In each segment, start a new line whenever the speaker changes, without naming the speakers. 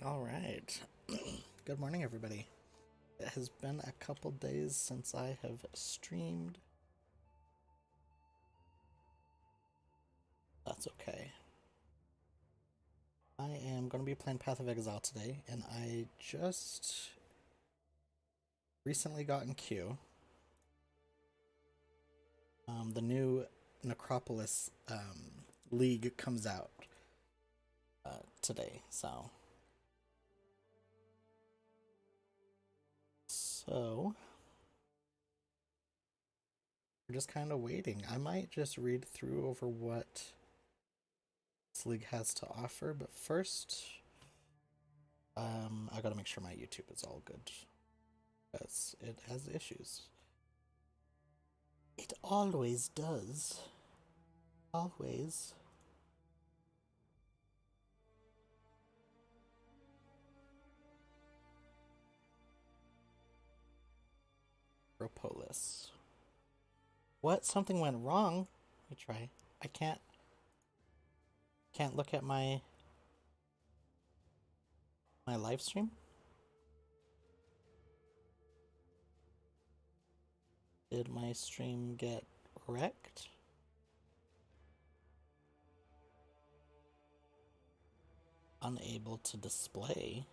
All right. Good morning, everybody. It has been a couple days since I have streamed. That's okay. I am going to be playing Path of Exile today, and I just recently got in queue. The new Necropolis League comes out today, so we're just kind of waiting. I might just read through over what this league has to offer, but first, I gotta make sure my YouTube is all good because it has issues. It always does. Always. Necropolis. What? Something went wrong? Let me try. I can't look at my live stream? Did my stream get wrecked? Unable to display.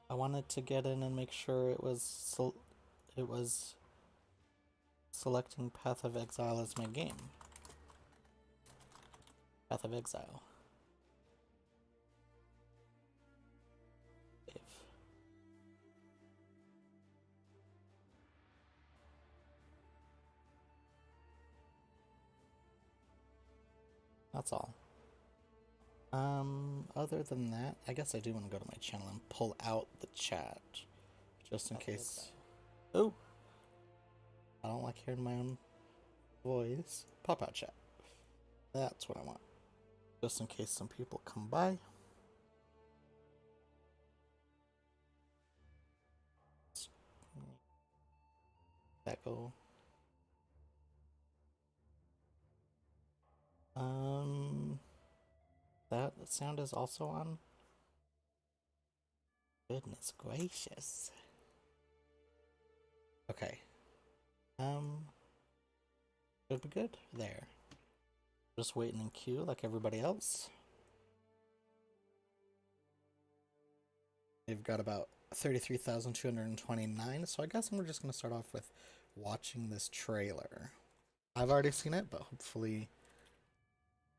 I wanted to get in and make sure it was selecting Path of Exile as my game. Path of Exile. Save. That's all. Other than that, I guess I do want to go to my channel and pull out the chat. Just in case. Oh! I don't like hearing my own voice. Pop out chat. That's what I want. Just in case some people come by. That go. That sound is also on. Goodness gracious. Okay. Should be good there. Just waiting in queue like everybody else. They've got about 33,229, so I guess we're just going to start off with watching this trailer. I've already seen it, but hopefully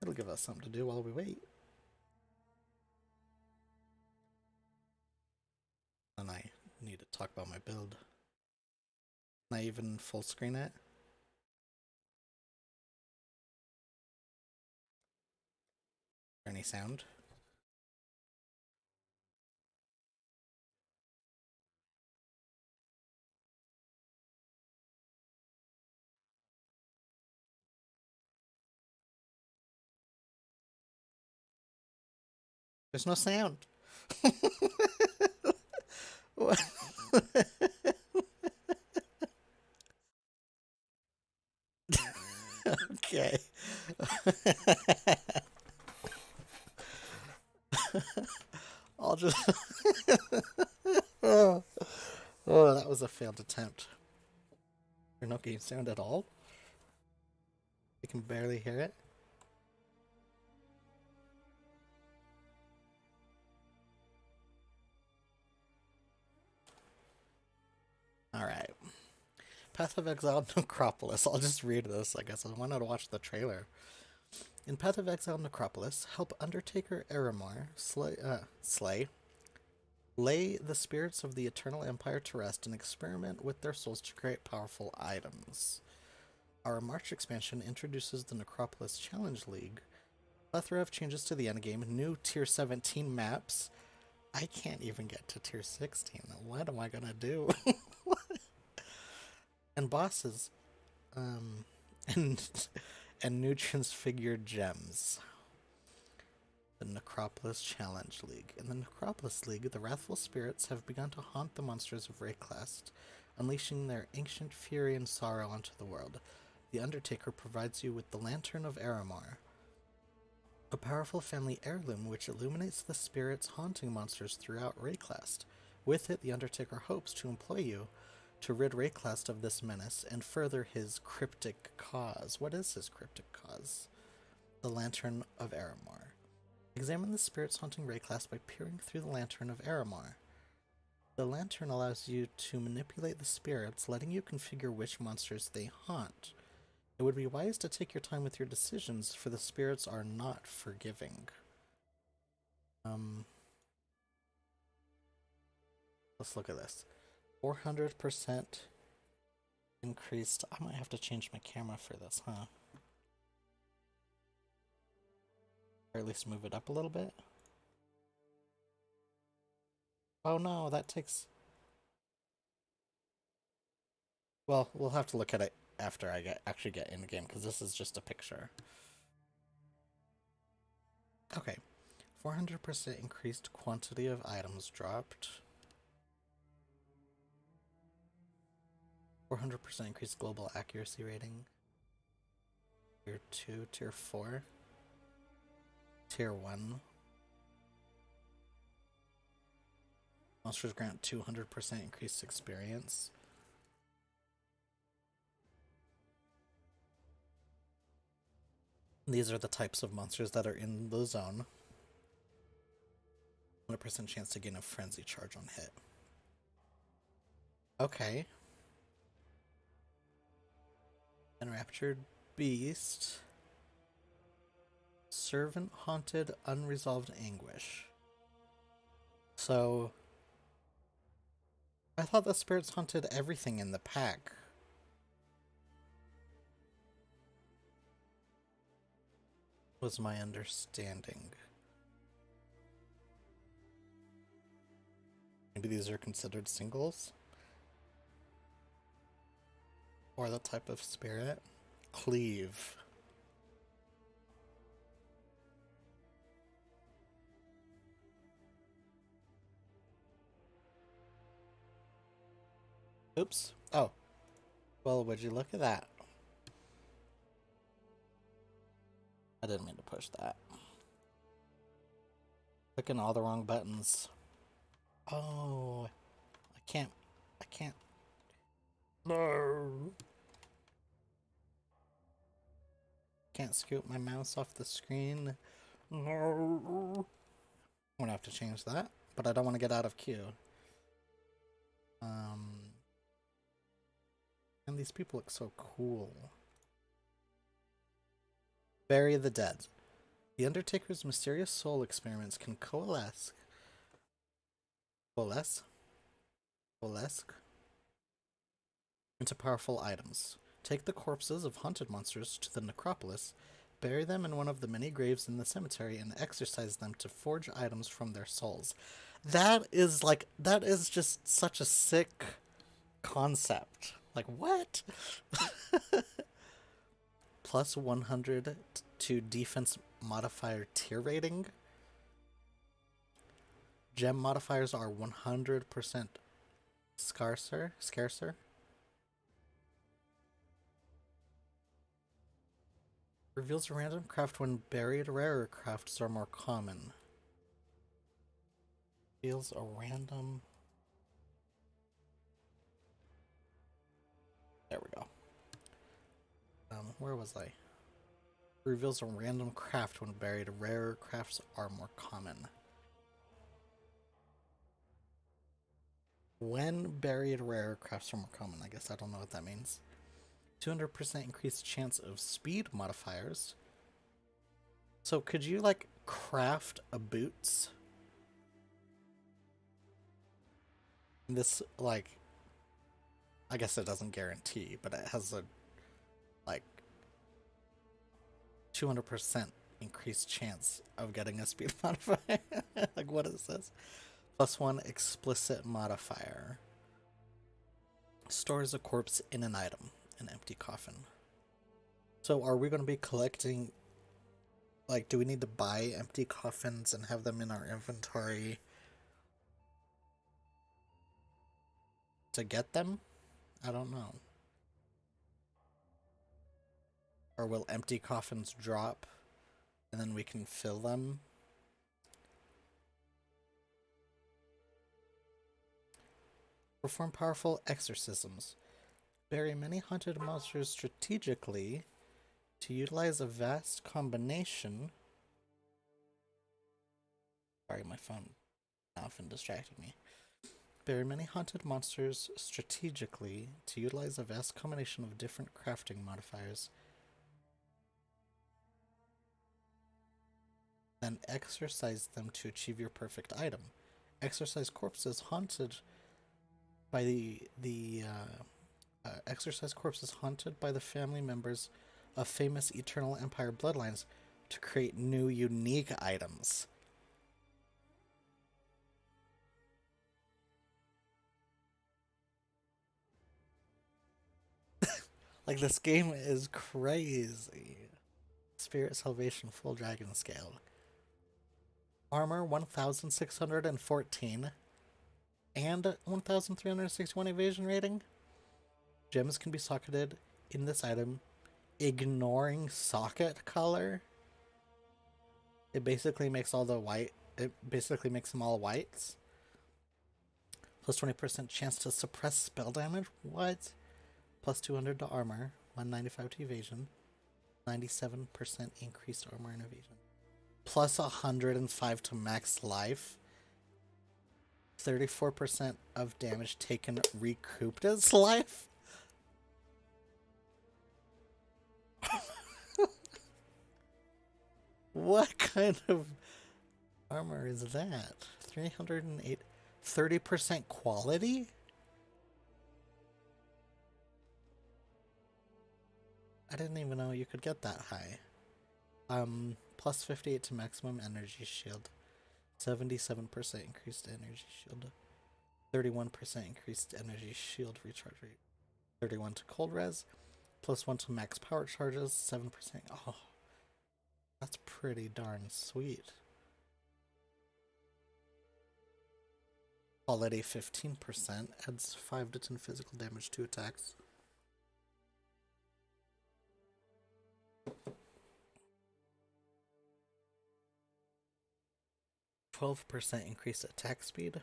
it'll give us something to do while we wait. And I need to talk about my build. Can I even full screen it? Any sound? There's no sound. What? Okay. I'll just. Oh, that was a failed attempt. There's no game sound at all. You can barely hear it. Alright. Path of Exile Necropolis. I'll just read this, I guess. I wanted to watch the trailer. In Path of Exile Necropolis, help Undertaker Eramor lay the spirits of the Eternal Empire to rest and experiment with their souls to create powerful items. Our March expansion introduces the Necropolis Challenge League, plethora of changes to the endgame, new Tier 17 maps. I can't even get to Tier 16. What am I gonna do? And bosses. And new transfigured gems. The Necropolis Challenge League. In the Necropolis League, the wrathful spirits have begun to haunt the monsters of Rayclast, unleashing their ancient fury and sorrow onto the world. The Undertaker provides you with the Lantern of Eramor, A powerful family heirloom which illuminates the spirits haunting monsters throughout Rayclast. With it, the Undertaker hopes to employ you to rid Rayclast of this menace and further his cryptic cause. What is his cryptic cause? The Lantern of Aramar. Examine the spirits haunting Rayclast by peering through the Lantern of Aramar. The lantern allows you to manipulate the spirits, letting you configure which monsters they haunt. It would be wise to take your time with your decisions, for the spirits are not forgiving. Let's look at this. 400% increased. I might have to change my camera for this, huh? Or at least move it up a little bit. Oh no, that takes... Well, we'll have to look at it after I actually get in the game, because this is just a picture. Okay. 400% increased quantity of items dropped. 400% increased global accuracy rating. Tier 2, Tier 4. Tier 1. Monsters grant 200% increased experience. These are the types of monsters that are in the zone. 100% chance to gain a frenzy charge on hit. Okay. Enraptured Beast. Servant Haunted Unresolved Anguish. So... I thought the spirits haunted everything in the pack. Was my understanding. Maybe these are considered singles? Or the type of spirit? Cleave. Oops. Oh. Well, would you look at that? I didn't mean to push that. Clicking all the wrong buttons. Oh. I can't. No. Can't scoot my mouse off the screen. No. I'm gonna have to change that, but I don't want to get out of queue. And these people look so cool. Bury the dead. The Undertaker's mysterious soul experiments can coalesce into powerful items. Take the corpses of haunted monsters to the Necropolis, bury them in one of the many graves in the cemetery, and exorcise them to forge items from their souls. That is just such a sick concept. Like, what? Plus 100 to defense modifier tier rating. Gem modifiers are 100% scarcer. Reveals a random craft when buried. Rarer crafts are more common. Reveals a random... There we go. Where was I? Reveals a random craft when buried. Rarer crafts are more common. When buried, rarer crafts are more common. I guess I don't know what that means. 200% increased chance of speed modifiers. So could you, like, craft a boots? This, like... I guess it doesn't guarantee, but it has a, like, 200% increased chance of getting a speed modifier. Like, what is this? Plus 1 explicit modifier. Stores a corpse in an item, an empty coffin. So are we going to be collecting, like, do we need to buy empty coffins and have them in our inventory to get them? I don't know. Or will empty coffins drop and then we can fill them. Perform powerful exorcisms. Bury many haunted monsters strategically to utilize a vast combination. Sorry, my phone often distracted me. Bury many haunted monsters strategically to utilize a vast combination of different crafting modifiers. Then exorcise them to achieve your perfect item. Exorcise corpses haunted by exorcise corpses haunted by the family members of famous Eternal Empire bloodlines to create new unique items. Like, this game is crazy. Spirit Salvation Full Dragon Scale. Armor 1614 and 1361 evasion rating. Gems can be socketed in this item, ignoring socket color. It basically makes all the white. It basically makes them all whites. Plus 20% chance to suppress spell damage. What? Plus 200 to armor, 195 to evasion, 97% increased armor and evasion. Plus 105 to max life. 34% of damage taken recouped as life. What kind of armor is that? 308. 30% quality? I didn't even know you could get that high. Plus 58 to maximum energy shield. 77% increased energy shield. 31% increased energy shield recharge rate. 31 to cold res. Plus 1 to max power charges. 7%. Oh, that's pretty darn sweet. Quality 15%. Adds 5 to 10 physical damage to attacks. %, increased attack speed,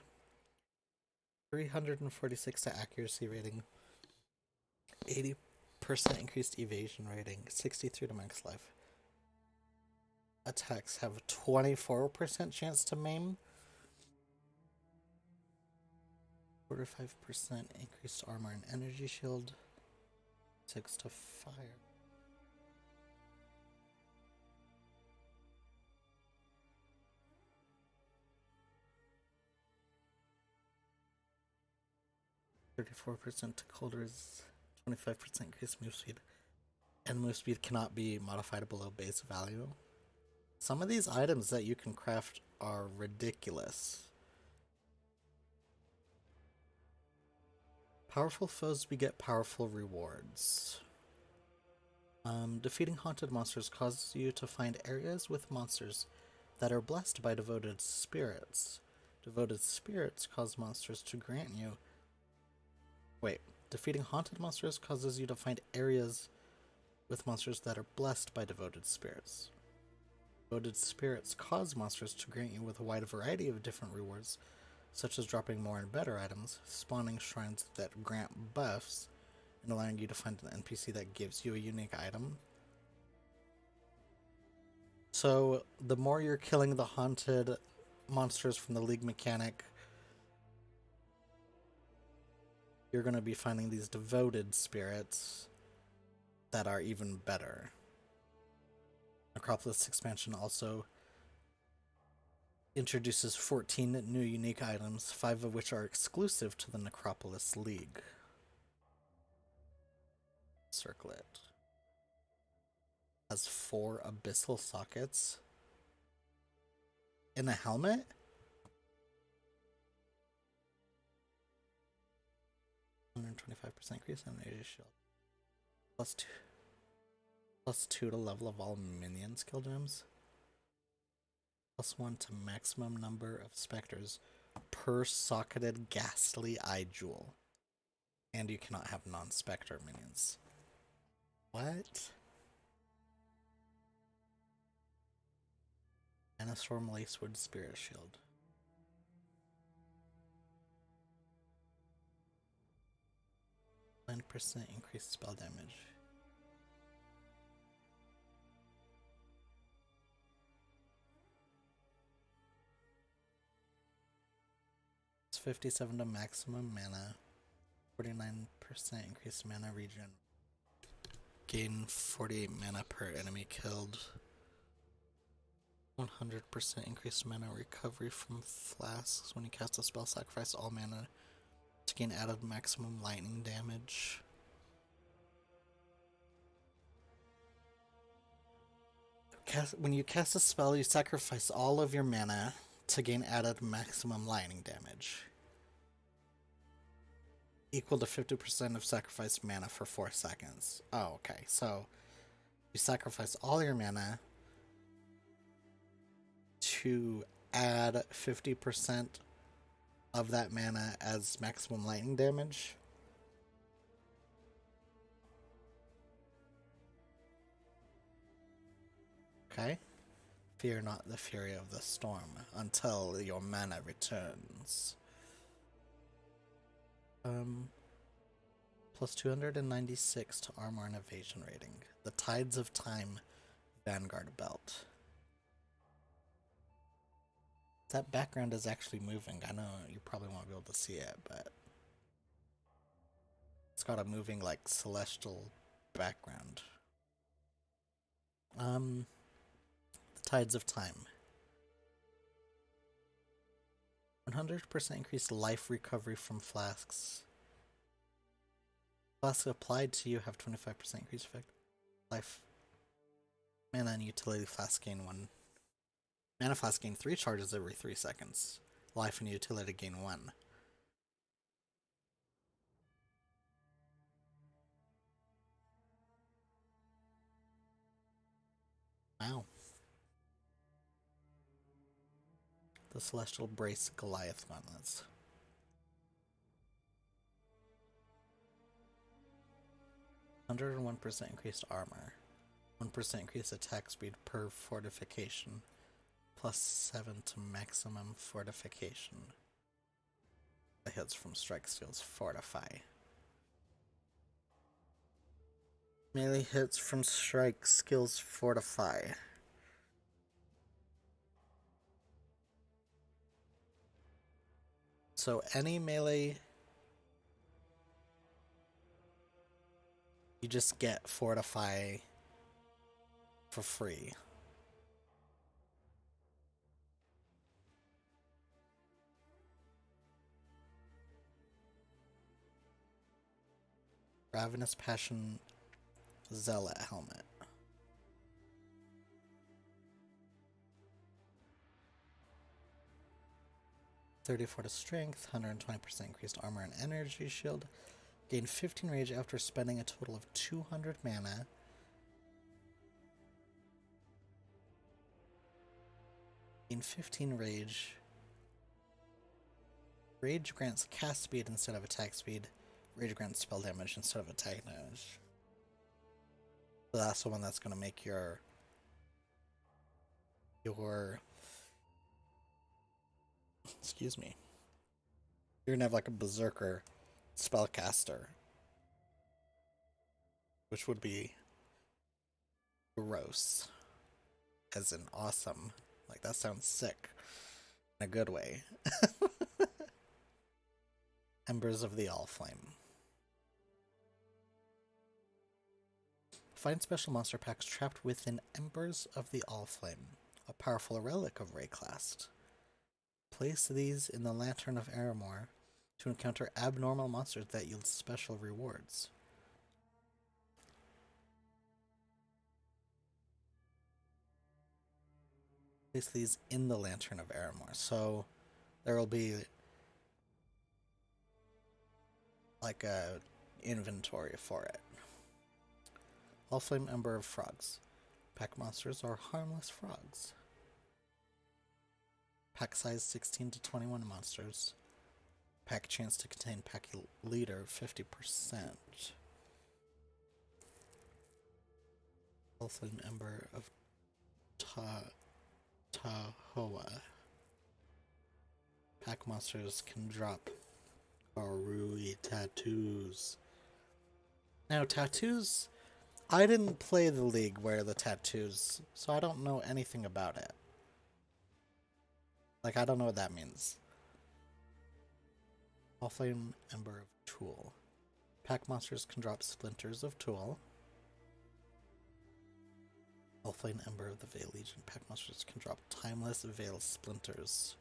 346 to accuracy rating, 80% increased evasion rating, 63 to max life. Attacks have 24% chance to maim, 45% increased armor and energy shield, 6 to fire. %, to cold res, 25% increased move speed, and move speed cannot be modified below base value. Some of these items that you can craft are ridiculous. Powerful foes beget powerful rewards. Defeating haunted monsters causes you to find areas with monsters that are blessed by devoted spirits. Devoted spirits cause monsters to grant you... Defeating haunted monsters causes you to find areas with monsters that are blessed by devoted spirits. Devoted spirits cause monsters to grant you with a wide variety of different rewards, such as dropping more and better items, spawning shrines that grant buffs, and allowing you to find an NPC that gives you a unique item. So, the more you're killing the haunted monsters from the League mechanic, you're going to be finding these devoted spirits that are even better. Necropolis expansion also introduces 14 new unique items, 5 of which are exclusive to the Necropolis League. Circlet has 4 abyssal sockets in a helmet. %125% increase in energy shield. Plus 2 to level of all minion skill gems. Plus 1 to maximum number of specters per socketed ghastly eye jewel. And you cannot have non-spectre minions. What? And a Storm Lacewood Spirit Shield. %, increased spell damage. It's 57 to maximum mana. 49% increased mana regen. Gain 48 mana per enemy killed. 100% increased mana recovery from flasks. When you cast a spell, sacrifice all mana to gain added maximum lightning damage. When you cast a spell, you sacrifice all of your mana to gain added maximum lightning damage. Equal to 50% of sacrificed mana for 4 seconds. Oh, okay. So you sacrifice all your mana to add 50% of that mana as maximum lightning damage. Okay. Fear not the fury of the storm until your mana returns. Plus 296 to armor and evasion rating. The Tides of Time Vanguard Belt. That background is actually moving. I know you probably won't be able to see it, but it's got a moving, like, celestial background. The Tides of Time. 100% increased life recovery from flasks. Flasks applied to you have 25% increased effect. Life. Mana and utility flask gain 1. Mana flask gain 3 charges every 3 seconds. Life and utility gain 1. Wow. The Celestial Brace Goliath Gauntlets. %101% increased armor. 1% increased attack speed per fortification. Plus 7 to maximum fortification. The hits from strike skills fortify. Melee hits from strike skills fortify. So any melee, you just get fortify for free. Ravenous Passion Zealot Helmet. $34 to strength, 120% increased armor and energy shield. Gain 15 rage after spending a total of 200 mana. Gain 15 rage. Rage grants cast speed instead of attack speed. Rage grants spell damage instead of attack damage. So that's the one that's going to make your excuse me. You're gonna have like a berserker spellcaster, which would be gross, as in awesome. Like, that sounds sick in a good way. Embers of the Allflame. Find special monster packs trapped within Embers of the Allflame, a powerful relic of Rayclast. Place these in the Lantern of Aramor to encounter abnormal monsters that yield special rewards. Place these in the Lantern of Aramor, so there will be like a inventory for it. Allflame Ember of Frogs. Pack monsters are harmless frogs. Pack size 16 to 21 monsters. Pack chance to contain pack leader 50%. Allflame Ember of Tahoa. Pack monsters can drop Karui tattoos. Now, tattoos, I didn't play the league where the tattoos, so I don't know anything about it. Like, I don't know what that means. Flame Ember of Tool. Pack monsters can drop splinters of Tool. Flame Ember of the Veil Legion. Pack monsters can drop timeless Veil splinters.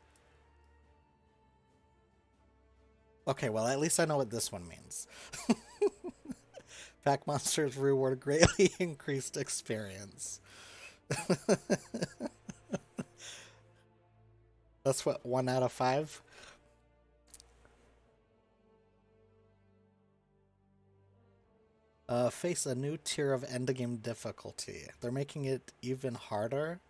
Okay, well, at least I know what this one means. Pack monsters reward greatly increased experience. That's what, 1 out of 5? Face a new tier of endgame difficulty. They're making it even harder.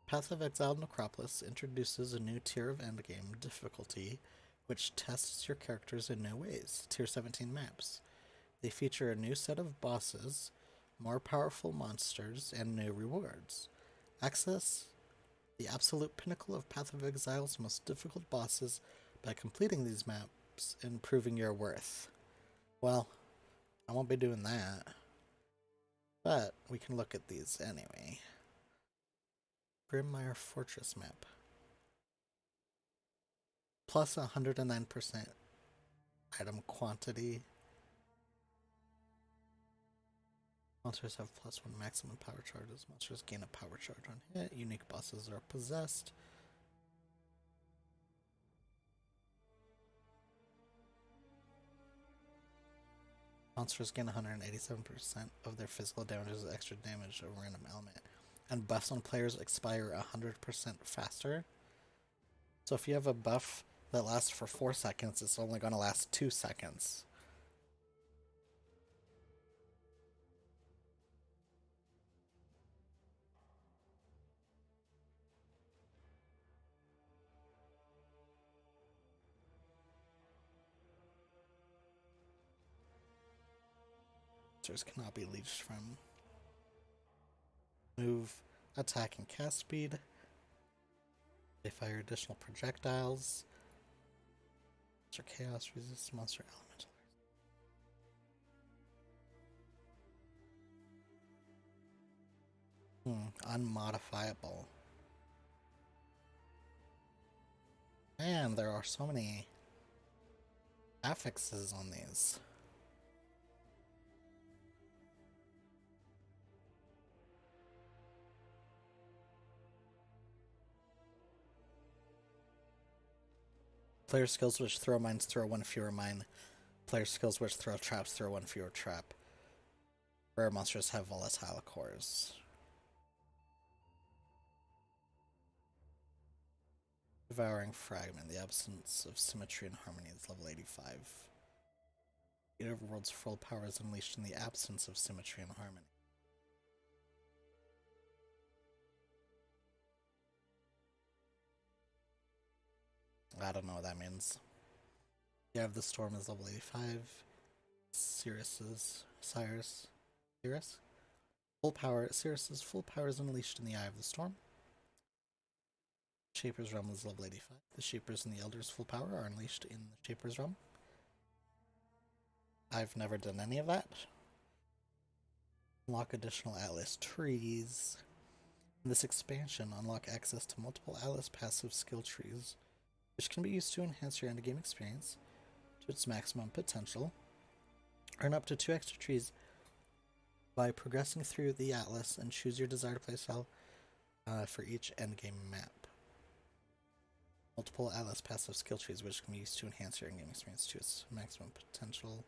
Path of Exile Necropolis introduces a new tier of endgame difficulty, which tests your characters in new ways. Tier 17 maps. They feature a new set of bosses, more powerful monsters, and new rewards. Access the absolute pinnacle of Path of Exile's most difficult bosses by completing these maps and proving your worth. Well, I won't be doing that, but we can look at these anyway. Grimmire Fortress map. Plus 109% item quantity. Monsters have plus 1 maximum power charges. Monsters gain a power charge on hit. Unique bosses are possessed. Monsters gain 187% of their physical damage as extra damage of a random element. And buffs on players expire 100% faster. So if you have a buff that lasts for 4 seconds, it's only going to last 2 seconds. Monsters cannot be leeched from. Move, attack, and cast speed. They fire additional projectiles. Monster chaos resists monster elemental. Unmodifiable. Man, there are so many affixes on these. Player skills which throw mines throw 1 fewer mine. Player skills which throw traps throw 1 fewer trap. Rare monsters have volatile cores. Devouring Fragment. The absence of symmetry and harmony is level 85. The overworld's full power is unleashed in the absence of symmetry and harmony. I don't know what that means. You have the Storm is level 85. Cirrus's full power. Cirrus's full power is unleashed in the Eye of the Storm. Shaper's Realm is level 85. The Shapers and the Elders' full power are unleashed in the Shaper's Realm. I've never done any of that. Unlock additional Atlas trees. In this expansion, unlock access to multiple Atlas passive skill trees, which can be used to enhance your endgame experience to its maximum potential. Earn up to 2 extra trees by progressing through the Atlas and choose your desired playstyle for each endgame map. Multiple Atlas passive skill trees, which can be used to enhance your endgame experience to its maximum potential.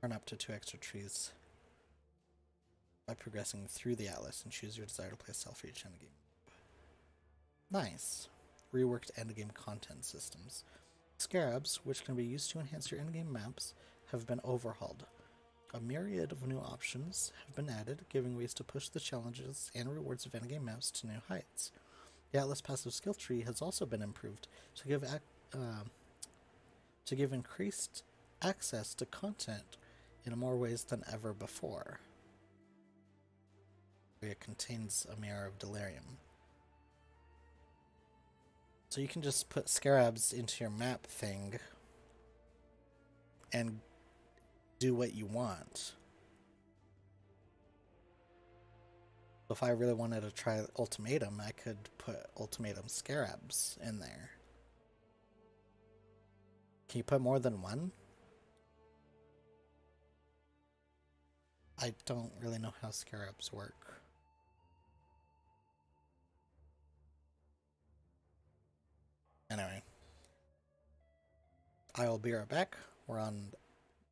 Earn up to 2 extra trees by progressing through the Atlas and choose your desired playstyle for each endgame. Nice. Reworked endgame content systems. Scarabs, which can be used to enhance your endgame maps, have been overhauled. A myriad of new options have been added, giving ways to push the challenges and rewards of endgame maps to new heights. The Atlas passive skill tree has also been improved to give increased access to content in more ways than ever before. It contains a Mirror of Delirium. So you can just put scarabs into your map thing and do what you want. If I really wanted to try ultimatum, I could put ultimatum scarabs in there. Can you put more than one? I don't really know how scarabs work. Anyway, I will be right back. We're on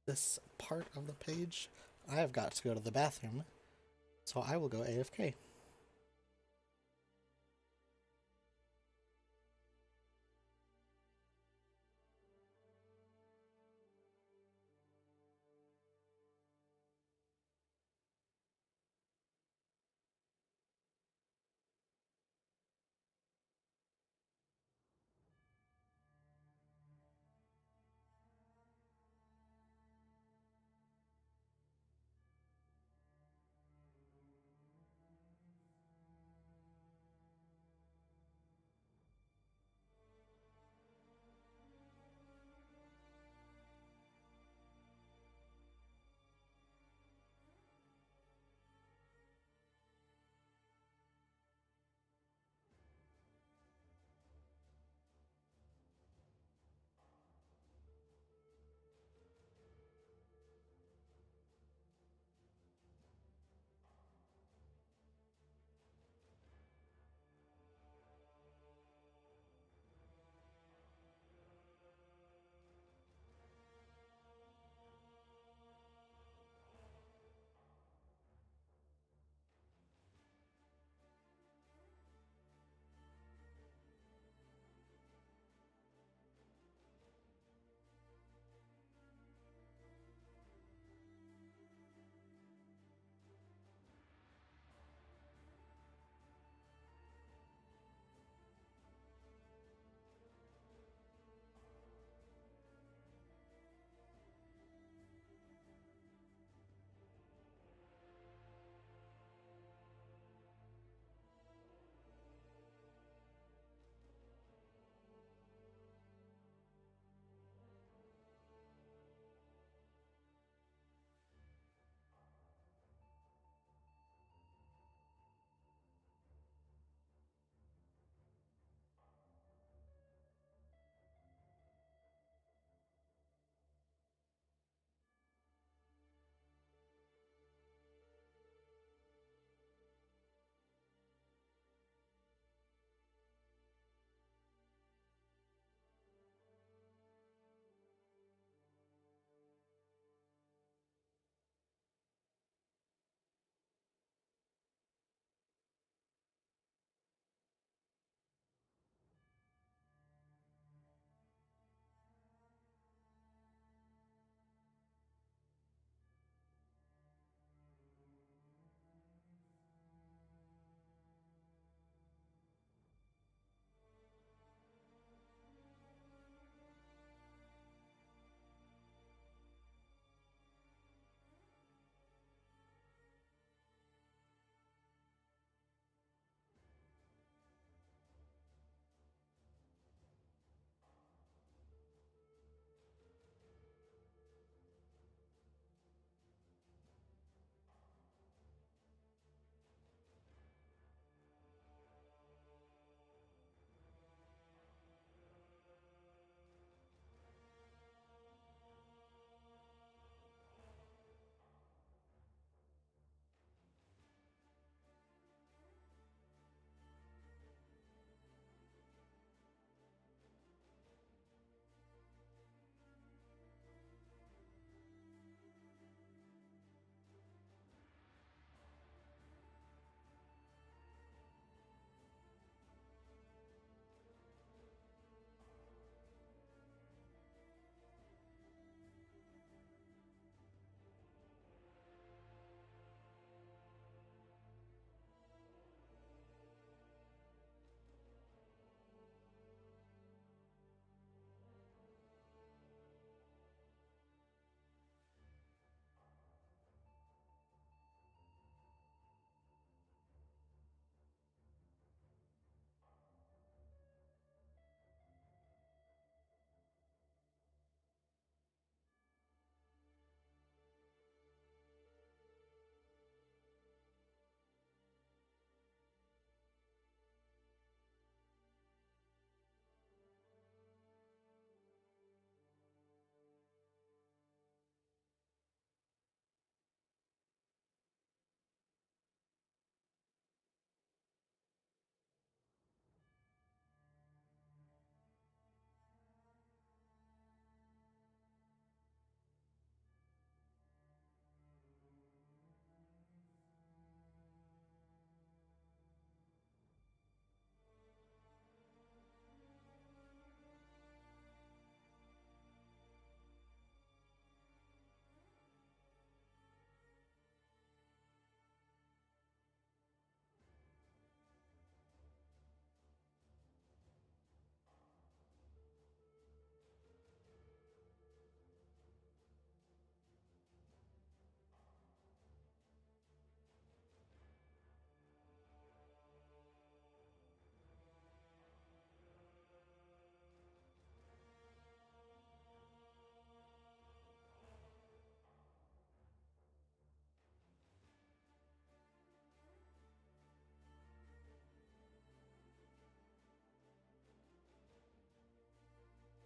this part of the page. I have got to go to the bathroom, so I will go AFK.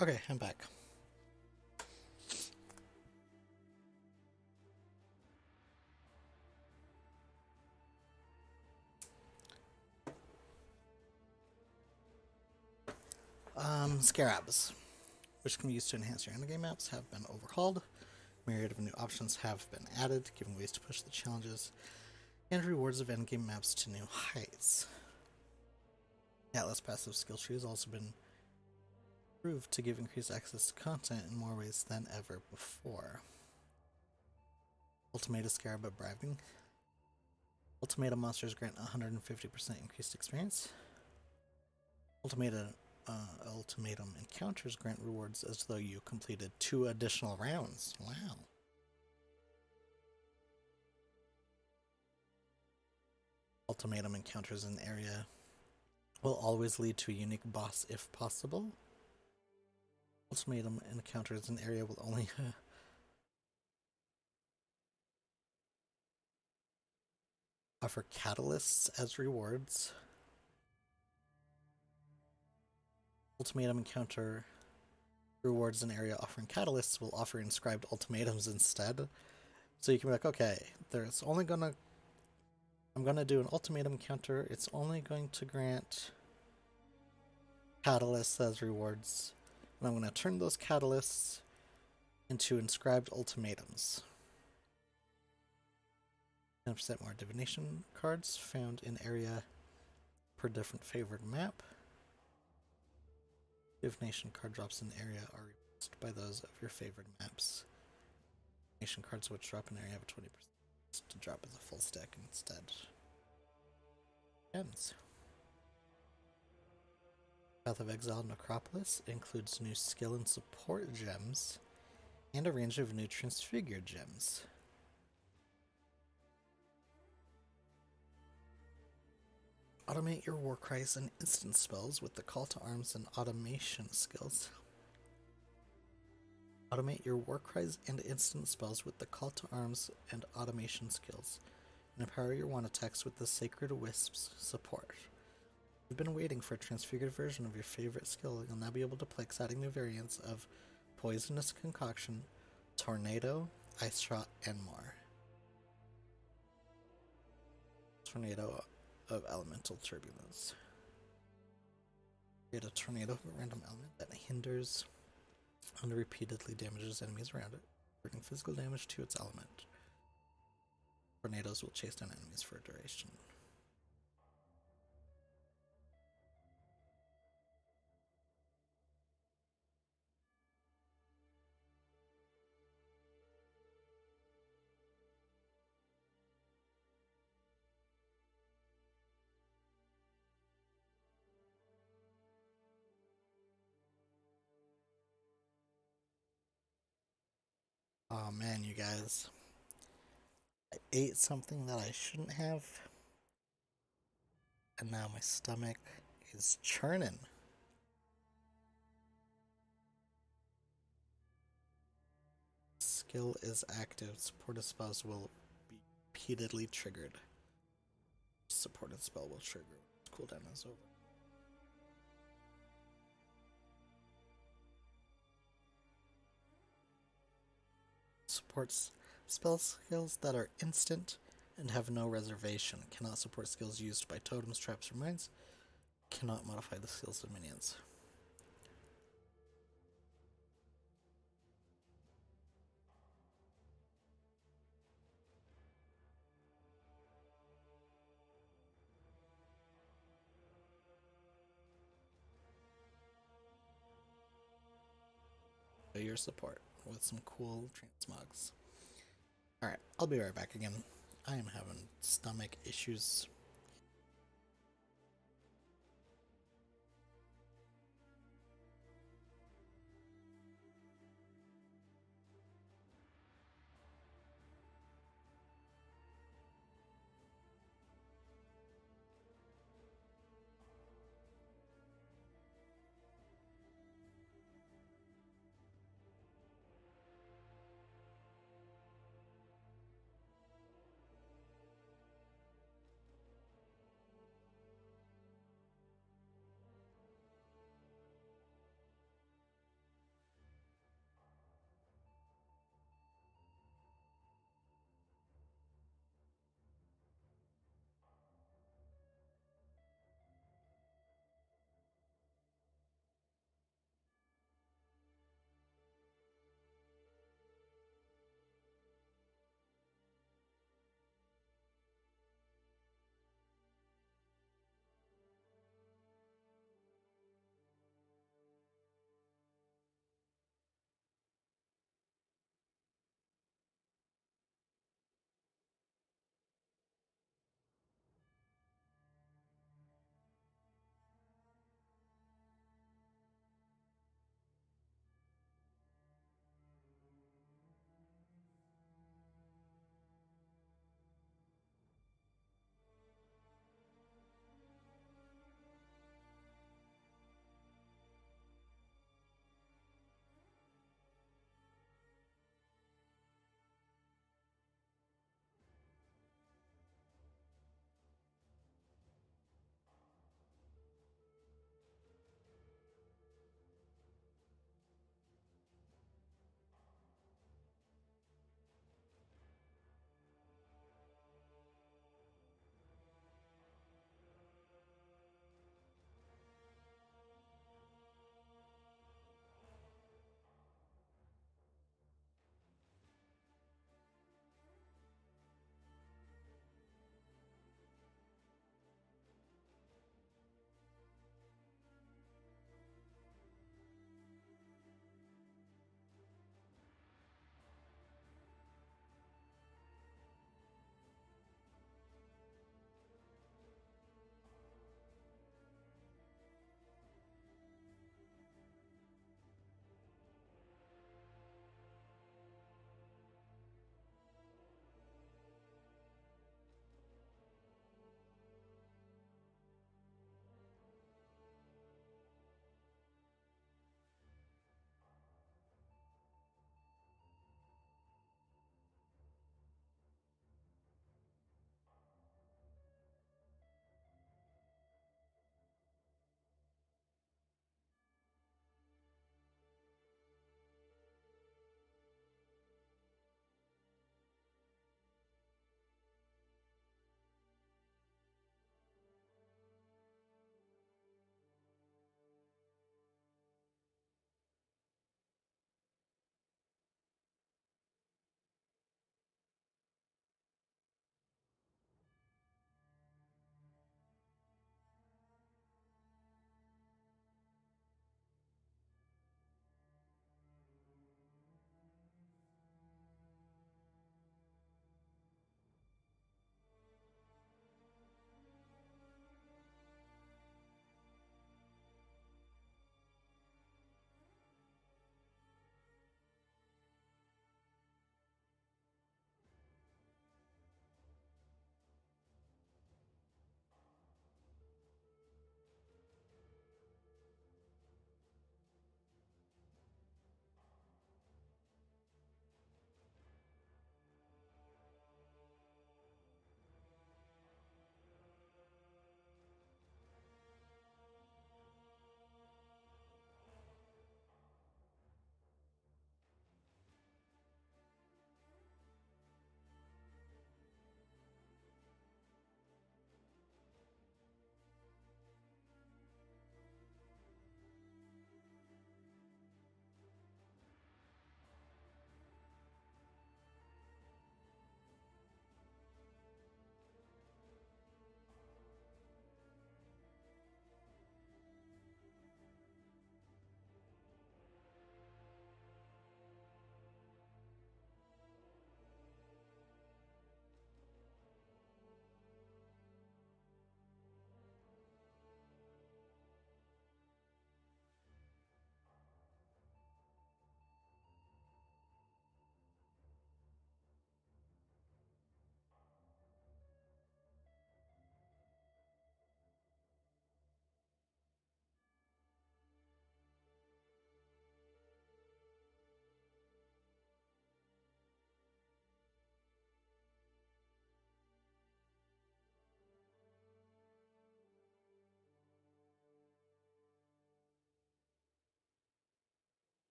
Okay, I'm back. Scarabs, which can be used to enhance your endgame maps, have been overhauled. Myriad of new options have been added, giving ways to push the challenges and rewards of endgame maps to new heights. The Atlas passive skill tree has also been improved to give increased access to content in more ways than ever before. Ultimata Scarab bribing. Ultimata monsters grant 150% increased experience. Ultimatum encounters grant rewards as though you completed 2 additional rounds. Wow. Ultimatum encounters in the area will always lead to a unique boss if possible. Ultimatum encounters in the area will only offer catalysts as rewards. Ultimatum encounter rewards in area offering catalysts will offer inscribed ultimatums instead. So you can be like, okay, I'm gonna do an ultimatum encounter. It's only going to grant catalysts as rewards. And I'm gonna turn those catalysts into inscribed ultimatums. 10% more divination cards found in area per different favored map. Divination card drops in the area are replaced by those of your favored maps. Divination cards which drop in area have a 20% to drop as a full stack instead. Ends. Path of Exile Necropolis includes new skill and support gems and a range of new transfigured gems. Automate your war cries and instant spells with the call to arms and automation skills. Automate your war cries and instant spells with the call to arms and automation skills, and empower your wand attacks with the Sacred Wisps support. You've been waiting for a transfigured version of your favorite skill. You'll now be able to play exciting new variants of Poisonous Concoction, Tornado, Ice Shot, and more. Tornado of Elemental Turbulence. Create a tornado of a random element that hinders and repeatedly damages enemies around it, bringing physical damage to its element. Tornadoes will chase down enemies for a duration. Oh man, you guys. I ate something that I shouldn't have, and now my stomach is churning. Skill is active. Supported spells will be repeatedly triggered. Supported spell will trigger when cooldown is over. Supports spell skills that are instant and have no reservation. Cannot support skills used by totems, traps, or mines. Cannot modify the skills of minions. Your support with some cool transmogs. Alright, I'll be right back again. I am having stomach issues.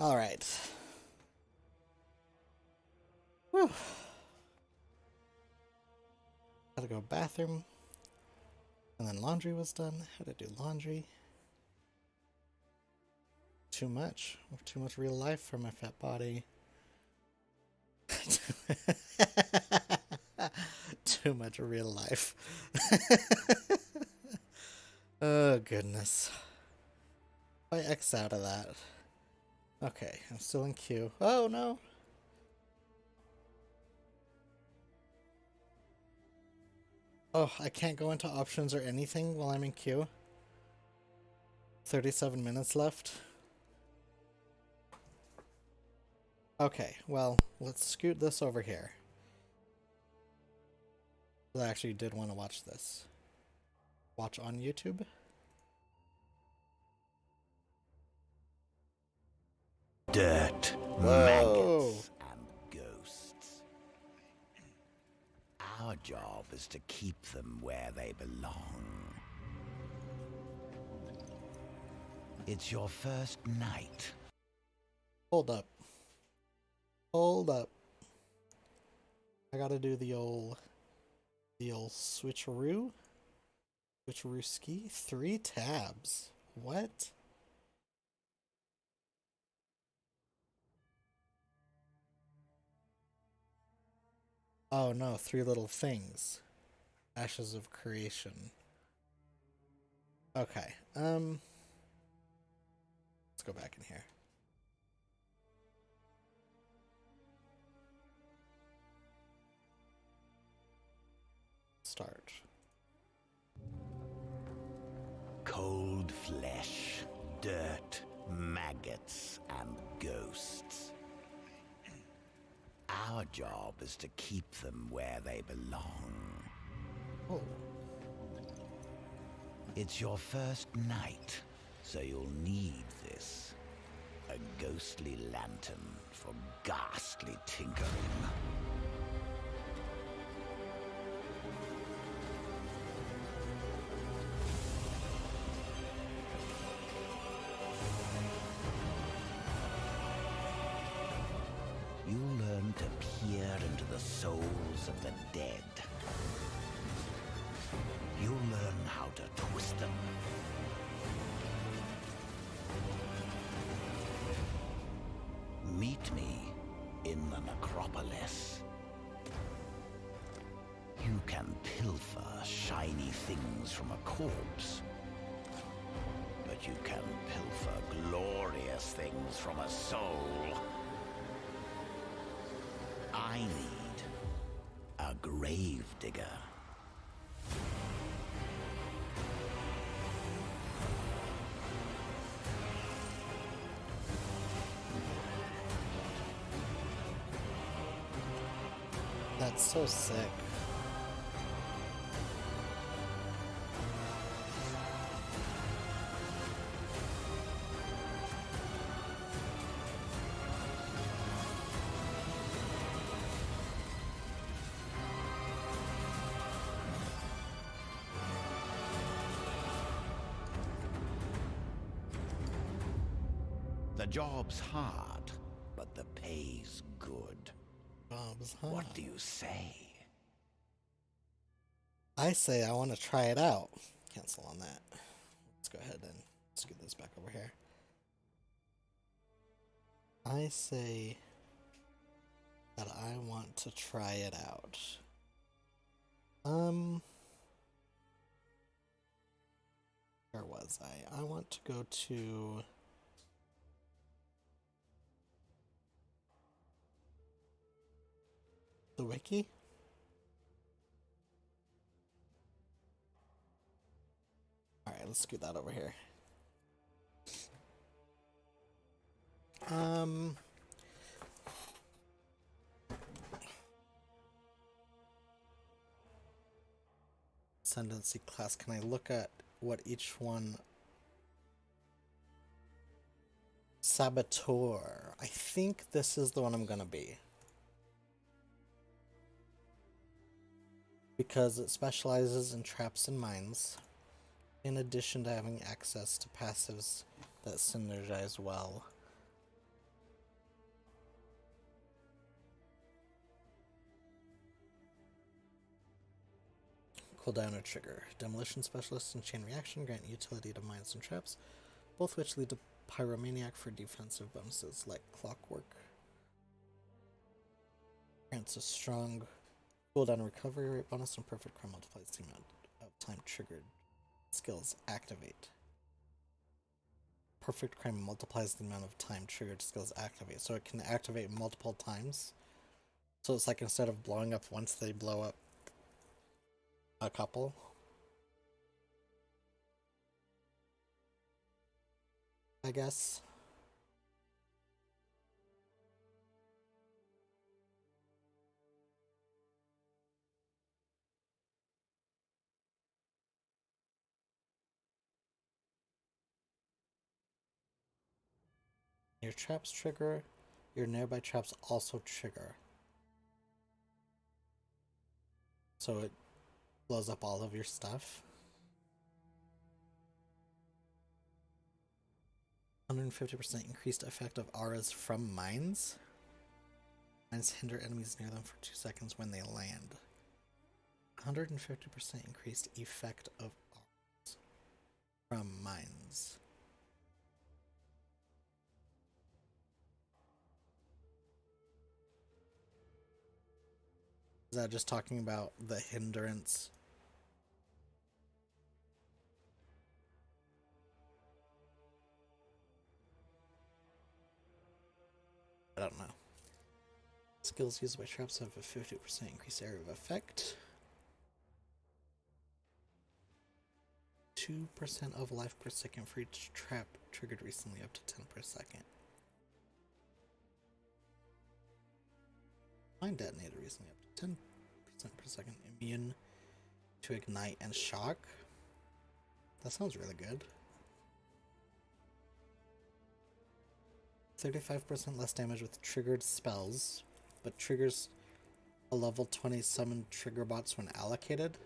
All right. Whew. Gotta go bathroom. And then laundry was done. Had to do laundry. Too much. Too much real life for my fat body. Too much real life. Oh, goodness. I X out of that. Okay, I'm still in queue. Oh, no. Oh, I can't go into options or anything while I'm in queue. 37 minutes left. Okay, well, let's scoot this over here. I actually did want to watch this. Watch on YouTube.
Dirt,
Whoa.
maggots, and ghosts. Our job is to keep them where they belong. It's your first night.
Hold up. Hold up. I gotta do the old switcheroo. Switcheroo ski. 3 tabs. What? Oh no, 3 little things. Ashes of creation. Okay. Let's go back in here. Start.
Cold flesh, dirt, maggots, and ghosts. Our job is to keep them where they belong.
Oh.
It's your first night, so you'll need this. A ghostly lantern for ghastly tinkering. You'll learn to peer into the souls of the dead. You'll learn how to twist them. Meet me in the Necropolis. You can pilfer shiny things from a corpse, but you can pilfer glorious things from a soul. I need a grave digger.
That's so sick.
The job's hard, but the pay's good.
Bob's hot.
What do you say?
I say I want to try it out. Cancel on that. Let's go ahead and scoot this back over here. I say that I want to try it out. Where was I? I want to go to the wiki. Alright, let's scoot that over here. Ascendancy class. Can I look at what each one? Saboteur. I think this is the one I'm gonna be. Because it specializes in traps and mines, in addition to having access to passives that synergize well Cooldown or trigger. Demolition Specialist and Chain Reaction grant utility to mines and traps, both which lead to Pyromaniac for defensive bonuses like Clockwork. Grants a strong cooldown recovery rate bonus, and Perfect Crime multiplies the amount of time triggered skills activate. Perfect Crime multiplies the amount of time triggered skills activate, so it can activate multiple times. So it's like instead of blowing up once, they blow up a couple. I guess. Your traps trigger, your nearby traps also trigger. So it blows up all of your stuff. 150% increased effect of auras from mines. Mines hinder enemies near them for 2 seconds when they land. 150% increased effect of auras from mines. Is that just talking about the hindrance? I don't know. Skills used by traps have a 50% increased area of effect. 2% of life per second for each trap triggered recently, up to 10 per second. Mine detonated recently, up to 10% per second. Immune to ignite and shock. That sounds really good. 35% less damage with triggered spells, but triggers a level 20 summoned trigger bots when allocated.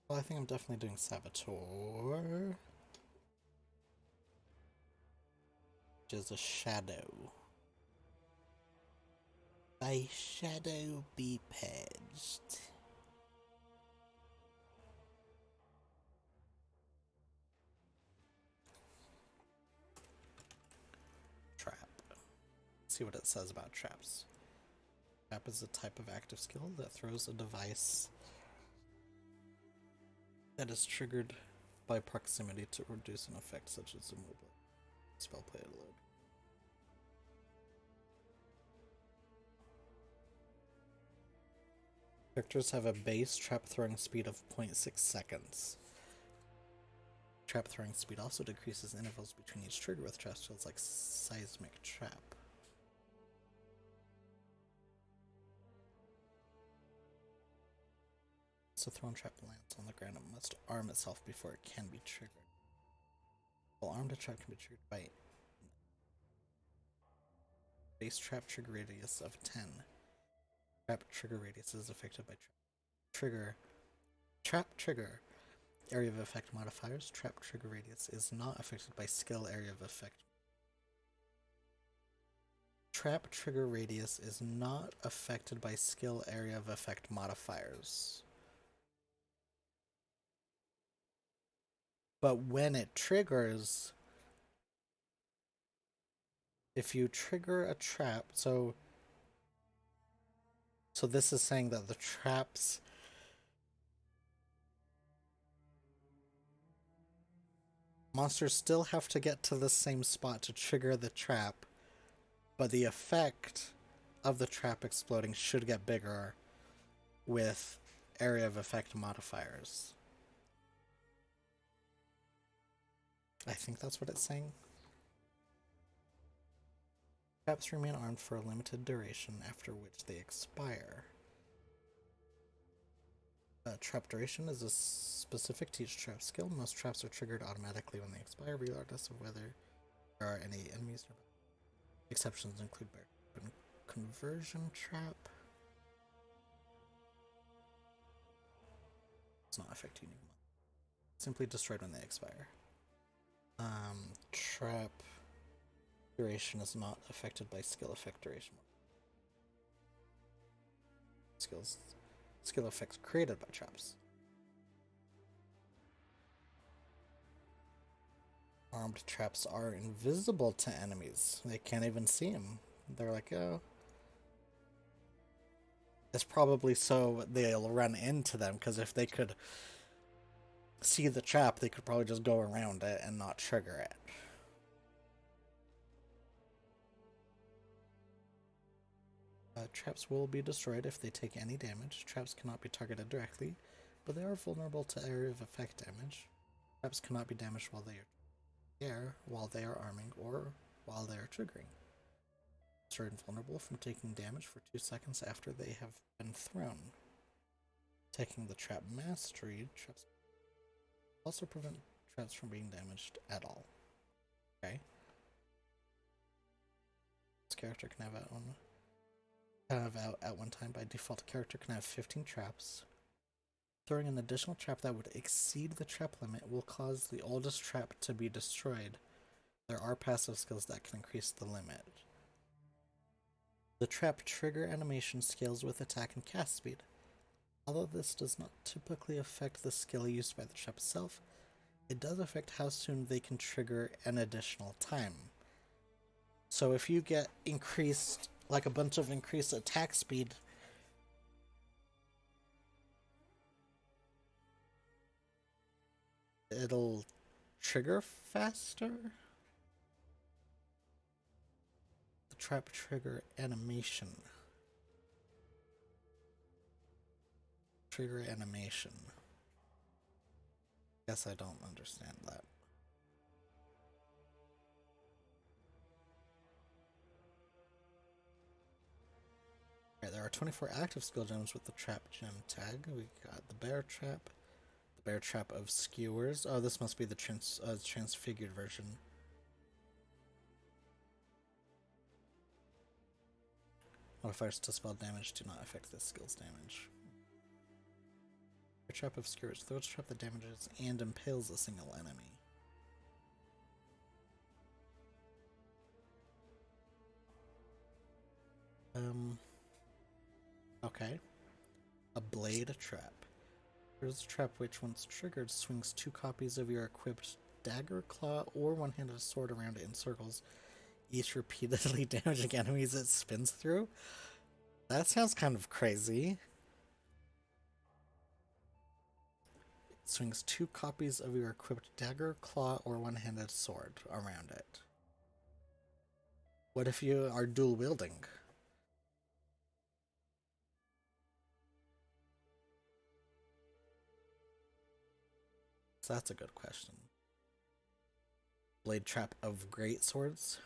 Well, I think I'm definitely doing Saboteur, which is a shadow. Thy shadow be purged. Trap. Let's see what it says about traps. Trap is a type of active skill that throws a device that is triggered by proximity to reduce an effect such as immobility. Spell play load. Characters have a base trap throwing speed of 0.6 seconds. Trap throwing speed also decreases intervals between each trigger with trap skills like Seismic Trap. So thrown trap lands on the ground, it must arm itself before it can be triggered. While armed, a trap can be triggered by base trap trigger radius of 10. Trap trigger radius is affected by trap trigger Area of effect modifiers. Trap trigger radius is not affected by skill area of effect. Trap trigger radius is not affected by skill area of effect modifiers. But when it triggers, if you trigger a trap, so this is saying that the traps monsters still have to get to the same spot to trigger the trap, but the effect of the trap exploding should get bigger with area of effect modifiers. I think that's what it's saying. Traps remain armed for a limited duration, after which they expire. Trap duration is a specific to each trap skill. Most traps are triggered automatically when they expire, regardless of whether there are any enemies nearby. Exceptions include bear conversion trap. It's not affecting you. Simply destroyed when they expire. Trap duration is not affected by skill effect duration. Skill effects created by traps. Armed traps are invisible to enemies. They can't even see them. They're like, oh. It's probably so they'll run into them, because if they could see the trap, they could probably just go around it and not trigger it. Traps will be destroyed if they take any damage. Traps cannot be targeted directly, but they are vulnerable to area of effect damage. Traps cannot be damaged while they are arming, or while they are triggering. Traps are invulnerable from taking damage for 2 seconds after they have been thrown. Taking the trap mastery, traps also prevent traps from being damaged at all. Okay. This character can have out at one time. By default, a character can have 15 traps. Throwing an additional trap that would exceed the trap limit will cause the oldest trap to be destroyed. There are passive skills that can increase the limit. The trap trigger animation scales with attack and cast speed. Although this does not typically affect the skill used by the trap itself, it does affect how soon they can trigger an additional time. So if you get increased, like a bunch of increased attack speed, it'll trigger faster? The trap trigger animation. Trigger animation. Guess I don't understand that. Alright, there are 24 active skill gems with the trap gem tag. We got the bear trap of skewers. Oh, this must be the transfigured version. Modifiers to spell damage do not affect this skill's damage. Bear trap of skewers. Throws a trap that damages and impales a single enemy. Okay. A blade trap. There's a trap which, once triggered, swings 2 copies of your equipped dagger, claw, or one-handed sword around it in circles, each repeatedly damaging enemies it spins through. That sounds kind of crazy. It swings 2 copies of your equipped dagger, claw, or one-handed sword around it. What if you are dual wielding? So that's a good question. Blade trap of great swords.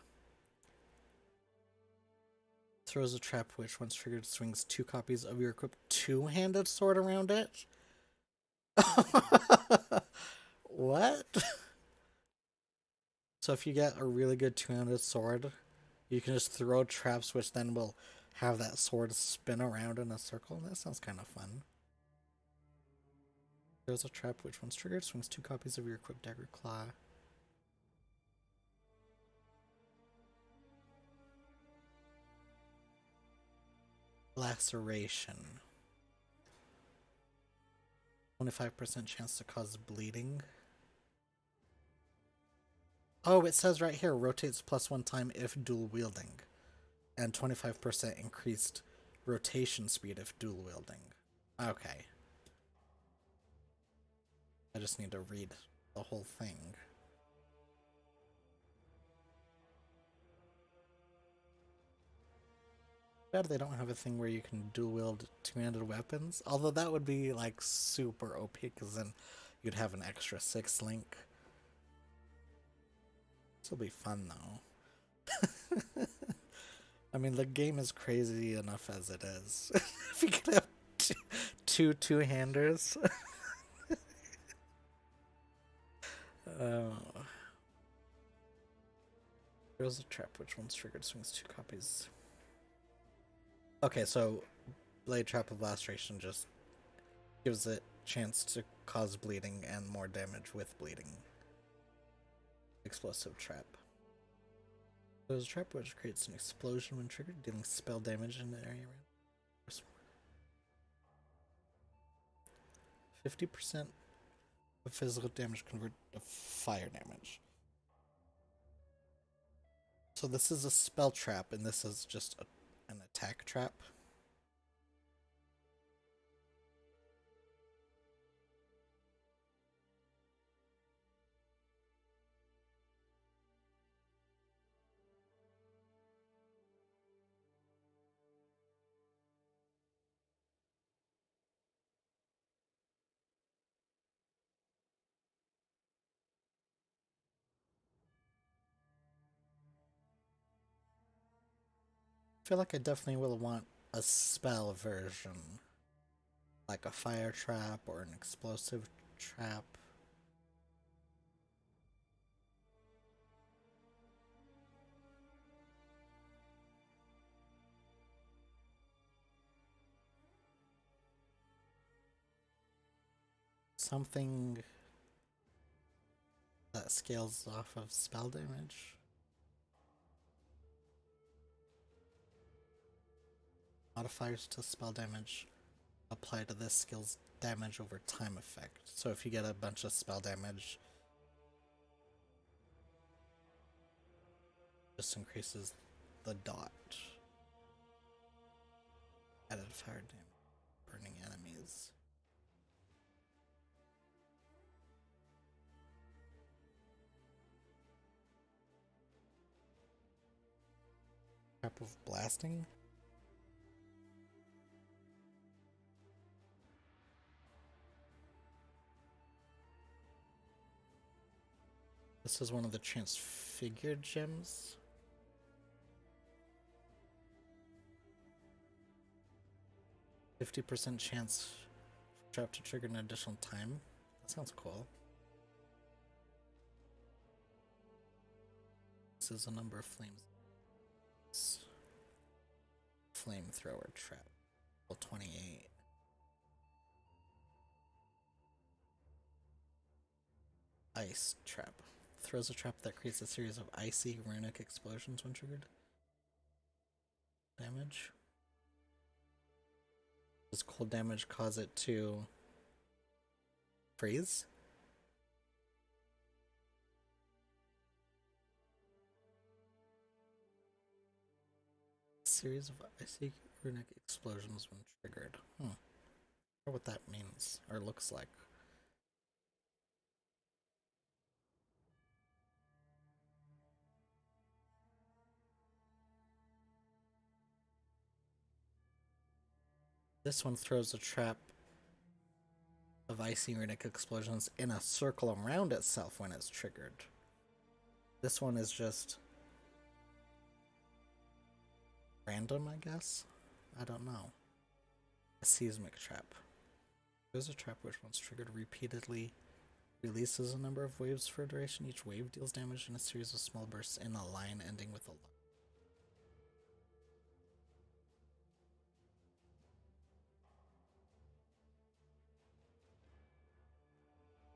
Throws a trap which, once triggered, swings 2 copies of your equipped two-handed sword around it. What? So if you get a really good two-handed sword, you can just throw traps which then will have that sword spin around in a circle. That sounds kind of fun. Throws a trap which once triggered swings 2 copies of your equipped dagger claw. Laceration. 25% chance to cause bleeding. Oh, it says right here, rotates +1 time if dual wielding. And 25% increased rotation speed if dual wielding. Okay. I just need to read the whole thing. Bad they don't have a thing where you can dual wield two-handed weapons. Although that would be like super OP because then you'd have an extra 6 link. This will be fun though. I mean, the game is crazy enough as it is. If you could have two-handers. There's a trap which once triggered swings 2 copies. Okay, so Blade Trap of Laceration just gives it chance to cause bleeding and more damage with bleeding. Explosive Trap. There's a trap which creates an explosion when triggered, dealing spell damage in the area around. 50% of physical damage converted to fire damage. So this is a spell trap, and this is just an attack trap. I feel like I definitely will want a spell version. Like a fire trap or an explosive trap. Something that scales off of spell damage. Modifiers to spell damage apply to this skill's damage over time effect. So if you get a bunch of spell damage, just increases the dot. Added fire damage, burning enemies. Trap of blasting. This is one of the transfigured gems. %50 chance for trap to trigger an additional time. That sounds cool. This is a number of flames. Flamethrower trap. 28. Ice trap. Throws a trap that creates a series of icy runic explosions when triggered. Damage. Does cold damage cause it to freeze? Series of icy runic explosions when triggered. I wonder what that means or looks like. This one throws a trap of icy runic explosions in a circle around itself when it's triggered. This one is just random, I guess? I don't know. A seismic trap. There's a trap which, once triggered repeatedly, releases a number of waves for a duration. Each wave deals damage in a series of small bursts in a line ending with a line.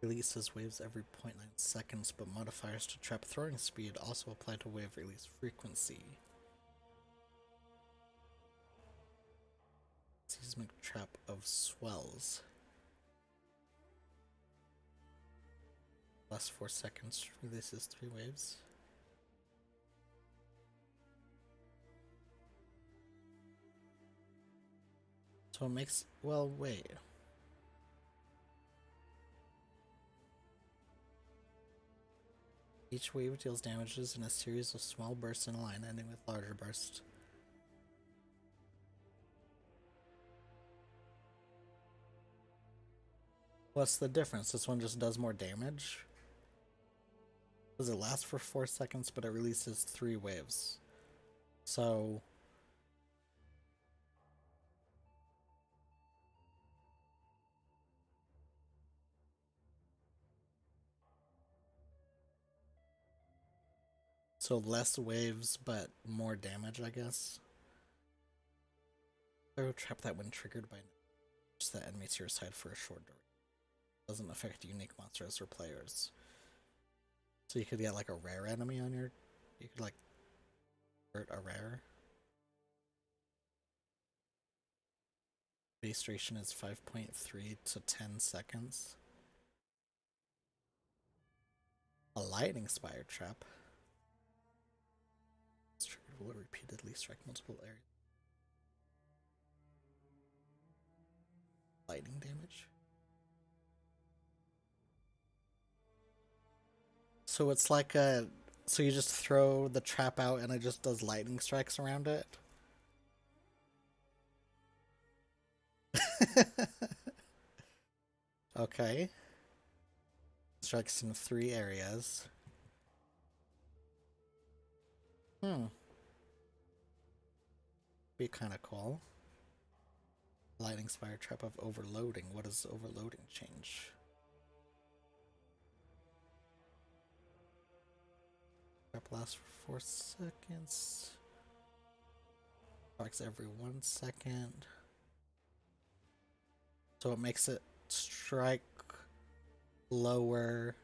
Releases waves every 0.9 seconds, but modifiers to trap throwing speed also apply to wave release frequency. Seismic trap of swells. Last 4 seconds, releases 3 waves. So it makes, well, wait. Each wave deals damages in a series of small bursts in a line, ending with larger bursts. What's the difference? This one just does more damage? Does it last for 4 seconds, but it releases 3 waves? So... So less waves, but more damage, I guess. Throw trap that when triggered by just the enemy to your side for a short duration. Doesn't affect unique monsters or players. So you could get like a rare enemy on your... You could like hurt a rare. Base duration is 5.3 to 10 seconds. A lightning spire trap. It's triggered will repeatedly strike multiple areas. Lightning damage. So it's like a... So you just throw the trap out and it just does lightning strikes around it? Okay. Strikes in 3 areas. Be kind of cool. Lightning spire trap of overloading. What does overloading change? Trap lasts for 4 seconds. Strikes every 1 second. So it makes it strike lower.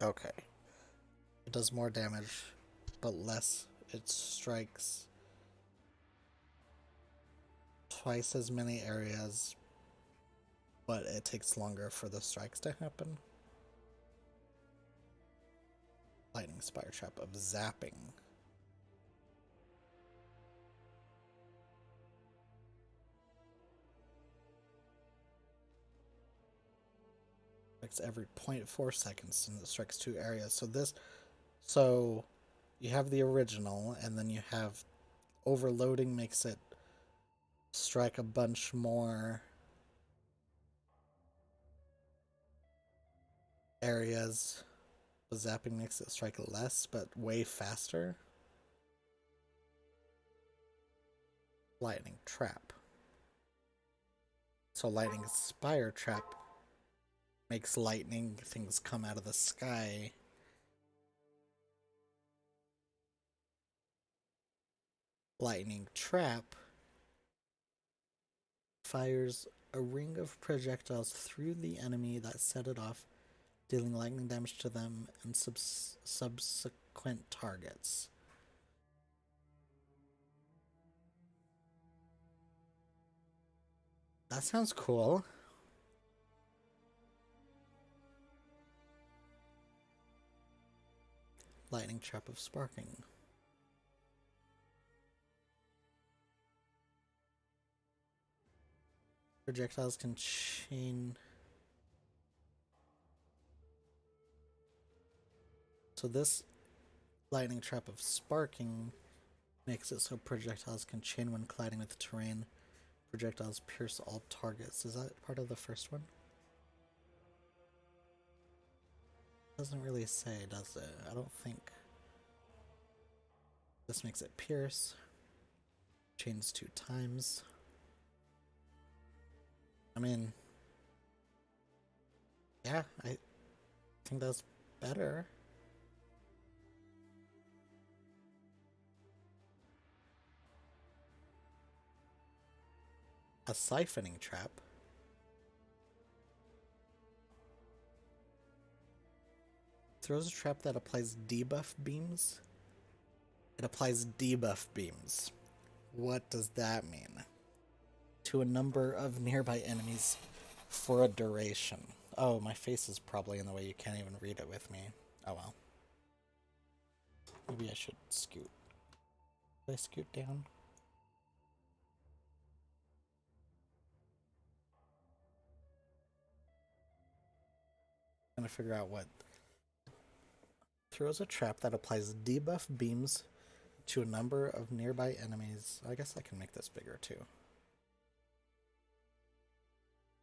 Okay. It does more damage, but less. It strikes twice as many areas, but it takes longer for the strikes to happen. Lightning spire trap of zapping. Strikes every 0.4 seconds and it strikes 2 areas. So you have the original, and then you have overloading makes it strike a bunch more areas. The zapping makes it strike less, but way faster. Lightning trap. So lightning spire trap makes lightning things come out of the sky. Lightning trap fires a ring of projectiles through the enemy that set it off, dealing lightning damage to them and subsequent targets. That sounds cool. Lightning trap of sparking. Projectiles can chain. So this lightning trap of sparking makes it so projectiles can chain when colliding with terrain. Projectiles pierce all targets. Is that part of the first one? Doesn't really say, does it? I don't think. This makes it pierce. Chains 2 times. I mean, yeah, I think that's better. A siphoning trap. Throws a trap that applies debuff beams. It applies debuff beams. What does that mean? To a number of nearby enemies for a duration. Oh, my face is probably in the way you can't even read it with me. Oh well. Maybe I should scoot. Should I scoot down? I'm gonna figure out what. Throws a trap that applies debuff beams to a number of nearby enemies. I guess I can make this bigger too.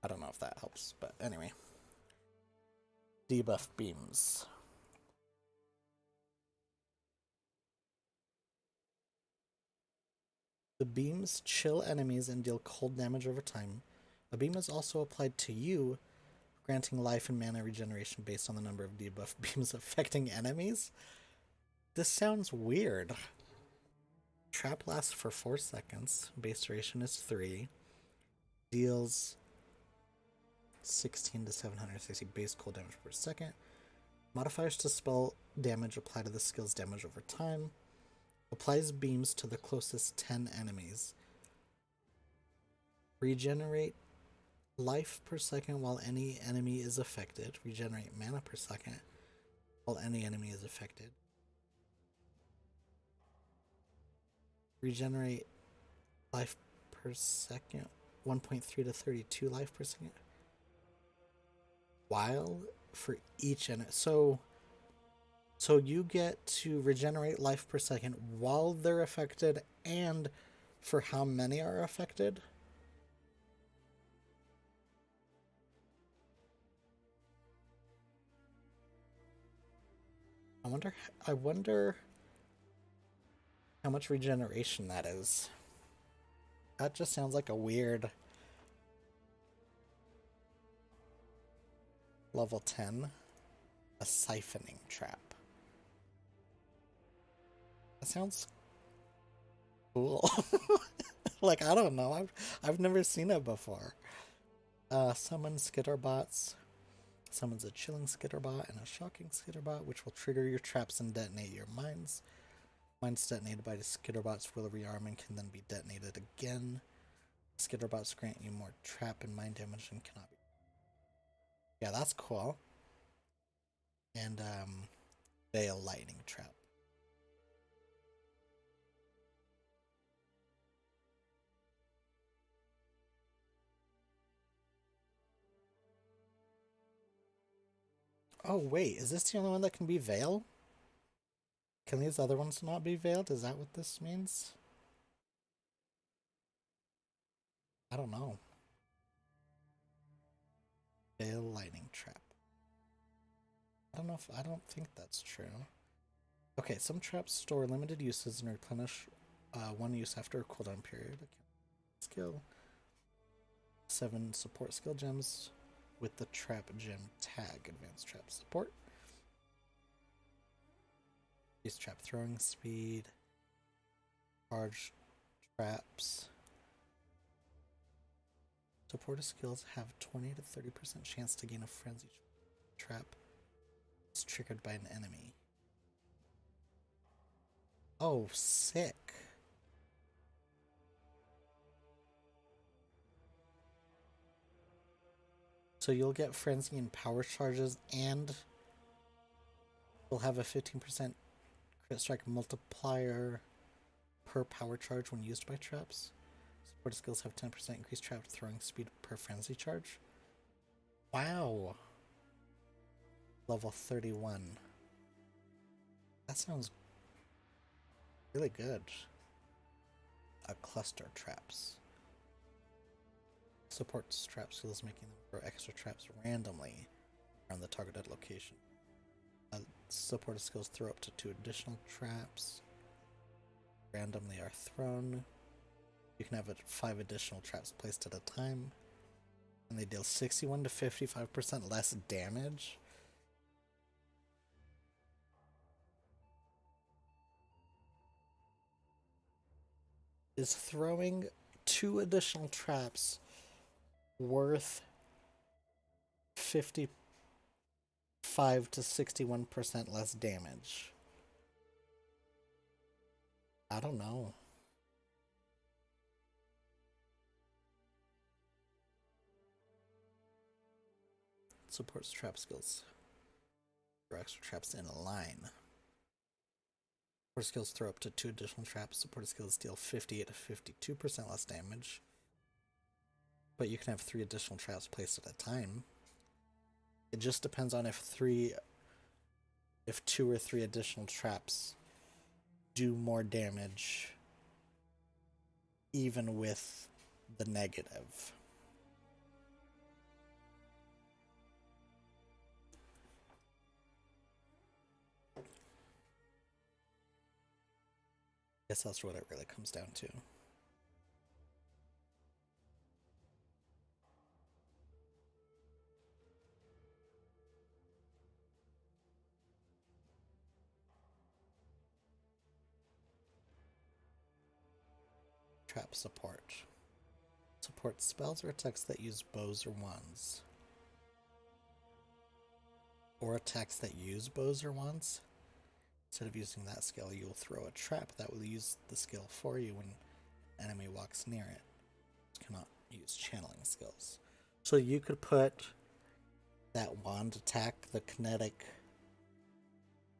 I don't know if that helps, but anyway. Debuff beams. The beams chill enemies and deal cold damage over time. A beam is also applied to you, granting life and mana regeneration based on the number of debuff beams affecting enemies. This sounds weird. Trap lasts for 4 seconds. Base duration is 3. Deals 16 to 760 base cold damage per second. Modifiers to spell damage apply to the skill's damage over time. Applies beams to the closest 10 enemies. Regenerate life per second while any enemy is affected. Regenerate mana per second while any enemy is affected. Regenerate life per second. 1.3 to 32 life per second. While for each enemy. So you get to regenerate life per second while they're affected and for how many are affected. I wonder how much regeneration that is. That just sounds like a weird level 10, a siphoning trap. That sounds cool. Like, I don't know. I've never seen it before. Summon skitterbots. Summons a chilling skitterbot and a shocking skitterbot, which will trigger your traps and detonate your mines. Mines detonated by the skitterbots will rearm and can then be detonated again. Skitterbots grant you more trap and mine damage and cannot be. Yeah, that's cool. And Veil lightning trap. Oh wait, is this the only one that can be veil? Can these other ones not be veiled? Is that what this means? I don't know. Veil lightning trap. I don't think that's true. Okay, some traps store limited uses and replenish one use after a cooldown period. Skill. 7 support skill gems with the trap gem tag. Advanced trap support. Use trap throwing speed. Charge traps. Supportive skills have 20 to 30% chance to gain a frenzy trap. It's triggered by an enemy. Oh, sick. So you'll get frenzy and power charges, and you'll have a 15% crit strike multiplier per power charge when used by traps. Supported skills have 10% increased trap throwing speed per frenzy charge. Wow. Level 31. That sounds really good. A cluster traps. Supports trap skills, making them throw extra traps randomly around the targeted location. Supported skills throw up to 2 additional traps. Randomly are thrown. You can have 5 additional traps placed at a time. And they deal 61 to 55% less damage. Is throwing 2 additional traps worth 50 5 to 61% less damage. I don't know. Supports trap skills. Throw extra traps in a line. Support skills throw up to 2 additional traps. Support skills deal 58 to 52% less damage. But you can have 3 additional traps placed at a time. It just depends on if 2 or 3 additional traps do more damage even with the negative. I guess that's what it really comes down to. Trap support. Support spells or attacks that use bows or wands. Or attacks that use bows or wands. Instead of using that skill, you'll throw a trap that will use the skill for you when an enemy walks near it. You cannot use channeling skills. So you could put that wand attack, the kinetic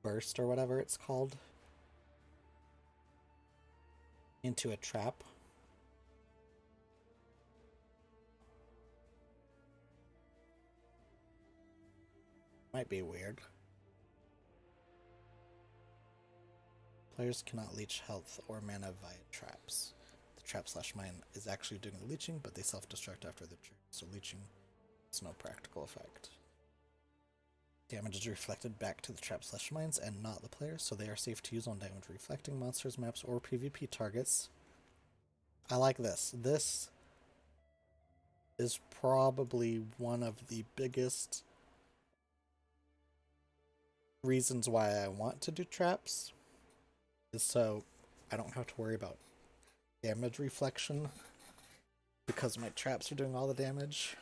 burst or whatever it's called, into a trap. Might be weird. Players cannot leech health or mana via traps. The trap/mine is actually doing the leeching, but they self-destruct after the turn, so leeching has no practical effect. Damage is reflected back to the trap/mines and not the players, so they are safe to use on damage reflecting monsters, maps, or PvP targets. I like this. This is probably one of the biggest reasons why I want to do traps, is so I don't have to worry about damage reflection because my traps are doing all the damage.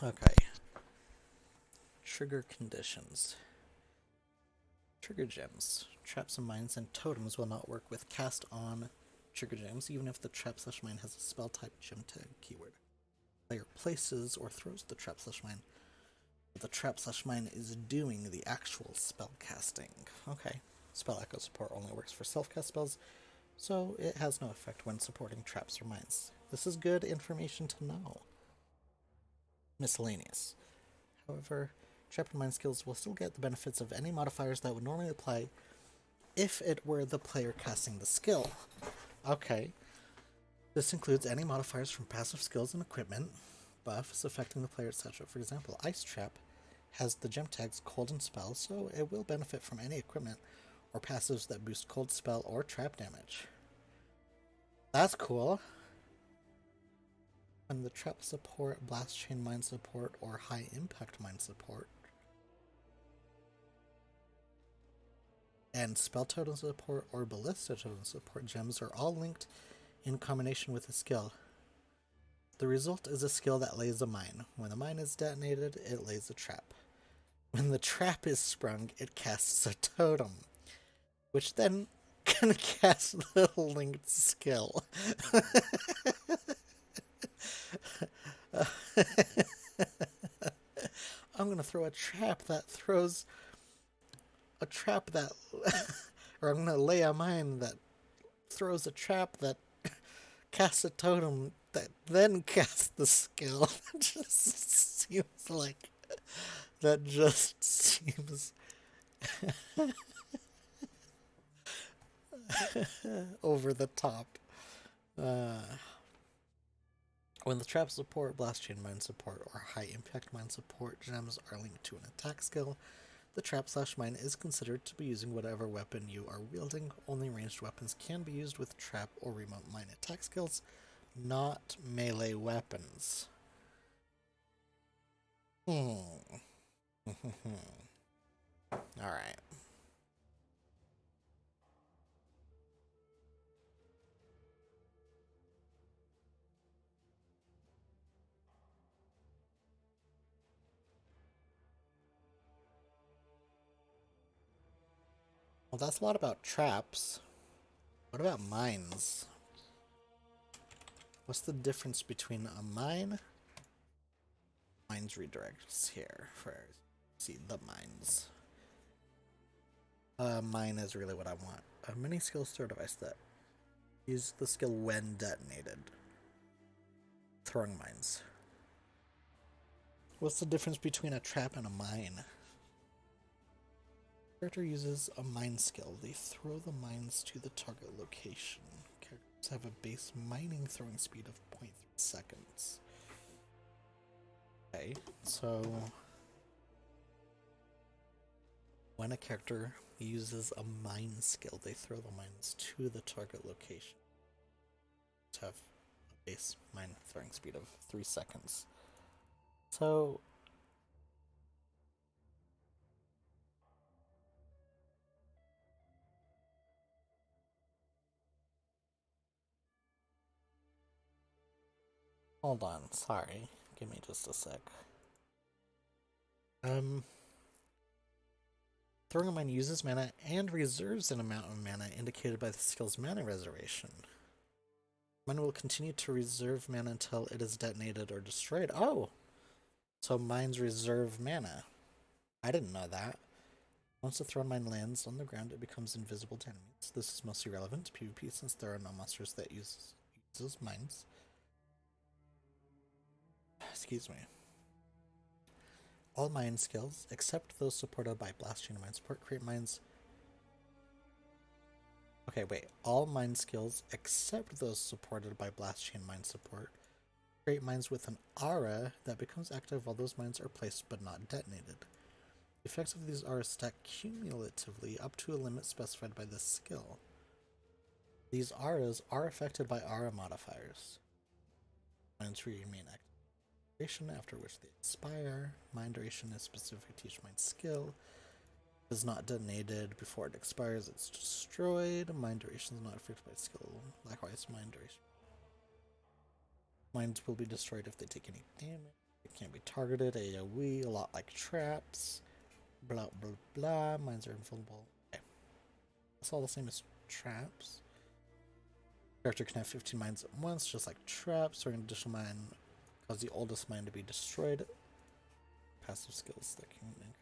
Okay. Trigger conditions. Trigger gems. Traps and mines and totems will not work with cast on trigger gems, even if the trap/mine has a spell type gem tag keyword. Player places or throws the trap/mine, but the trap/mine is doing the actual spell casting. Okay. Spell echo support only works for self-cast spells, so it has no effect when supporting traps or mines. This is good information to know. Miscellaneous. However, trap and mine skills will still get the benefits of any modifiers that would normally apply if it were the player casting the skill. Okay. This includes any modifiers from passive skills and equipment, buffs affecting the player, etc. For example, Ice Trap has the gem tags Cold and Spell, so it will benefit from any equipment or passives that boost Cold Spell or Trap damage. That's cool. And the trap support, blast chain mine support, or high impact mine support, and spell totem support or ballista totem support gems are all linked in combination with a skill. The result is a skill that lays a mine. When the mine is detonated, it lays a trap. When the trap is sprung, it casts a totem, which then can cast the linked skill. I'm gonna throw a trap that throws a trap that or I'm gonna lay a mine that throws a trap that casts a totem that then casts the skill. That just seems over the top. When the trap support, blast chain mine support, or high impact mine support gems are linked to an attack skill, the trap/mine is considered to be using whatever weapon you are wielding. Only ranged weapons can be used with trap or remote mine attack skills, not melee weapons. Alright. Well, that's a lot about traps. What about mines? What's the difference between a mine? Mines redirects here for see the mines. Mine is really what I want. A mini skill store device that uses the skill when detonated. Throwing mines. What's the difference between a trap and a mine? Character uses a mine skill. They throw the mines to the target location. Characters have a base mining throwing speed of 0.3 seconds. Okay, so when a character uses a mine skill, they throw the mines to the target location. To have a base mine throwing speed of 3 seconds. So hold on, sorry. Give me just a sec. Throwing a mine uses mana and reserves an amount of mana indicated by the skill's mana reservation. Mine will continue to reserve mana until it is detonated or destroyed. Oh! So mines reserve mana. I didn't know that. Once the thrown mine lands on the ground, it becomes invisible to enemies. This is mostly relevant to PvP since there are no monsters that uses mines. Excuse me. All mine skills, except those supported by blast chain mine support, create mines. Okay, wait. All mine skills, except those supported by blast chain mine support, create mines with an aura that becomes active while those mines are placed but not detonated. The effects of these auras stack cumulatively up to a limit specified by this skill. These auras are affected by aura modifiers. Mines remain active after which they expire. Mine duration is specific to each mine skill. If it is not detonated before it expires, it's destroyed. Mine duration is not affected by skill. Likewise, mine duration. Mines will be destroyed if they take any damage. It can't be targeted. AoE, a lot like traps. Blah blah blah. Mines are invulnerable. Okay. That's all the same as traps. Character can have 15 mines at once, just like traps, or an additional mine cause the oldest mine to be destroyed. Passive skills that can increase.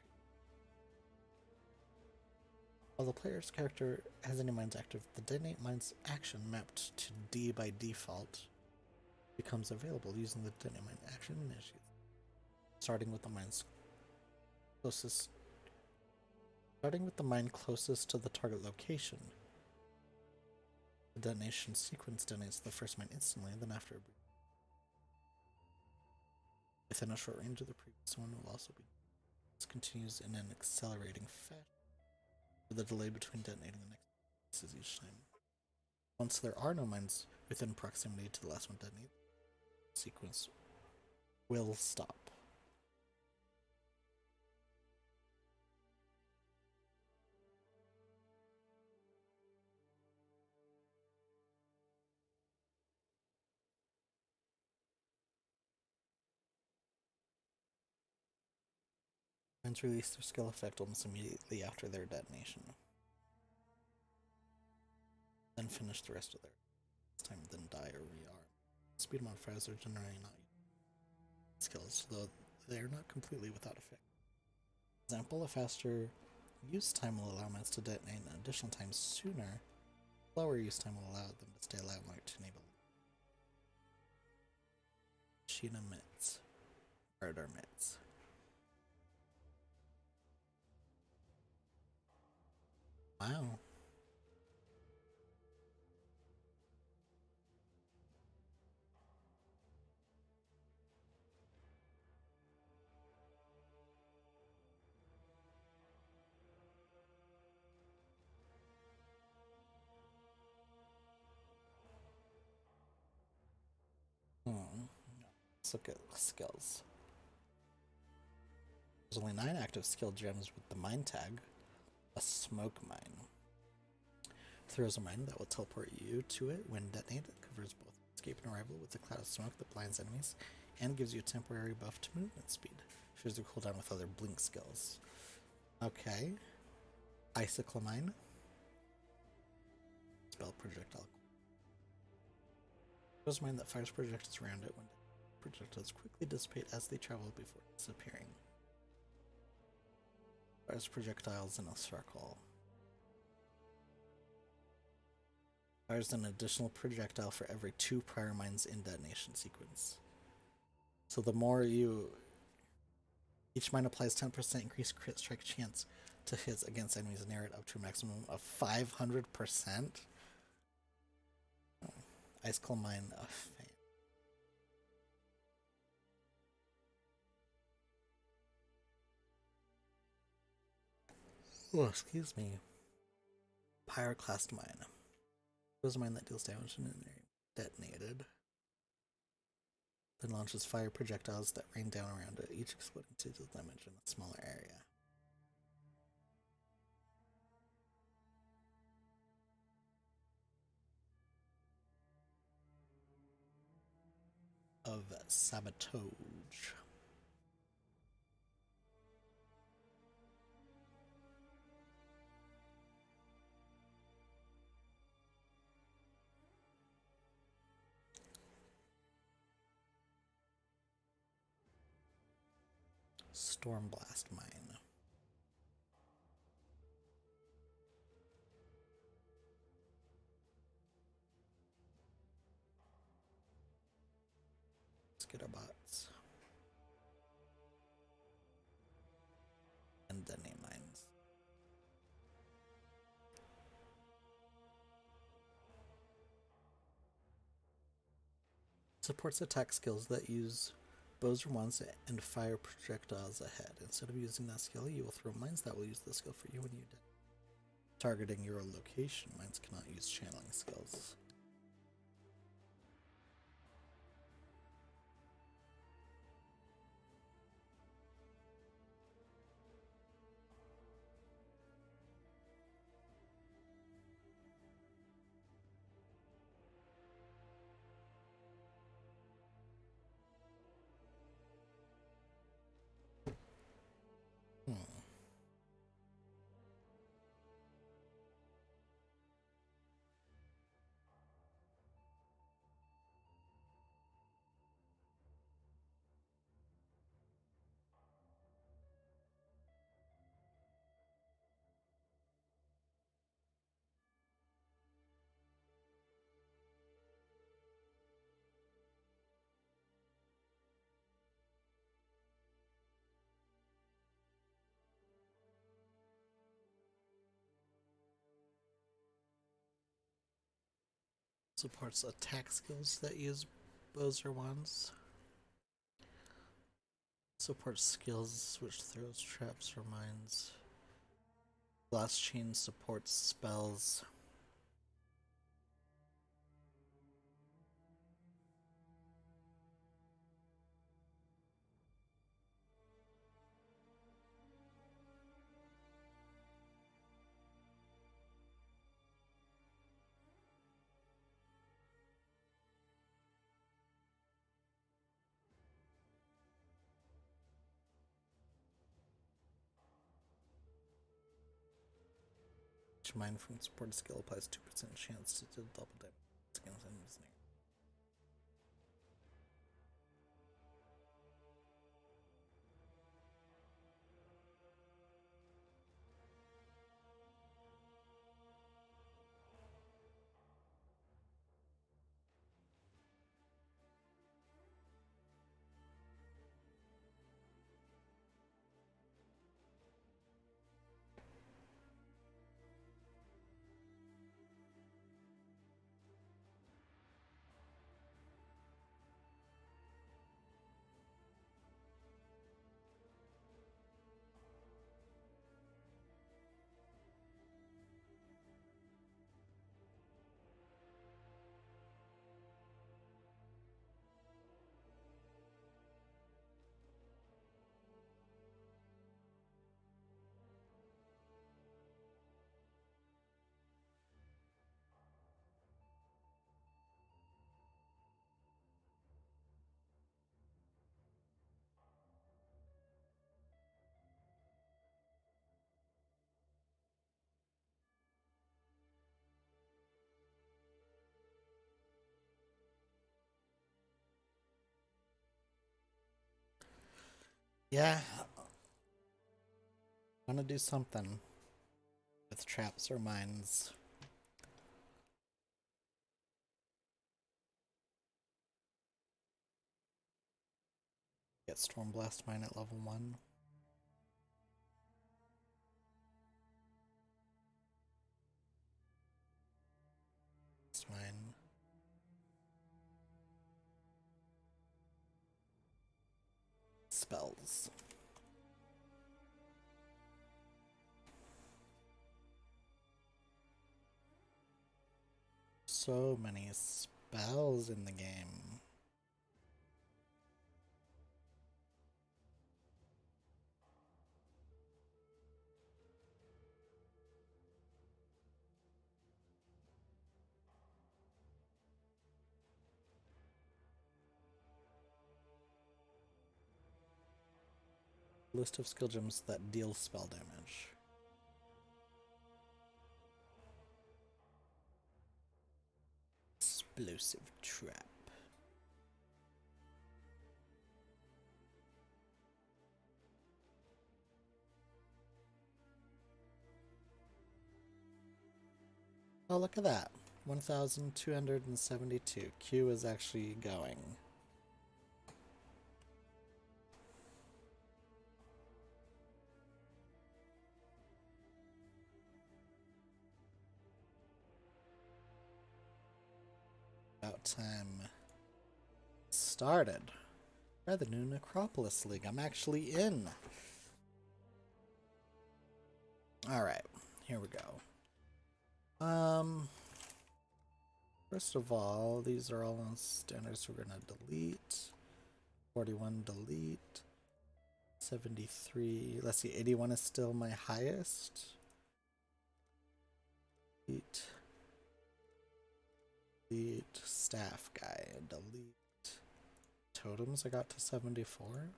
While the player's character has any mines active, the detonate mines action mapped to D by default becomes available using the detonate mine action initiative. Starting with the mine closest to the target location. The detonation sequence detonates the first mine instantly, then after within a short range of the previous one will also be. This continues in an accelerating fashion. The delay between detonating the next is each time. Once there are no mines within proximity to the last one detonated, the sequence will stop. Mines release their skill effect almost immediately after their detonation. Then finish the rest of their time, then die or rearm. Speed modifiers are generally not skills, though they are not completely without effect. For example, a faster use time will allow mines to detonate an additional time sooner. Slower use time will allow them to stay alive longer to enable Sheena Mitts. Murder Mitts. Wow. Let's look at skills. There's only 9 active skill gems with the mine tag. A smoke mine. Throws a mine that will teleport you to it when detonated. Covers both escape and arrival with a cloud of smoke that blinds enemies, and gives you a temporary buff to movement speed. Shares the cooldown with other blink skills. Okay. Icicle mine. Spell projectile. Throws a mine that fires projectiles around it when projectiles quickly dissipate as they travel before disappearing. Fires projectiles in a circle. Fires an additional projectile for every 2 prior mines in detonation sequence. So the more you... Each mine applies 10% increased crit strike chance to hits against enemies and near it up to a maximum of 500%. Icicle mine of fame. Oh, excuse me. Pyroclast mine. Throws a mine that deals damage when detonated. Then launches fire projectiles that rain down around it, each exploding to deal damage in a smaller area. Of sabotage. Stormblast mine. Let's get our bots. And detonate mines. Supports attack skills that use bows or wands and fire projectiles ahead. Instead of using that skill, you will throw mines that will use the skill for you when you detonate. Targeting your location, mines cannot use channeling skills. Supports attack skills that use bows or wands. Supports skills which throws traps or mines. Blast chain supports spells. Each mine from supported skill applies 2% chance to do double damage against enemies near. Yeah, I want to do something with traps or mines. Get Stormblast Mine at level 1. Mine. Spells. So many spells in the game. List of skill gems that deal spell damage. Explosive trap. Oh, look at that. 1,272. Q is actually going. About time. Started. Try the new Necropolis League. I'm actually in. Alright, here we go. First of all, these are all on standards. We're gonna delete. 41 delete. 73. Let's see, 81 is still my highest. Delete. Delete. Staff guy. Delete. Totems I got to 74.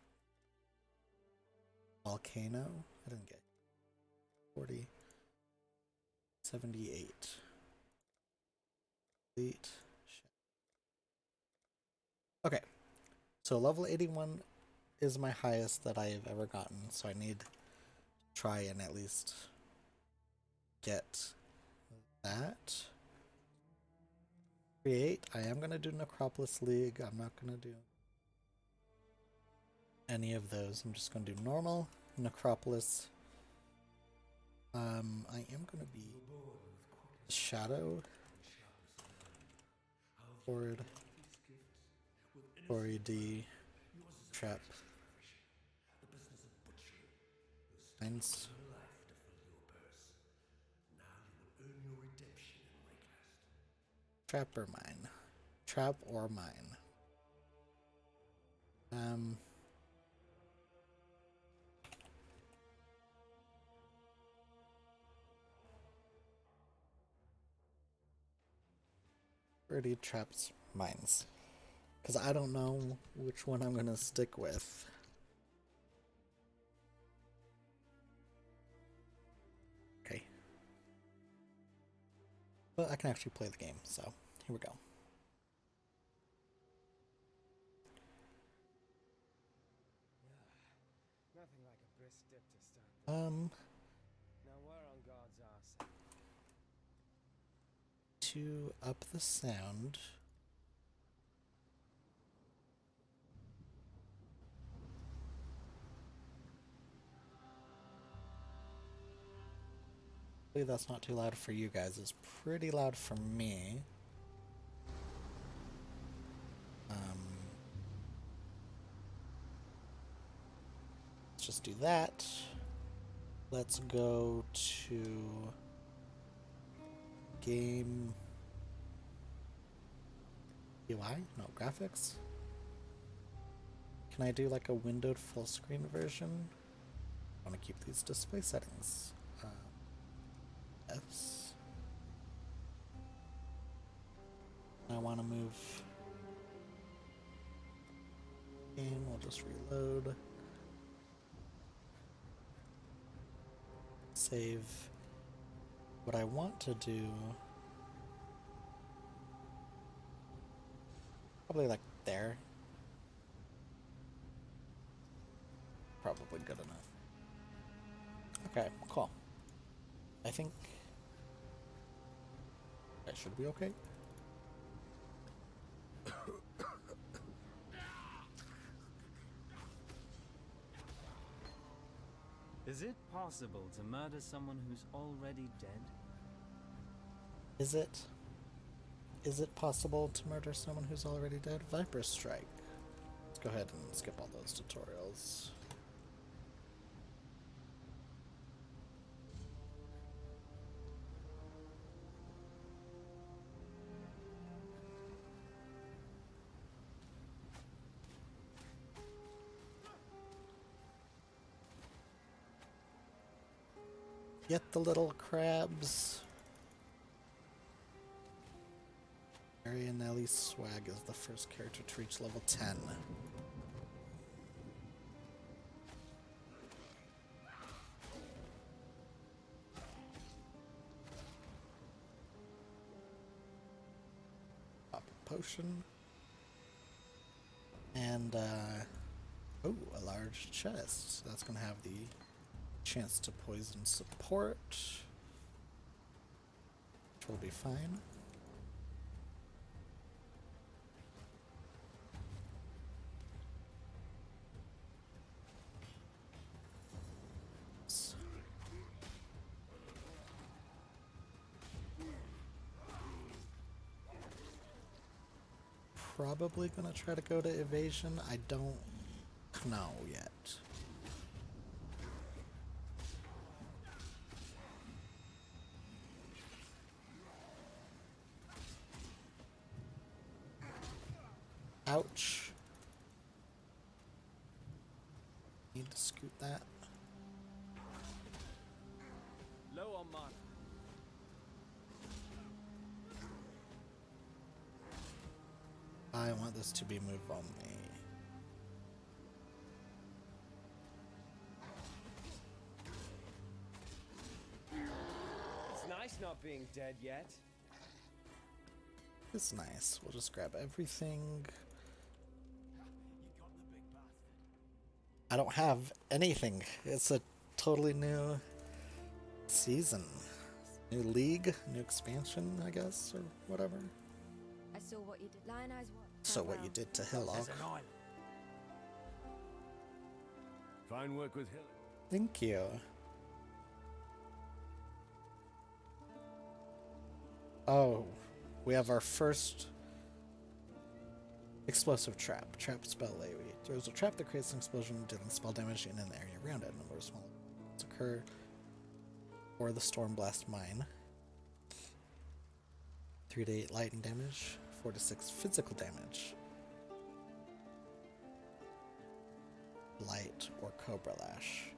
Volcano. I didn't get 40. 78. Delete. Okay. So level 81 is my highest that I have ever gotten, so I need to try and at least get that. Create. I am gonna do Necropolis League. I'm not gonna do any of those. I'm just gonna do normal Necropolis. I am gonna be Shadow Forward 4AD Trap Mines. Trap or mine? Trap or mine? Already traps mines. Because I don't know which one I'm going to stick with. Okay. But I can actually play the game, so here we go.
Nothing like a brisk dip to start. Now we're on God's arse.
To up the sound. Hopefully that's not too loud for you guys. It's pretty loud for me. Let's just do that. Let's go to game UI? No, graphics. Can I do like a windowed full screen version? I want to keep these display settings. Yes. I want to move game. We'll just reload. Save. What I want to do, probably like there. good enough. Okay, cool. I think that should be okay.
Is it possible to murder someone who's already dead?
Is it? Is it possible to murder someone who's already dead? Viper Strike. Let's go ahead and skip all those tutorials. Get the little crabs. Marianelli Swag is the first character to reach level 10. Pop a potion. And, oh, a large chest. That's going to have the chance to poison support, which will be fine. Probably gonna try to go to evasion. I don't know yet. Ouch. Need to scoot that.
Low on mana.
I want this to be move only.
It's nice not being dead yet.
It's nice. We'll just grab everything. I don't have anything. It's a totally new season. New league, new expansion, I guess, or whatever.
I saw what you did. Lion Eyes what?
So what you did to Hillock.
Fine work with Hill.
Thank you. Oh, we have our first explosive trap. Trap spell AoE. Throws a trap that creates an explosion, dealing spell damage in an area around it. Number of small events occur, or the Storm Blast Mine. 3 to 8 lightning damage, 4 to 6 physical damage. Light or Cobra Lash.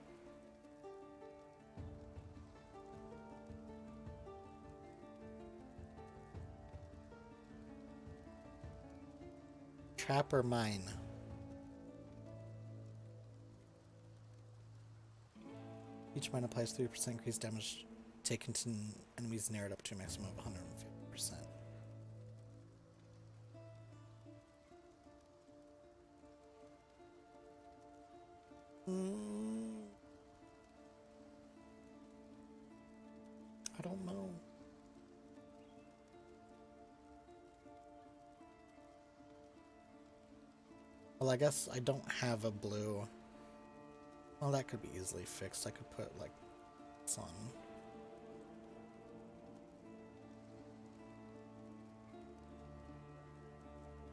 Trap or mine? Each mine applies 3% increased damage taken to enemies near it up to a maximum of 150%. I don't know. Well, I guess I don't have a blue. Well, that could be easily fixed. I could put, like, sun.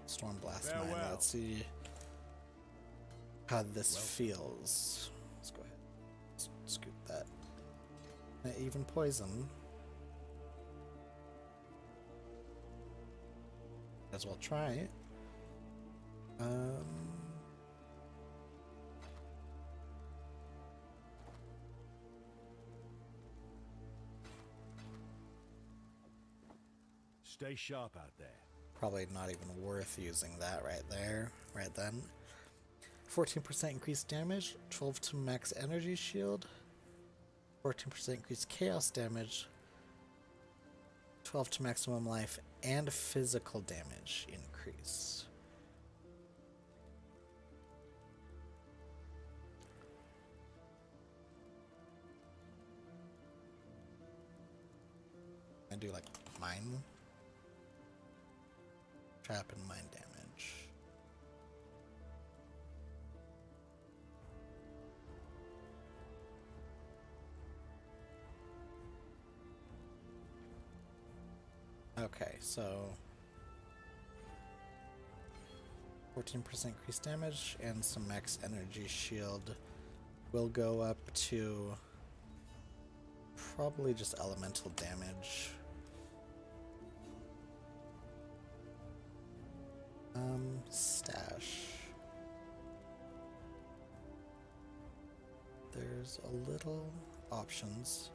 Storm Blast Mine. Let's see how this feels. Let's go ahead. Let's scoot that. Even poison. As well try it.
Stay sharp out there.
Probably not even worth using that right there, right then. 14% increased damage, 12 to max energy shield, 14% increased chaos damage, 12 to maximum life, and physical damage increase. do like mine. Trap and mine damage. Okay, so 14% increased damage and some max energy shield will go up to probably just elemental damage. Stash. There's a little options.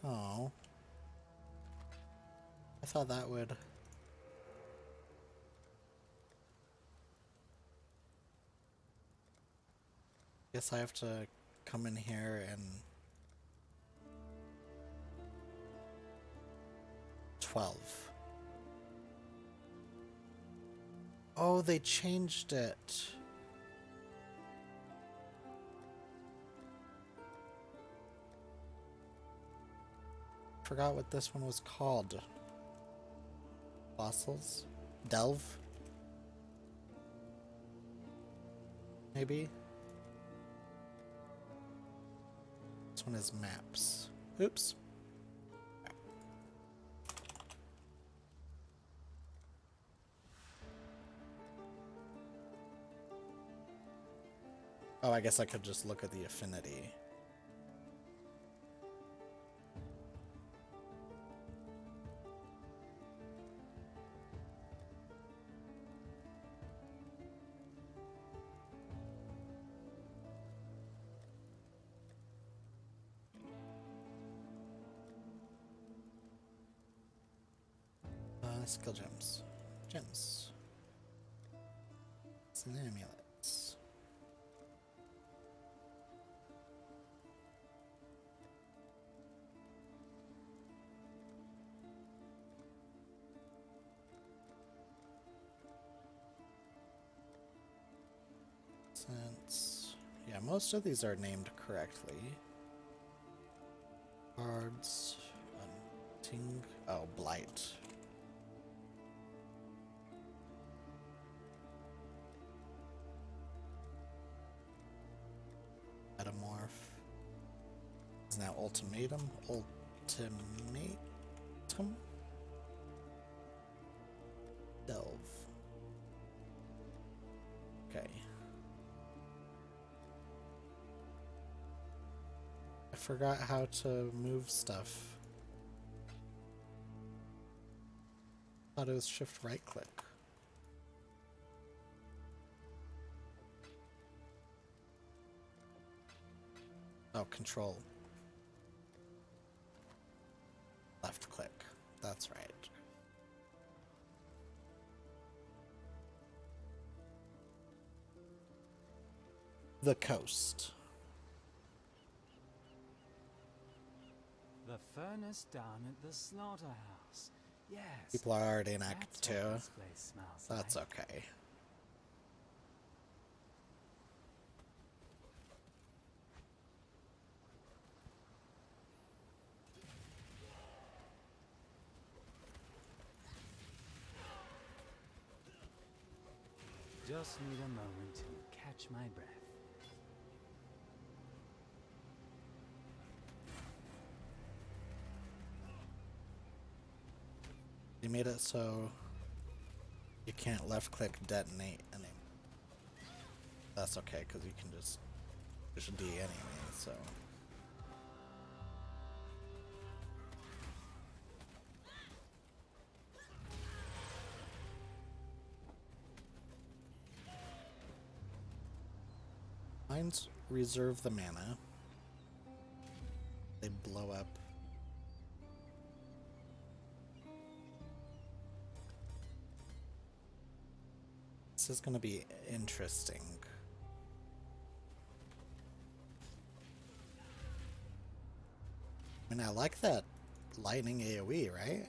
Oh. I thought that would... Guess I have to come in here and... 12. Oh, they changed it. Forgot what this one was called. Fossils? Delve? Maybe? This one is maps. Oops. Oh, I guess I could just look at the affinity. Skill gems. Gems. Some amulets. Since, yeah, most of these are named correctly. Cards. Ting. Oh, Blight. Metamorph. Is now Ultimatum. Ultimatum? Delve. Okay. I forgot how to move stuff. Thought it was shift right click. Oh, control. Left click. That's right. The coast.
The furnace down at the slaughterhouse. Yes.
People are already in Act
That's
2.
what this place smells
That's
like.
okay.
Just need a moment to catch my breath.
You made it so you can't left click detonate anymore. That's okay, because you can just push D anyway, so. Mines reserve the mana. They blow up. This is gonna be interesting. I mean, I like that lightning AoE, right?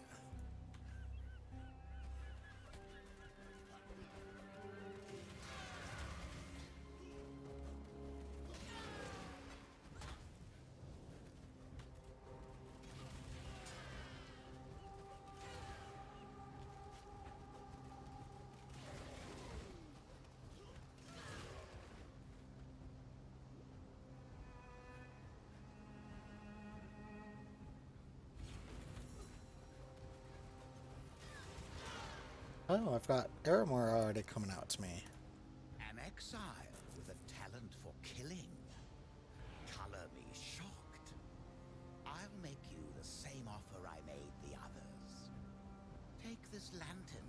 Oh, I've got Aramor already coming out to me.
An exile with a talent for killing. Color me shocked. I'll make you the same offer I made the others. Take this lantern.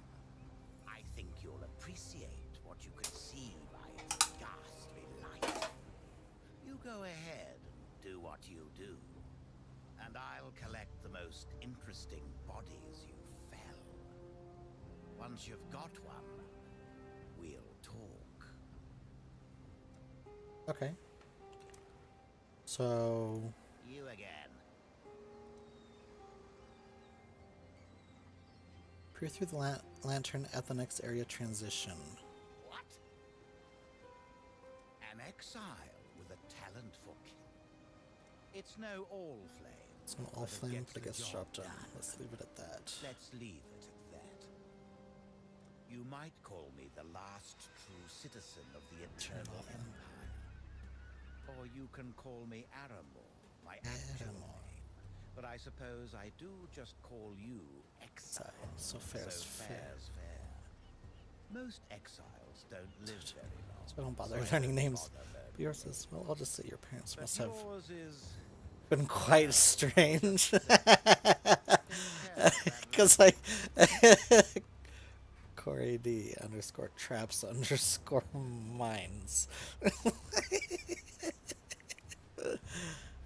I think you'll appreciate what you can see by its ghastly light. You go ahead and do what you do, and I'll collect the most interesting bodies you fell. Once you've got one, we'll talk.
Okay. So...
You again.
peer through the lantern at the next area transition.
What? An exile with a talent for It's no all flame.
It's an all
but it
flame,
gets
but it
the
gets
job
dropped down.
done.
Let's leave it at that.
Let's leave it at that. You might call me the last true citizen of the Eternal Empire. Or you can call me Aramor, my actual
Aramor.
name. But I suppose I do just call you Exile.
So fair's
So
fair.
fair's fair. Most exiles don't live very long.
So I don't bother
I
learning
don't
names.
bother learning
But yours says, well, I'll just say your parents
But
must have
yours is...
been quite strange.
care
Because Corey D _ traps _ mines.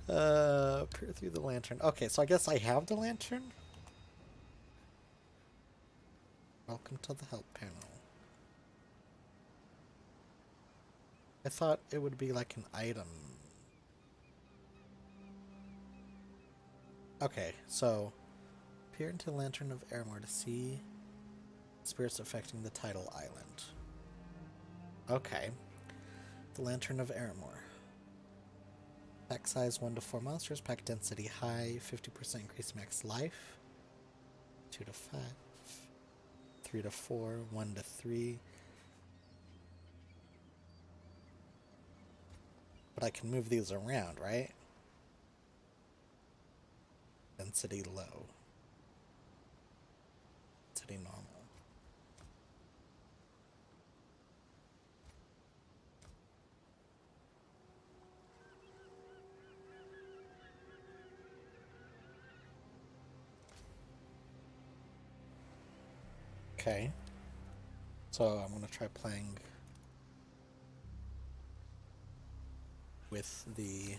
Peer through the lantern. Okay, so I guess I have the lantern. Welcome to the help panel. I thought it would be like an item. Okay, so peer into the lantern of Aramor to see spirits affecting the tidal island. Okay. The lantern of Aramor. Pack size 1 to 4 monsters. Pack density high. 50% increase max life. 2 to 5. 3 to 4. 1 to 3. But I can move these around, right? Density low. Density normal. Okay. So I'm going to try playing with the...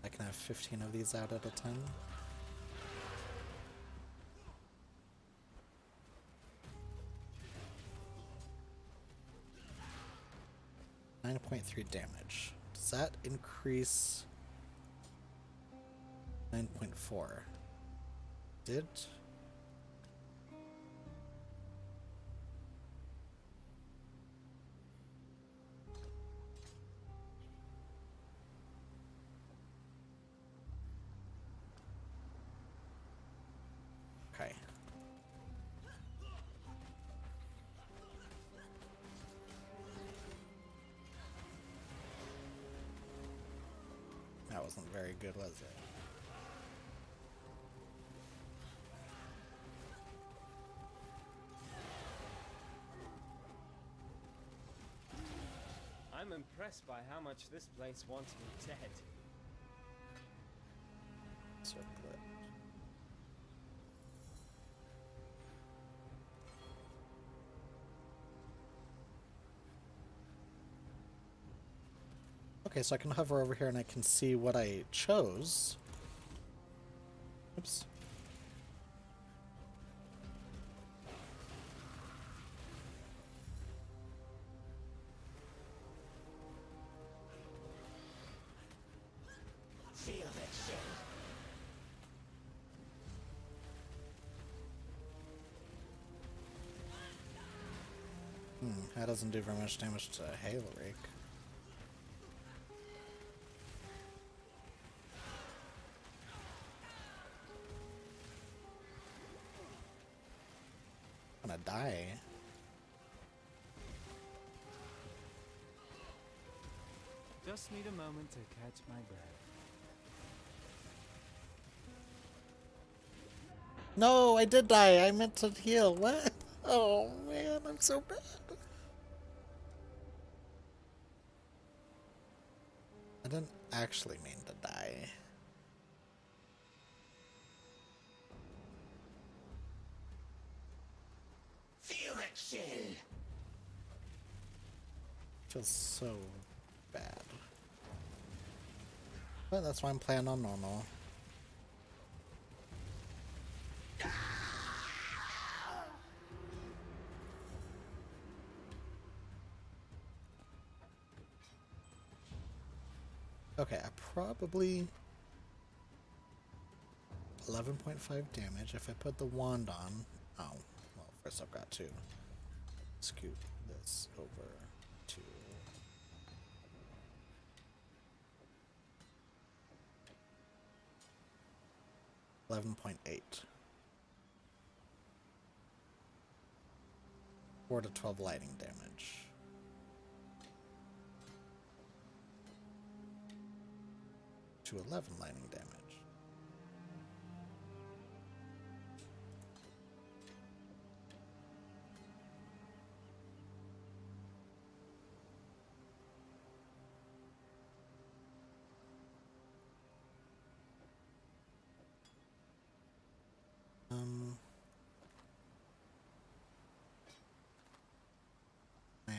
I can have 15 of these out at a time. .3 damage. Does that increase 9.4? Did? Okay. That wasn't very good, was it?
I'm impressed by how much this place wants me dead.
Circle it. Okay, so I can hover over here and I can see what I chose. Oops. That doesn't do very much damage to Hail Rake. I'm gonna die.
Just need a moment to catch my breath.
No, I did die. I meant to heal. What? Oh man, I'm so bad. I didn't actually mean to die.
Exile.
Feels so bad. But that's why I'm playing on normal. Okay, I probably 11.5 damage if I put the wand on. Oh, well, first I've got to scoot this over to 11.8. 4 to 12 lightning damage. To 11 lightning damage. Now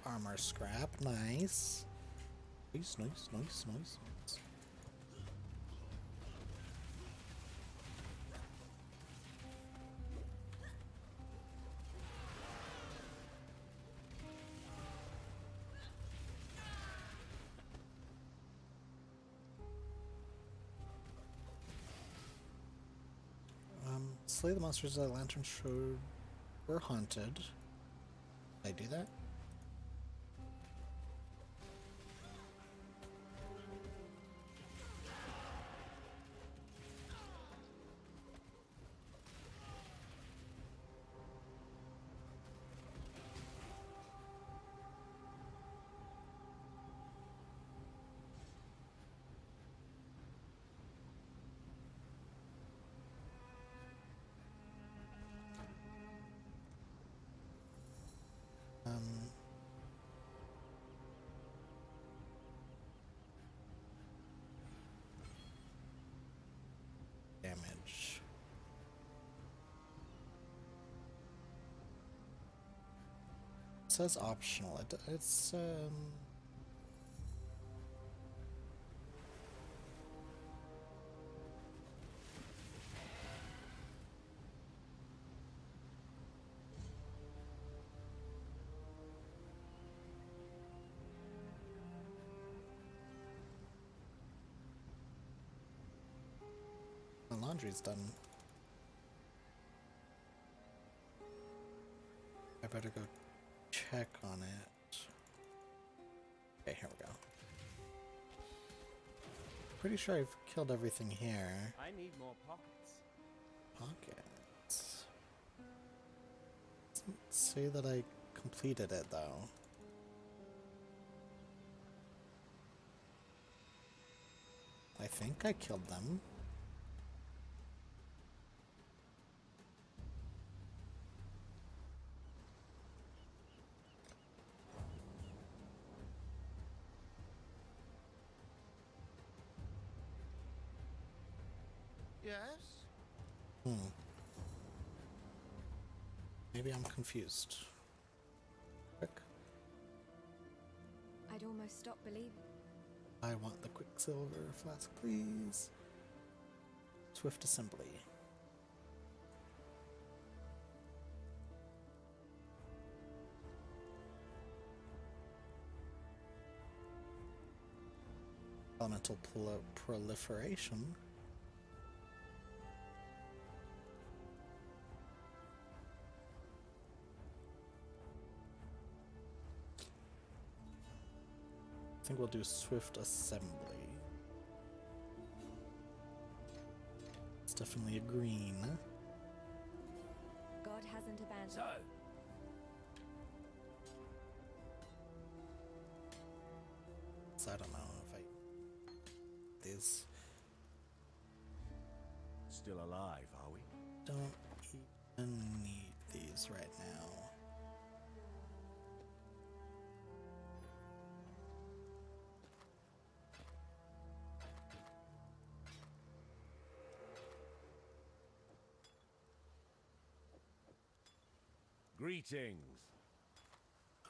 armor scrap, nice. Nice, nice, nice, nice, nice. Slay the monsters that Lantern showed were haunted. Did I do that? Damage. It says optional. It's my laundry's done. I better go check on it. Okay, here we go. Pretty sure I've killed everything here.
I need more pockets.
Pockets. Doesn't say that I completed it though. I think I killed them.
Yes?
Hmm. Maybe I'm confused. Quick.
I'd almost stop believing.
I want the Quicksilver flask, please. Swift assembly. Elemental proliferation. I think we'll do swift assembly. It's definitely a green.
God hasn't abandoned.
So,
So I don't know if I these
Still alive, are we?
don't even need these right now.
Greetings.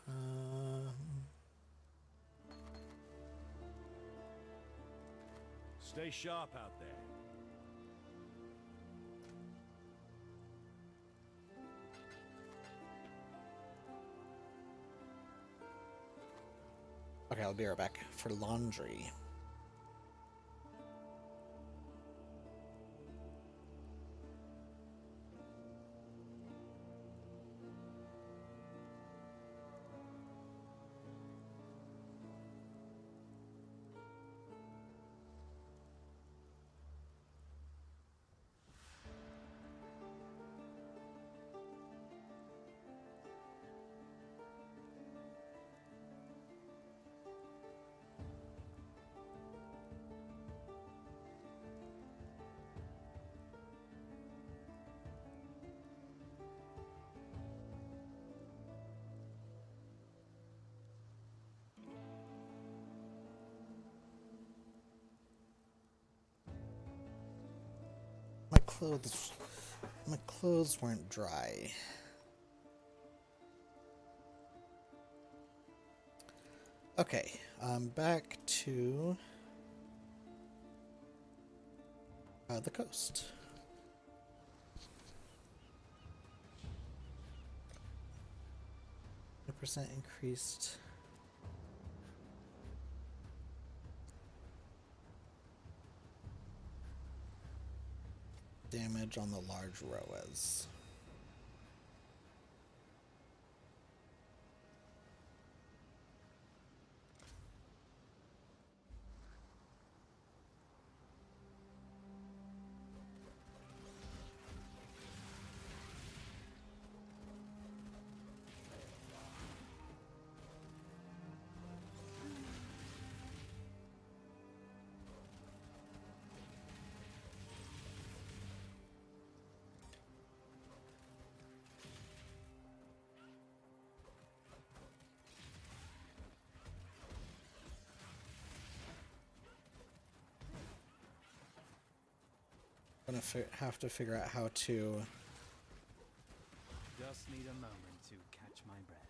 Um,
Stay sharp out there.
okay, I'll be right back for laundry. My clothes weren't dry. Okay, back to the coast. 100% increased. Damage on the large Roas. Gonna have to figure out how to
just need a moment to catch my breath.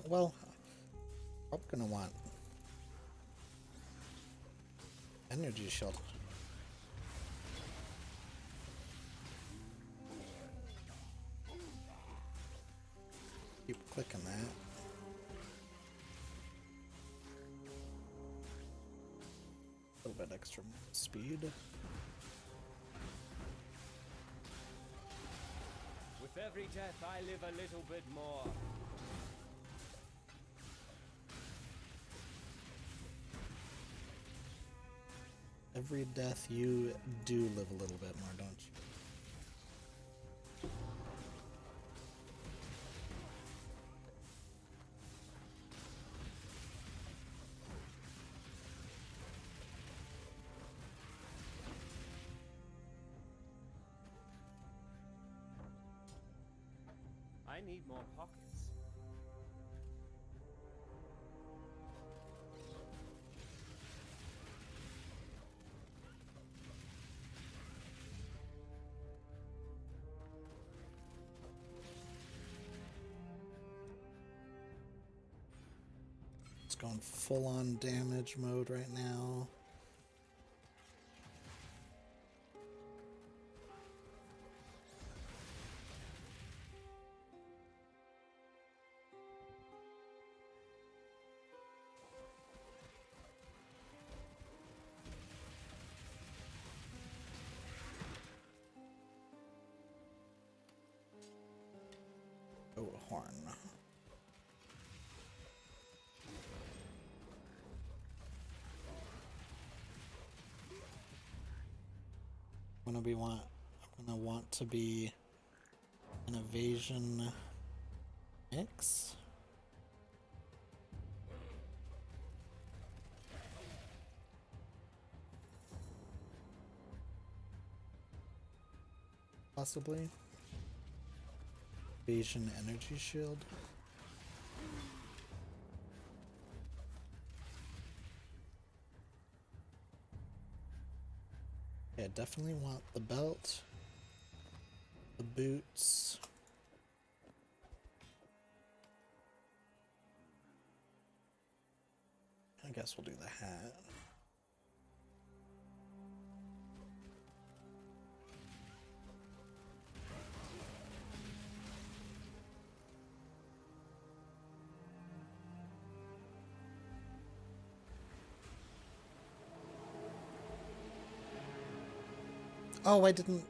well, I'm gonna want energy shield. Keep clicking that. extra speed.
With every death, I live a little bit more.
Every death you do live a little bit more, don't you?
I need more pockets.
It's going full on damage mode right now. Oh, horn. I'm gonna want to be an evasion mix. Possibly. Evasion energy shield. Yeah, definitely want the belt, the boots. I guess we'll do the hat. Oh, I didn't.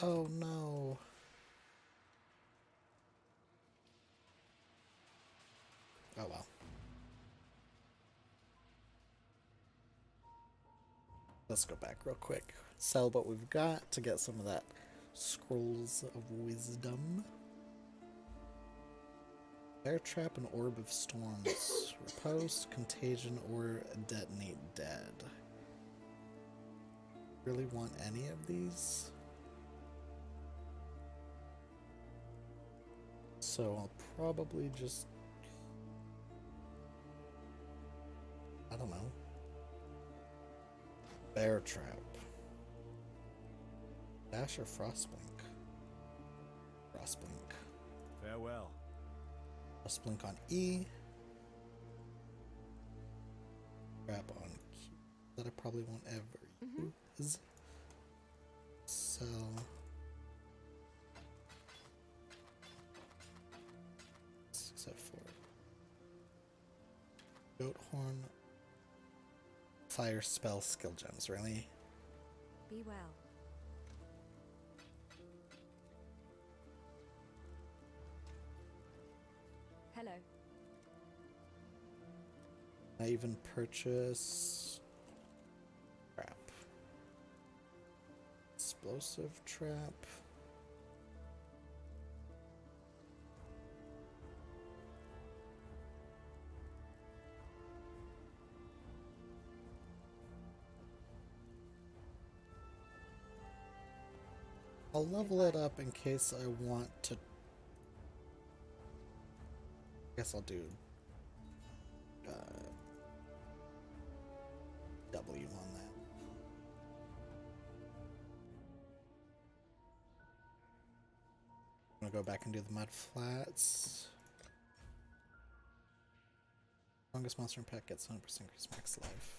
Oh no. Oh well. Let's go back real quick. Sell what we've got to get some of that scrolls of wisdom. Bear trap and orb of storms. Riposte, contagion, or detonate dead. Really want any of these? So I'll probably just, I don't know. Bear trap. Dash or frostblink? Frostblink.
Farewell.
Frostblink on E. Trap on Q. That I probably won't ever use. So except for goat horn. Fire spell skill gems, really?
Be well. Hello.
I even purchase trap. Explosive trap. I'll level it up in case I want to. I guess I'll do W on that. I'm gonna go back and do the mud flats. Strongest monster in pack gets 100% increase max life.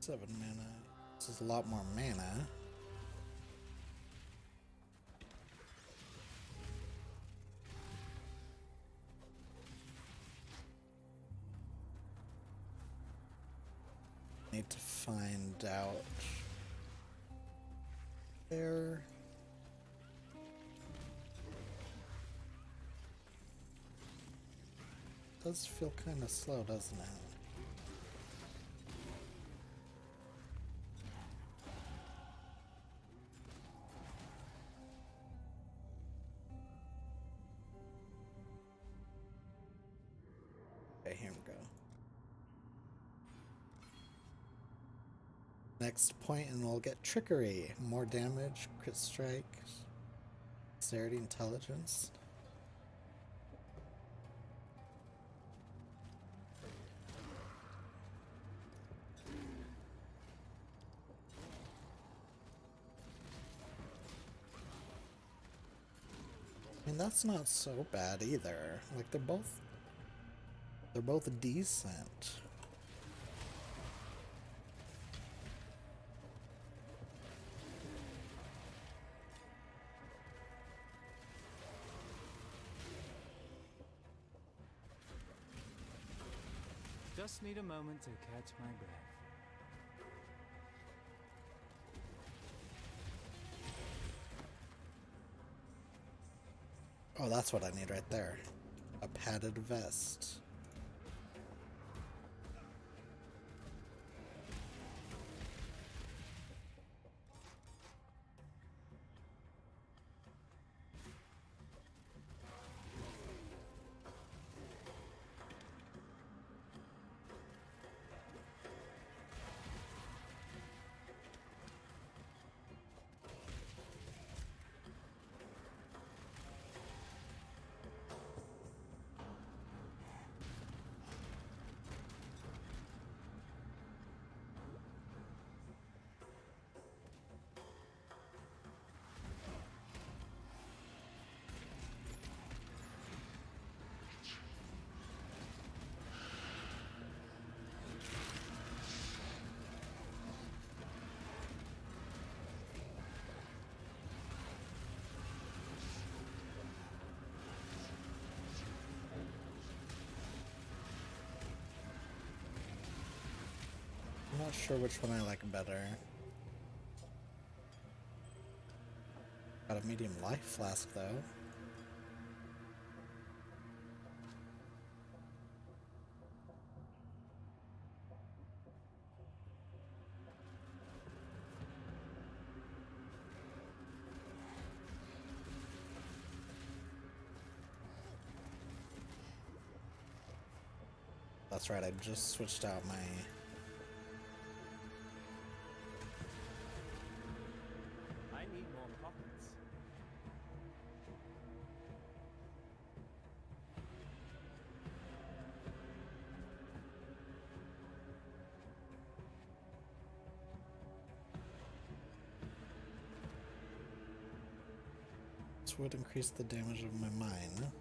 7 mana. This is a lot more mana. Need to find out there. Does feel kind of slow, doesn't it? Okay, here we go. Next point and we'll get trickery. More damage, crit strike, dexterity, intelligence. I mean, that's not so bad either. Like they're both decent.
Just need a moment to catch my breath.
Oh, that's what I need right there. A padded vest. I'm not sure which one I like better. Got a medium life flask though. That's right, I just switched out my...
I need more pockets.
This would increase the damage of my mine.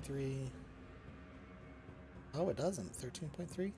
3... Oh, it doesn't. 13.3?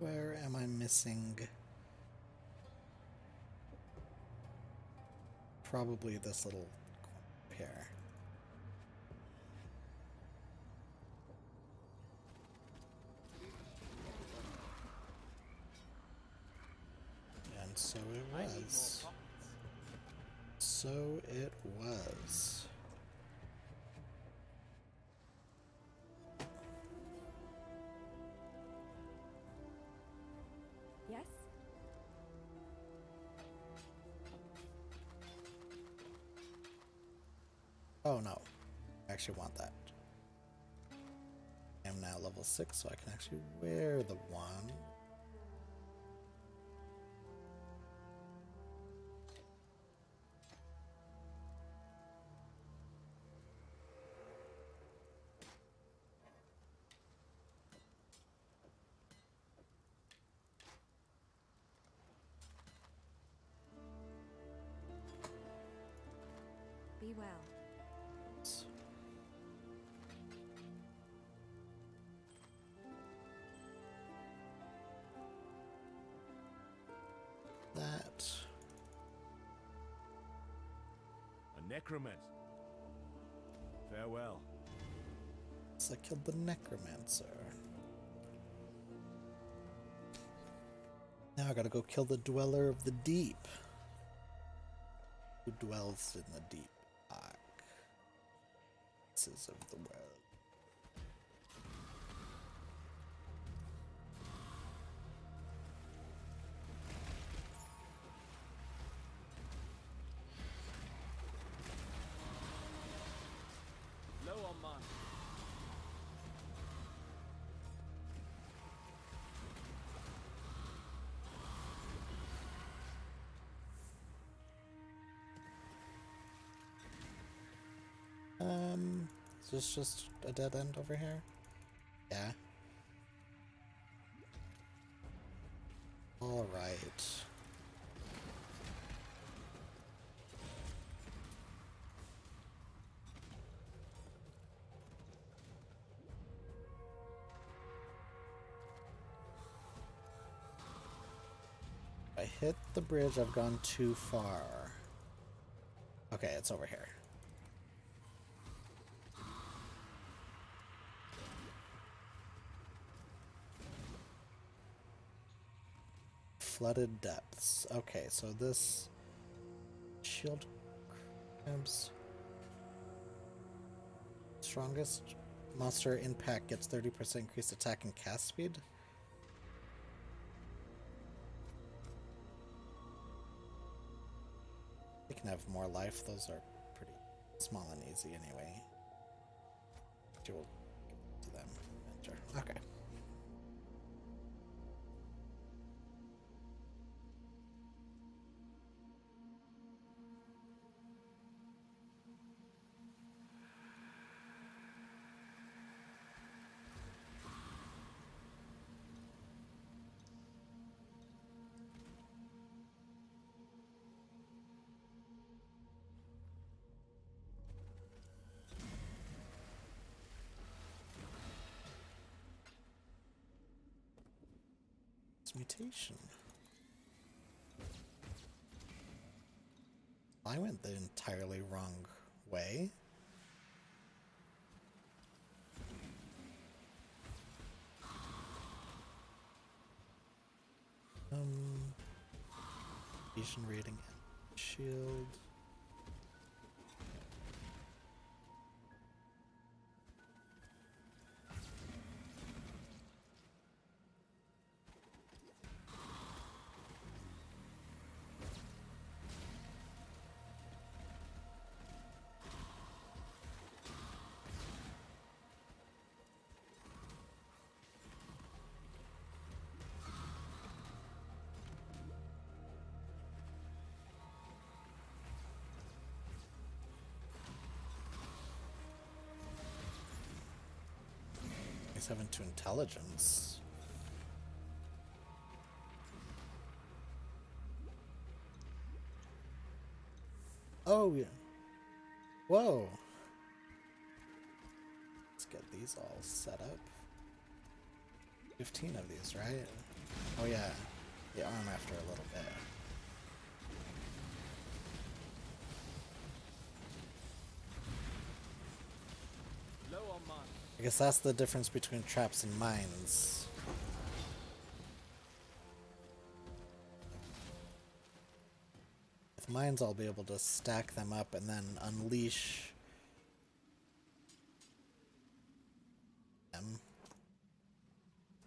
Where am I missing? Probably this little pair. And so it was. So it was.
Yes?
Oh no, I actually want that. I am now level 6, so I can actually wear the one.
Be well. That.
A necromancer. Farewell.
So I killed the necromancer. Now I gotta go kill the dweller of the deep. Who dwells in the deep places of the world.
Low on mana.
Is this just a dead end over here? Yeah. All right. I hit the bridge, I've gone too far. Okay, it's over here. Flooded depths. Okay, so this shield crabs. Strongest monster impact gets 30% increased attack and cast speed. They can have more life. Those are pretty small and easy anyway. We'll give to them. Enter. Okay. Mutation. I went the entirely wrong way. Vision rating, shield. He's having to intelligence. Oh yeah. Whoa. Let's get these all set up. 15 of these, right? Oh yeah, the arm after a little bit.
Low on mine.
I guess that's the difference between traps and mines. With mines, I'll be able to stack them up and then unleash them.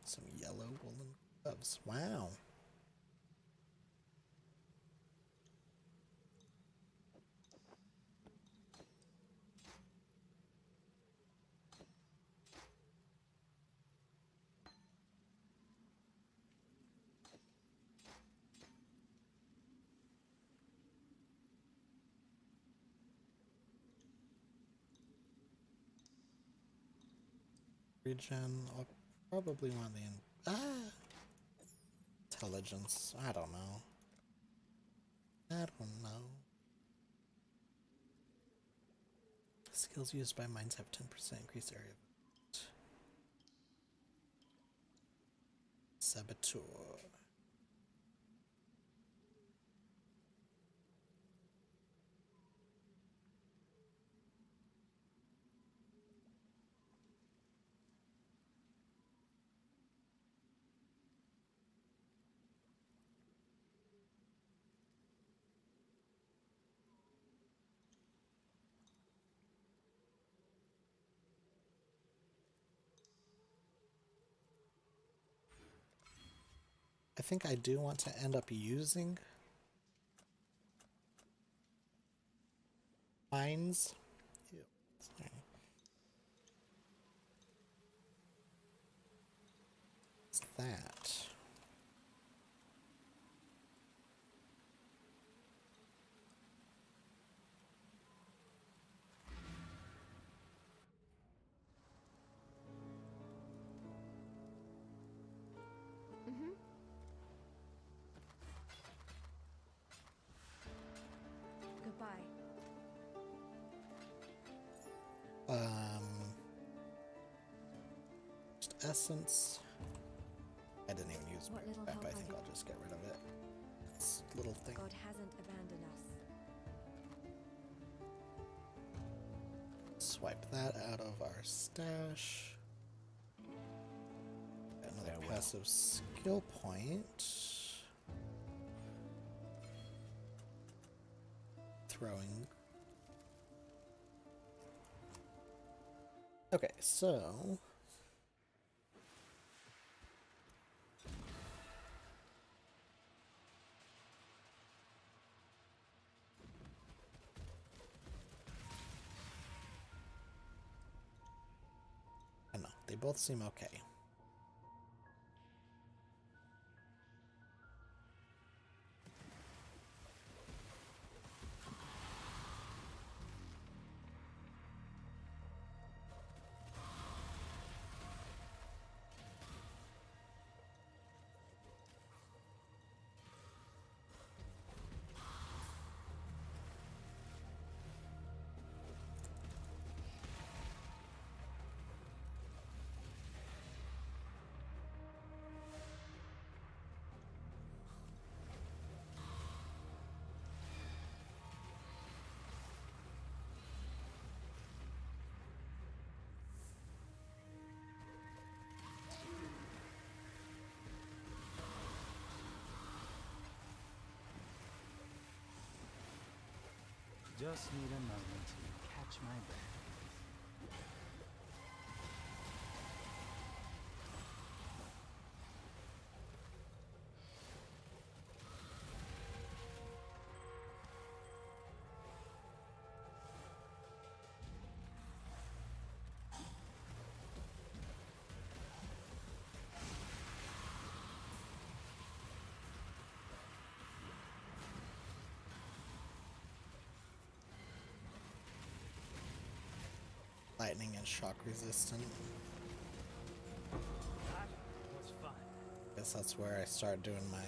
Some yellow woolen gloves. Wow. Regen. I'll probably want the intelligence. I don't know. I don't know. Skills used by mines have 10% increased area. Saboteur. I think I do want to end up using mines. Ew, sorry. What's that?
Goodbye.
Just essence. I didn't even use my
What little
crap.
help
I
I
think
can-
I'll just get rid of it. This little thing.
God hasn't abandoned us.
Swipe that out of our stash. Another
Farewell.
passive skill point. Throwing. Okay, so I don't know. They both seem okay.
Just need a moment to catch my breath.
Lightning and shock resistant.
That was fun.
Guess that's where I start doing my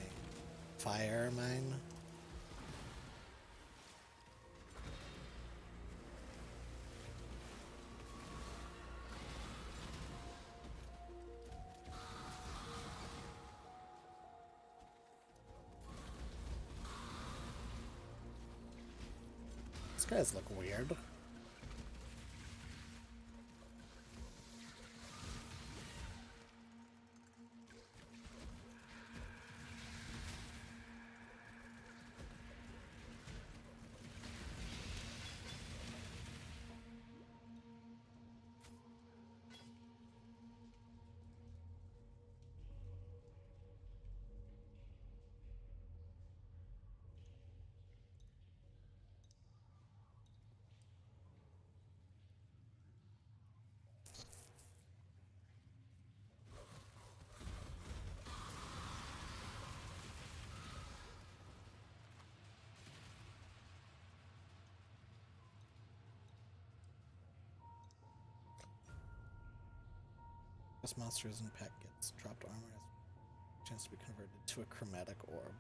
fire mine. guys look weird. This monsters and pet gets dropped armor has a chance to be converted to a chromatic orb.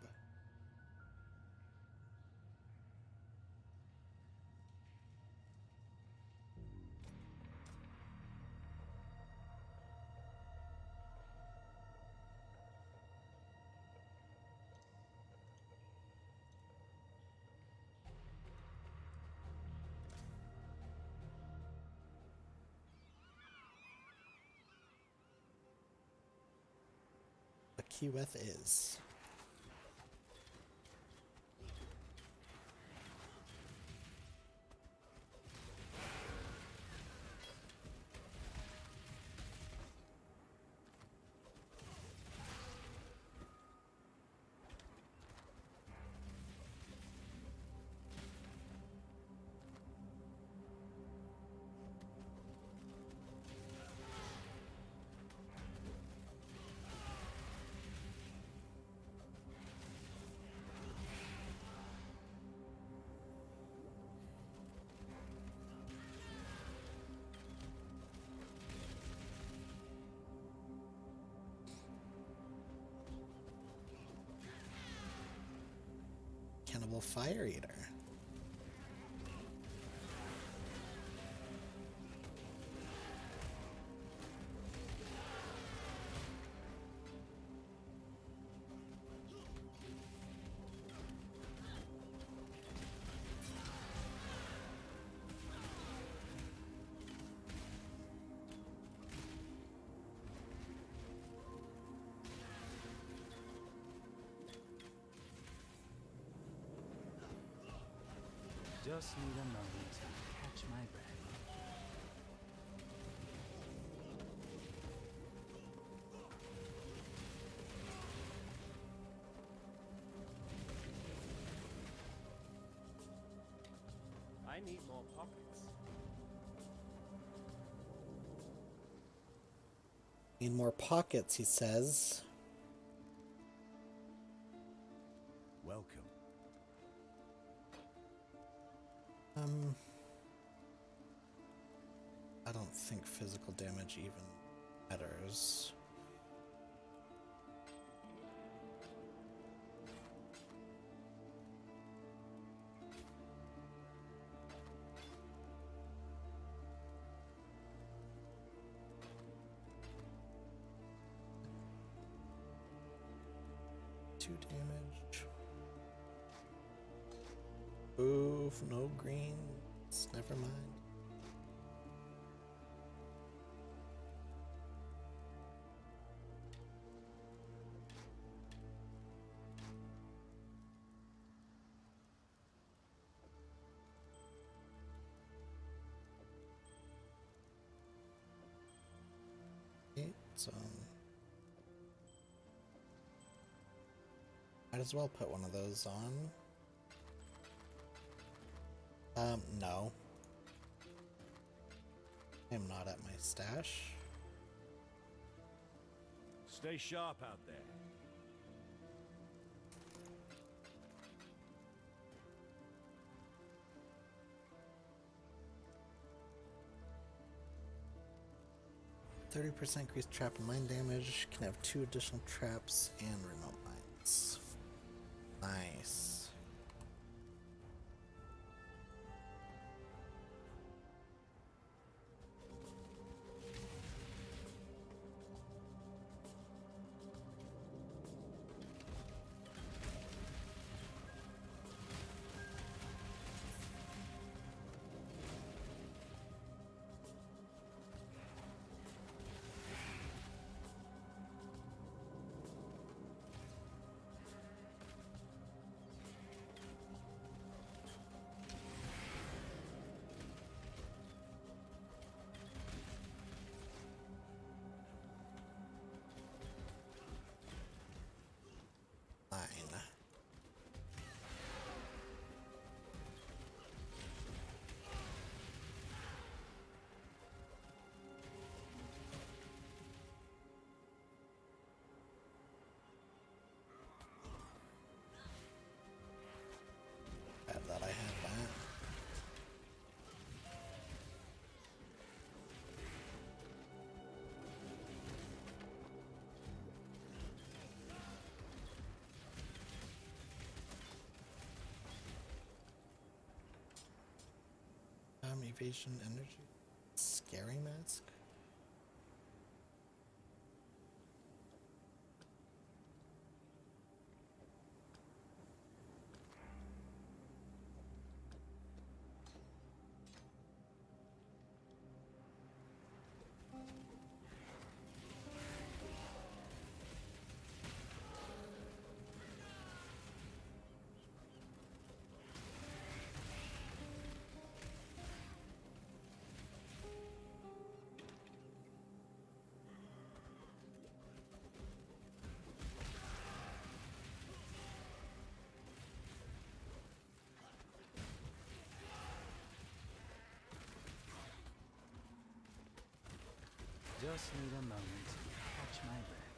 The Keyweth is. Cannibal Fire Eater.
Just need a moment to catch my breath.
I need more pockets.
Need more pockets, he says.
Welcome.
I don't think physical damage even matters. Two damage. Oof, no greens. Never mind. So might as well put one of those on. No. I'm not at my stash.
Stay sharp out there.
%30 increased trap and mine damage. Can have 2 additional traps and remote mines. Nice. Evasion energy. Scary mask.
Just need a moment to catch my breath.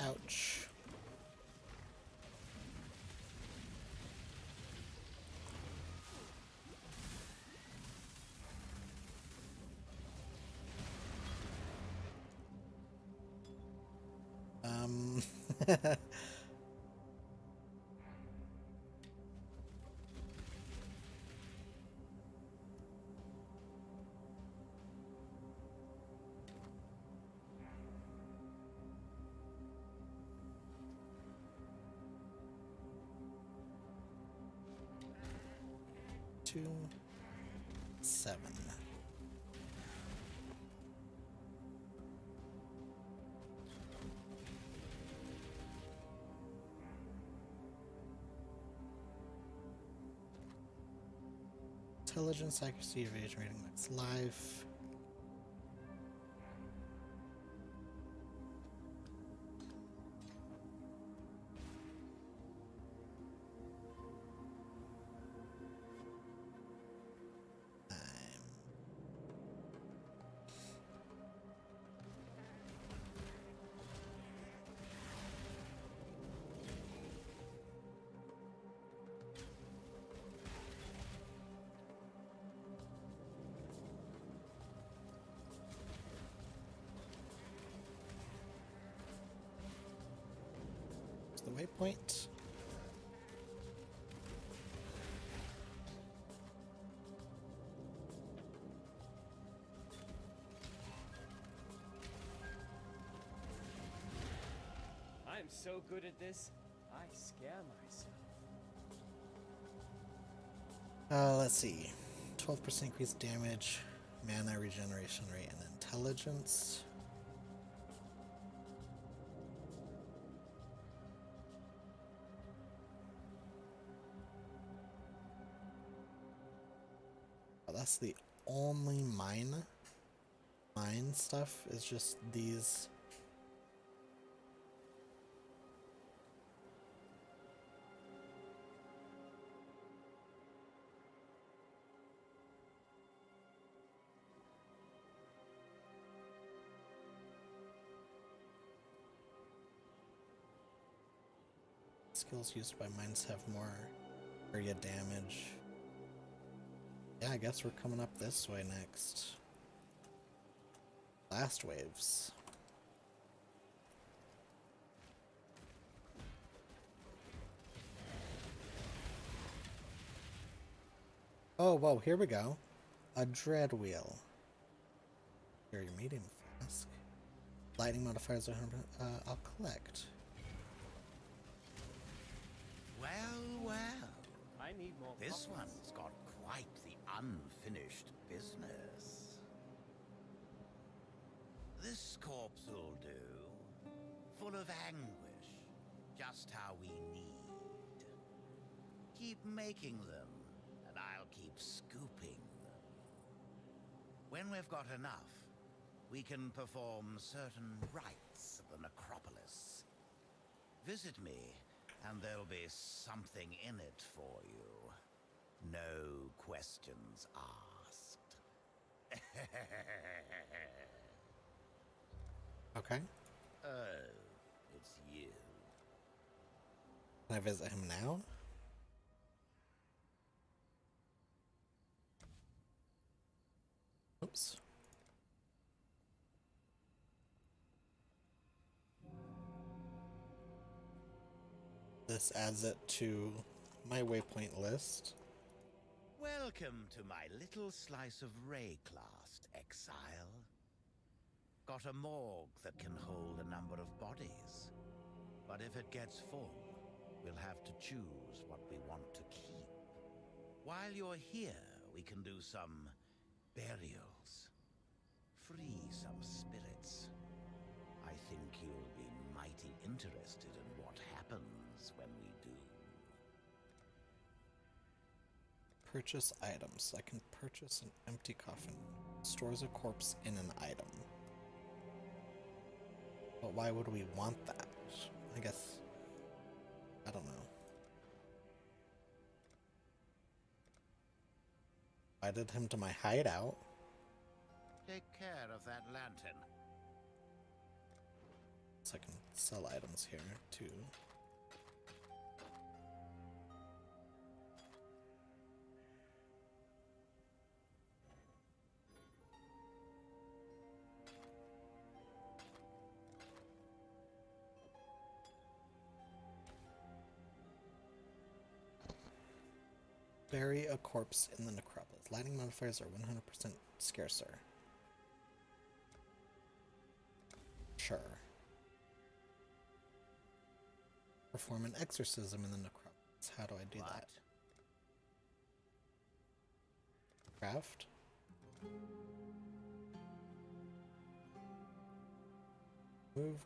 Ouch. Um. Two, 7. Intelligence, accuracy, evasion, rating, max life. The waypoint.
I'm so good at this, I scare myself.
Let's see. 12% increased damage, mana regeneration rate, and intelligence. Oh, that's the only mine stuff is just these. Skills used by mines have more area damage. Yeah, I guess we're coming up this way next. Blast waves. Oh, whoa, here we go. A dread wheel. Here, your medium flask. Lightning modifiers are 100%. I'll collect.
Well, well.
I need more
This
pockets.
one's got quite the unfinished business. This corpse will do. Full of anguish. Just how we need. Keep making them, and I'll keep scooping them. When we've got enough, we can perform certain rites at the Necropolis. Visit me, and there'll be something in it for you. No questions asked.
Okay.
Oh, it's you.
Can I visit him now? Oops. This adds it to my waypoint list.
Welcome to my little slice of Rayclast, Exile. Got a morgue that can hold a number of bodies. But if it gets full, we'll have to choose what we want to keep. While you're here, we can do some burials. Free some spirits. I think you'll be mighty interested in what happens when we do.
Purchase items. I can purchase an empty coffin. Stores a corpse in an item. But why would we want that? I guess... I don't know. Invited him to my hideout.
Take care of that lantern.
So I can sell items here too. Bury a corpse in the necropolis. Lighting modifiers are 100% scarcer. Sure. Perform an exorcism in the necropolis. How do I do that? Craft? Move.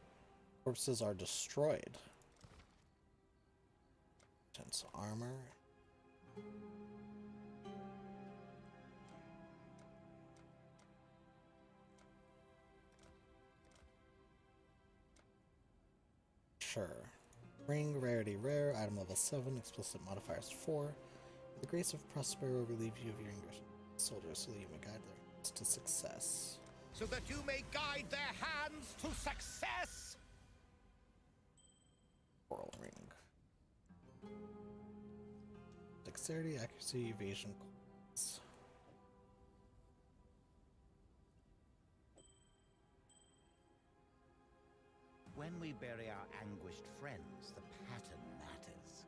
Corpses are destroyed. Intense armor. Sure. Ring, rarity rare, item level 7, explicit modifiers 4. The grace of Prospero will relieve you of your English soldiers so that you may guide their hands to success.
So that you may guide their hands to success!
Coral ring. Dexterity, accuracy, evasion points.
When we bury our anguished friends, the pattern matters.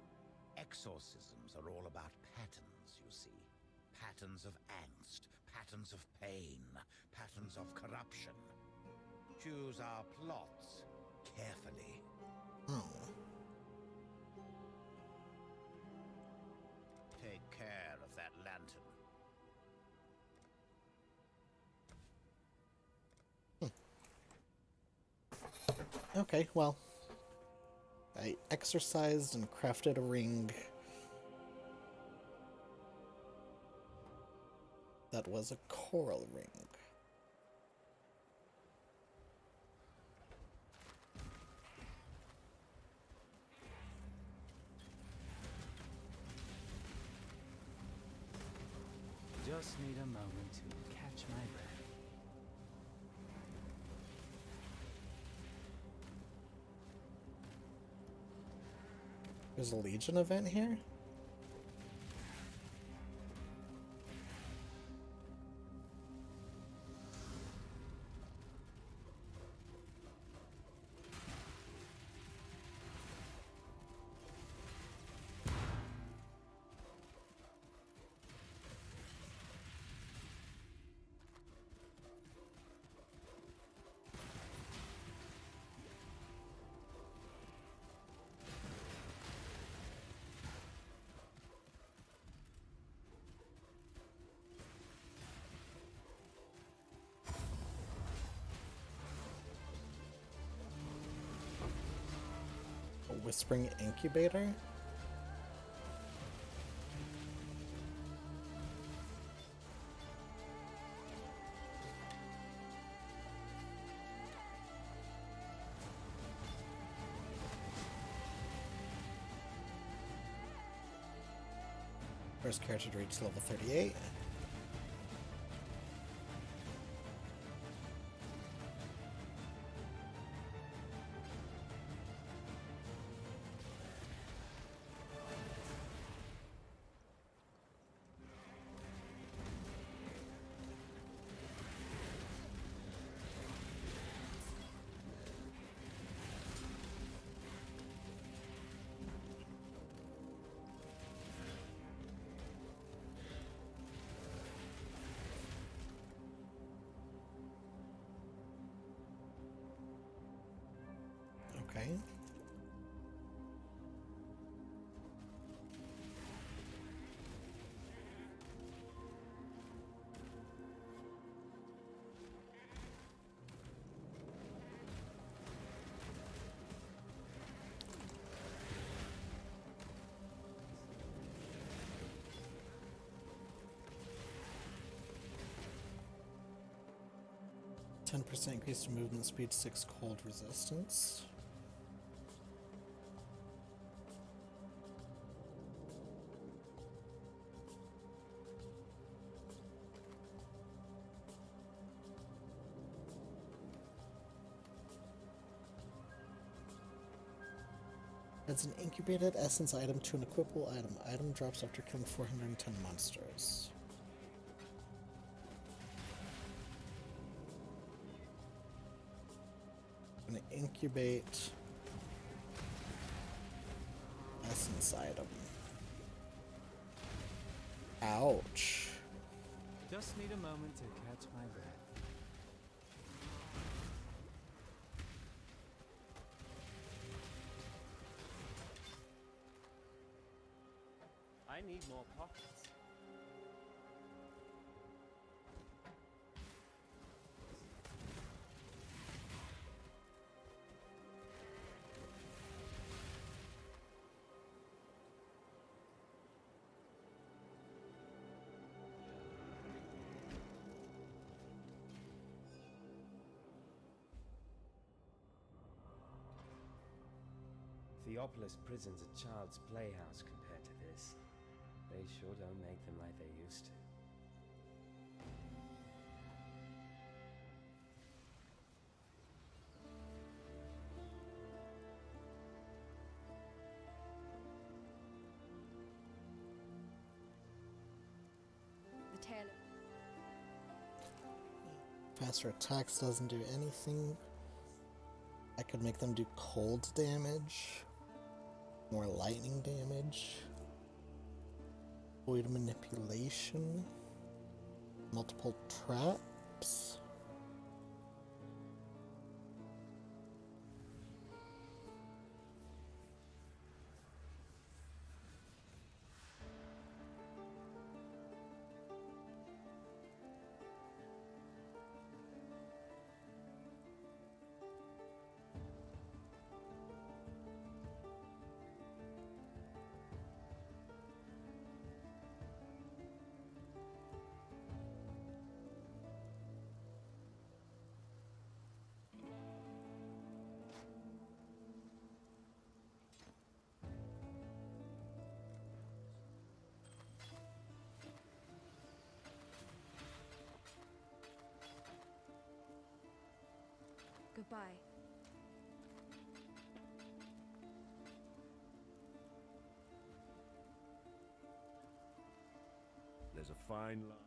Exorcisms are all about patterns, you see. Patterns of angst, patterns of pain, patterns of corruption. Choose our plots carefully.
Oh.
Take care of that lantern.
Okay, well. I exercised and crafted a ring that was a coral ring.
Just need a moment to catch my breath.
There's a Legion event here? A Whispering Incubator? First character to reach level 38. Okay. %, increase to movement speed, 6 cold resistance. Adds an incubated essence item to an equipable item. Item drops after killing 410 monsters. Gonna incubate essence item. Ouch.
Just need a moment to catch my breath.
I need more pockets. Theopolis prison's a child's playhouse compared to this. They sure don't make them like they used to.
The tale of
Faster attacks doesn't do anything. I could make them do cold damage. More lightning damage. Void manipulation. Multiple traps.
goodbye.
There's a fine line.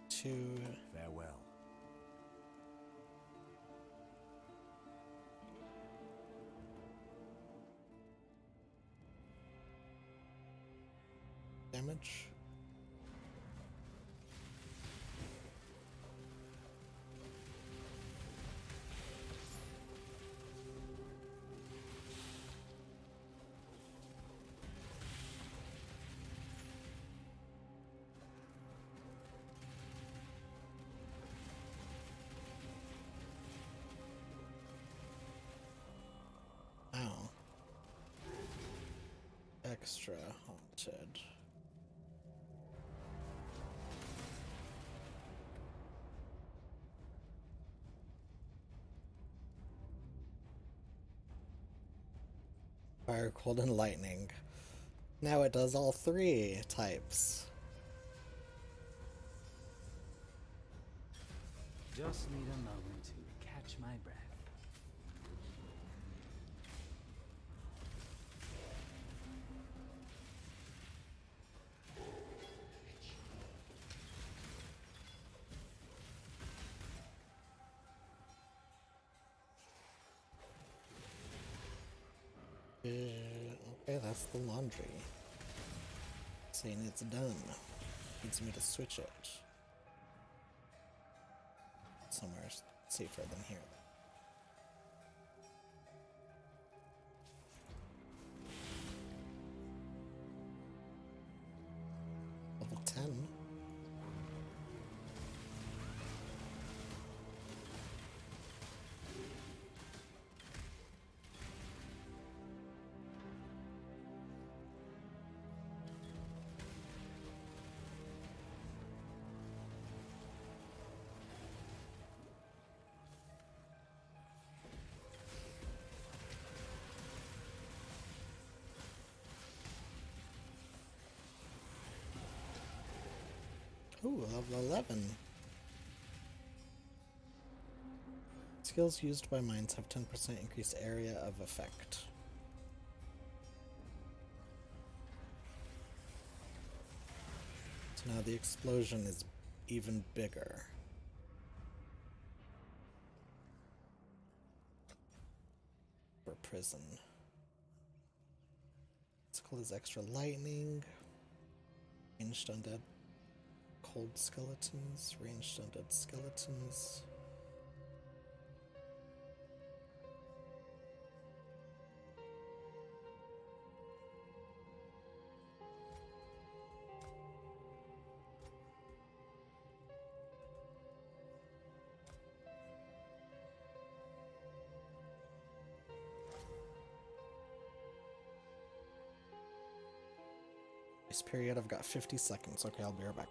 To
Farewell.
damage. Ow. Extra haunted. Fire, cold, and lightning. Now it does all three types.
Just need a moment to catch my breath.
Okay, that's the laundry. Saying it's done. Needs me to switch it. Somewhere safer than here. Level 10. Ooh, level 11. Skills used by mines have 10% increased area of effect. So now the explosion is even bigger. For prison. Physical is extra lightning. Ranged undead cold skeletons. Ranged undead skeletons. This period, I've got 50 seconds. Okay, I'll be right back.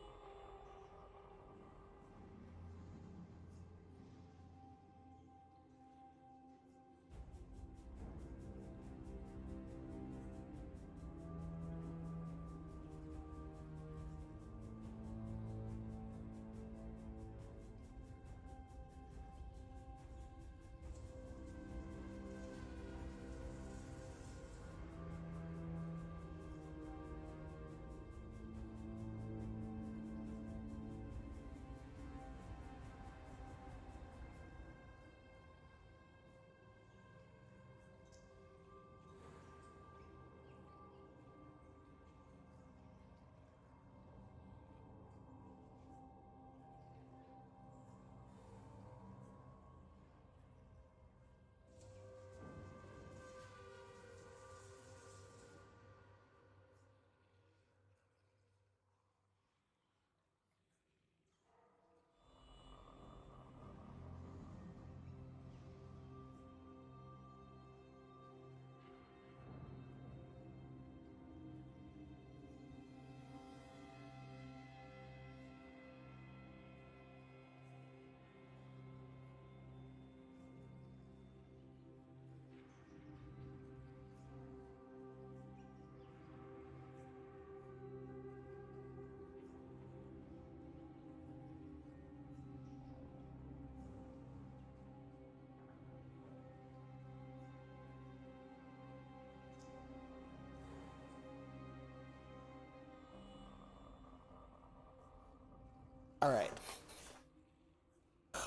Alright.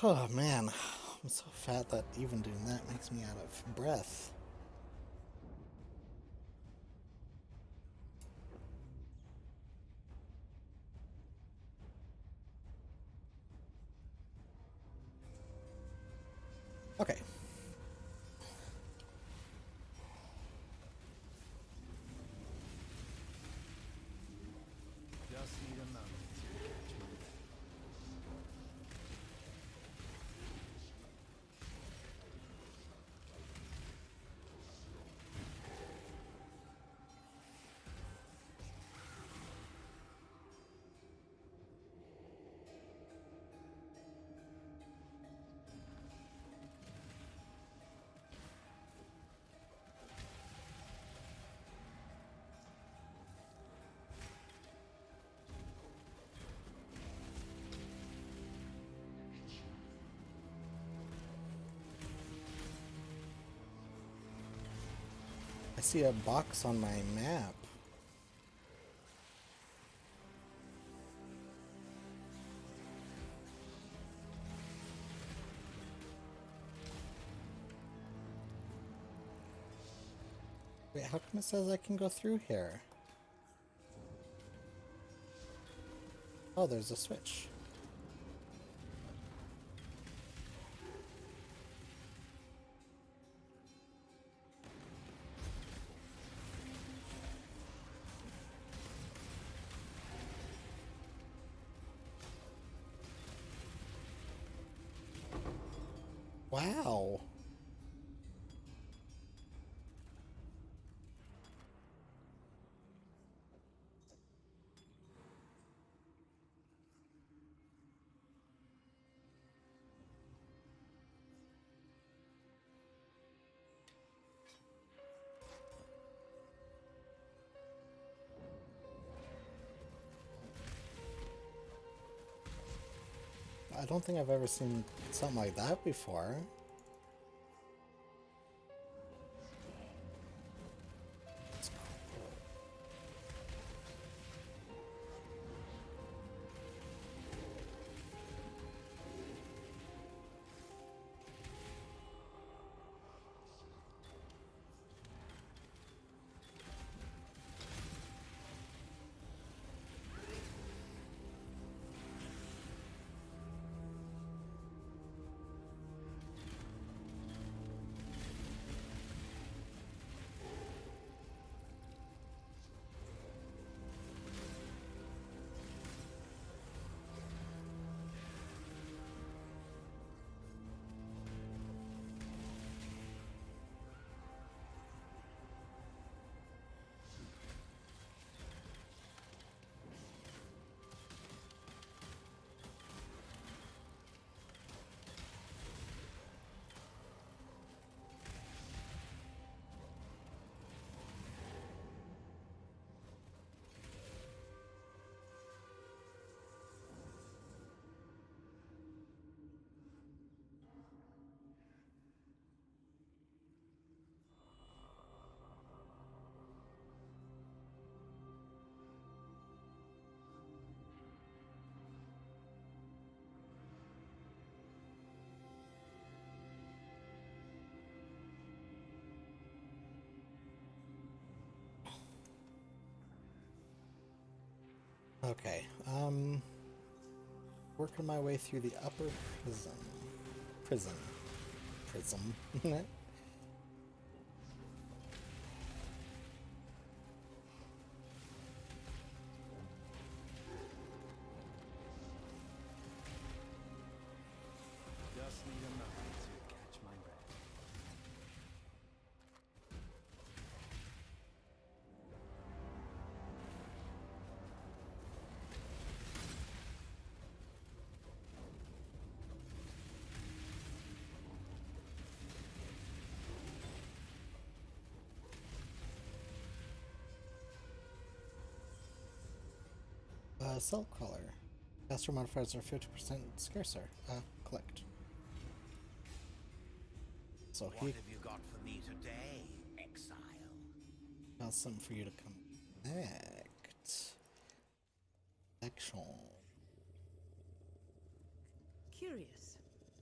Oh man, I'm so fat that even doing that makes me out of breath. Okay.
Just need a moment to catch my breath.
I see a box on my map. Wait, how come it says I can go through here? Oh, there's a switch. Wow. I don't think I've ever seen something like that before. Okay, working my way through the upper prison. Prism.
Just need a moment to catch my breath.
Cell crawler. Caster modifiers are 50% scarcer. Collect. So
What
he
have you got for me today, Exile?
got something for you to connect. Action.
Curious.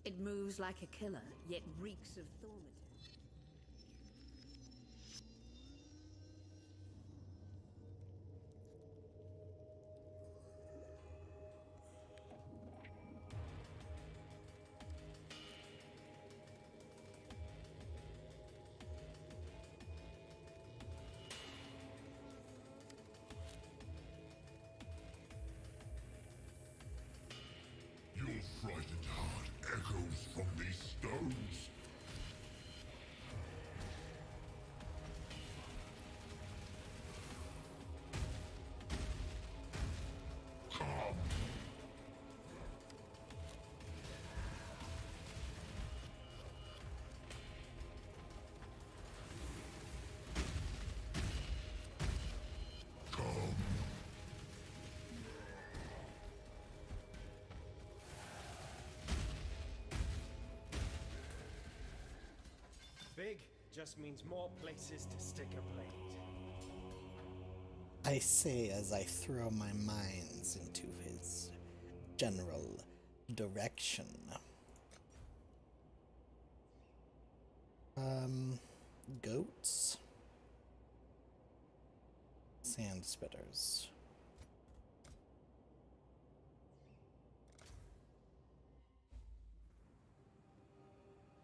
It moves like a killer, yet reeks of thaumaturgy.
Your frightened heart echoes from these stones. Come. Come.
Big just means more places to stick a blade.
I say as I throw my minds into his general direction. Goats. Sand spitters.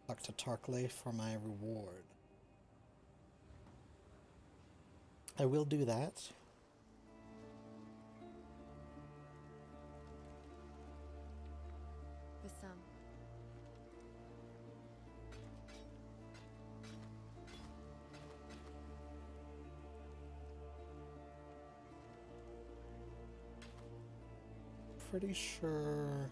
Talk to Tarkley for my reward. I will do that.
For some.
pretty sure.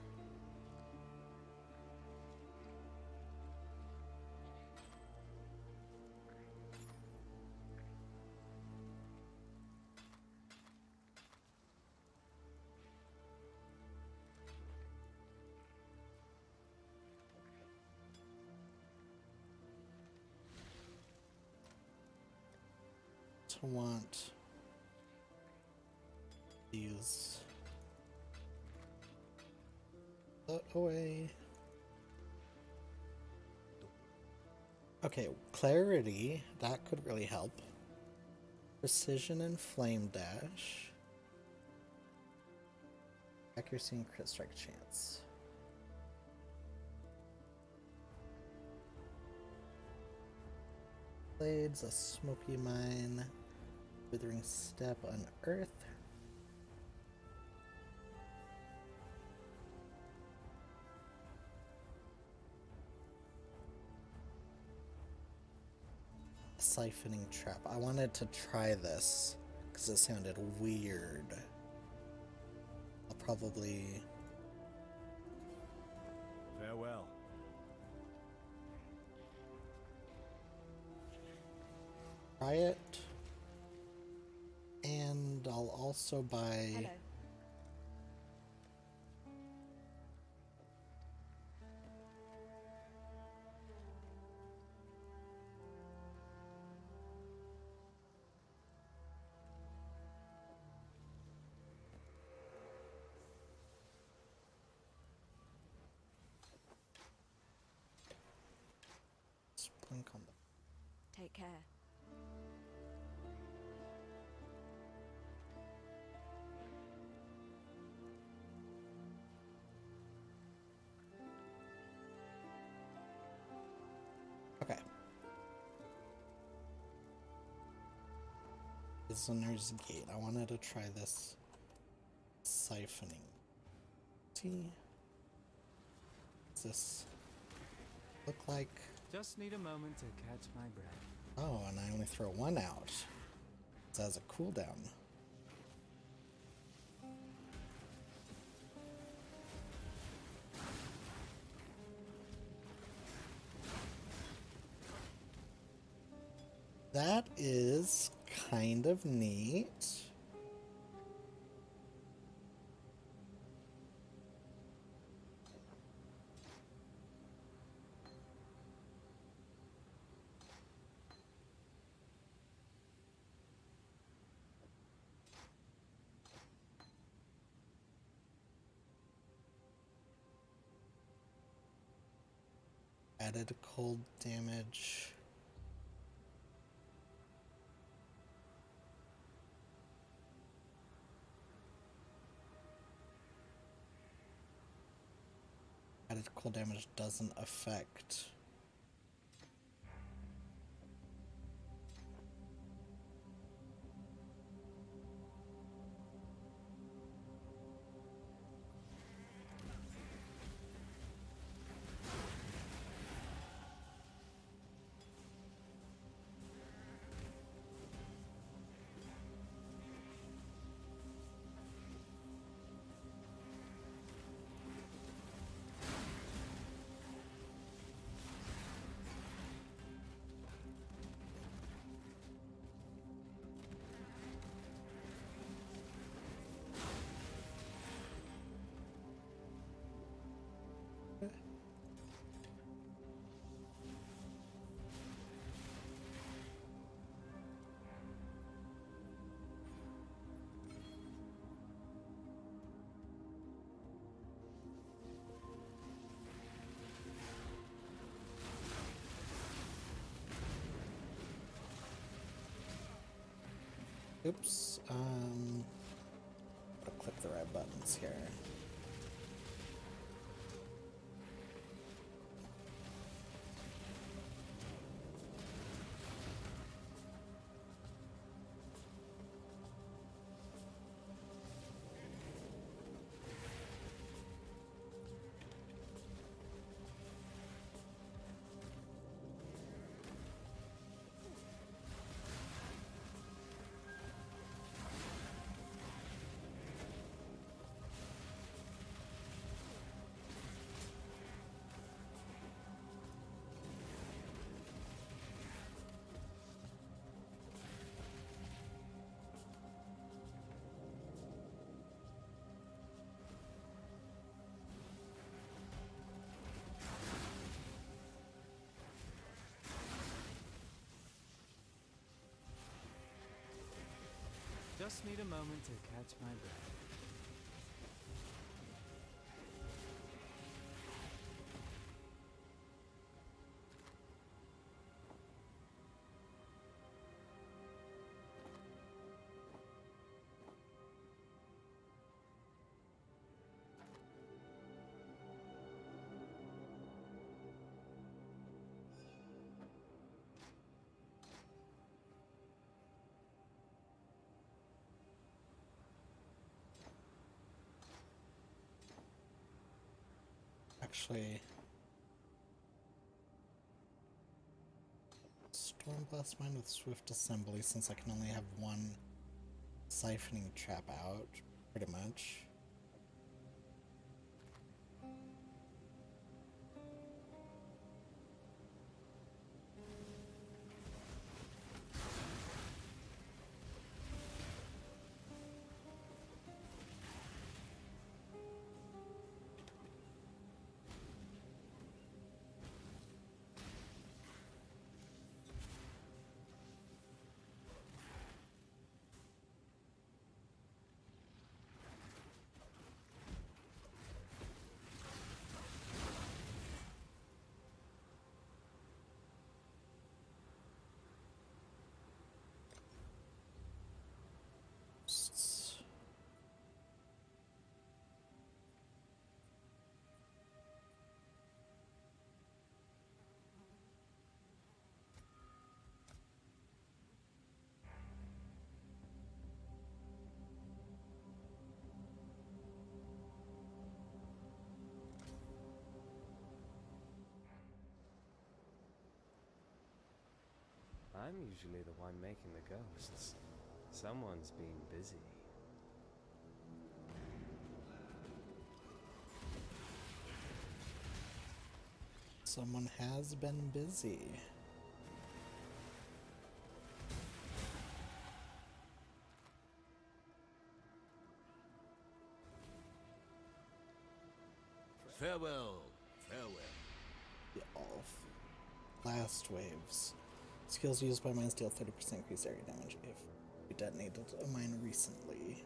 To want these away. Okay, clarity, that could really help. Precision and flame dash. Accuracy and crit strike chance. Blades, a smoky mine, withering step, unearth. Siphoning trap. I wanted to try this because it sounded weird. I'll probably
Farewell.
try it. And I'll also buy
Hello.
blink on the
Take care.
okay. Prisoner's Gate. I wanted to try this siphoning. See? What's this look like?
Just need a moment to catch my breath.
Oh, and I only throw one out. It has a cooldown. That is kind of neat. Added cold damage. Added cold damage doesn't affect. Oops, gotta click the right buttons here.
Just need a moment to catch my breath.
Actually, Stormblast mine with Swift Assembly, since I can only have one siphoning trap out, pretty much.
I'm usually the one making the ghosts. Someone's been busy.
Someone has been busy.
Farewell, farewell.
The all last waves. Skills used by mines deal 30% increased area damage if you detonated a mine recently.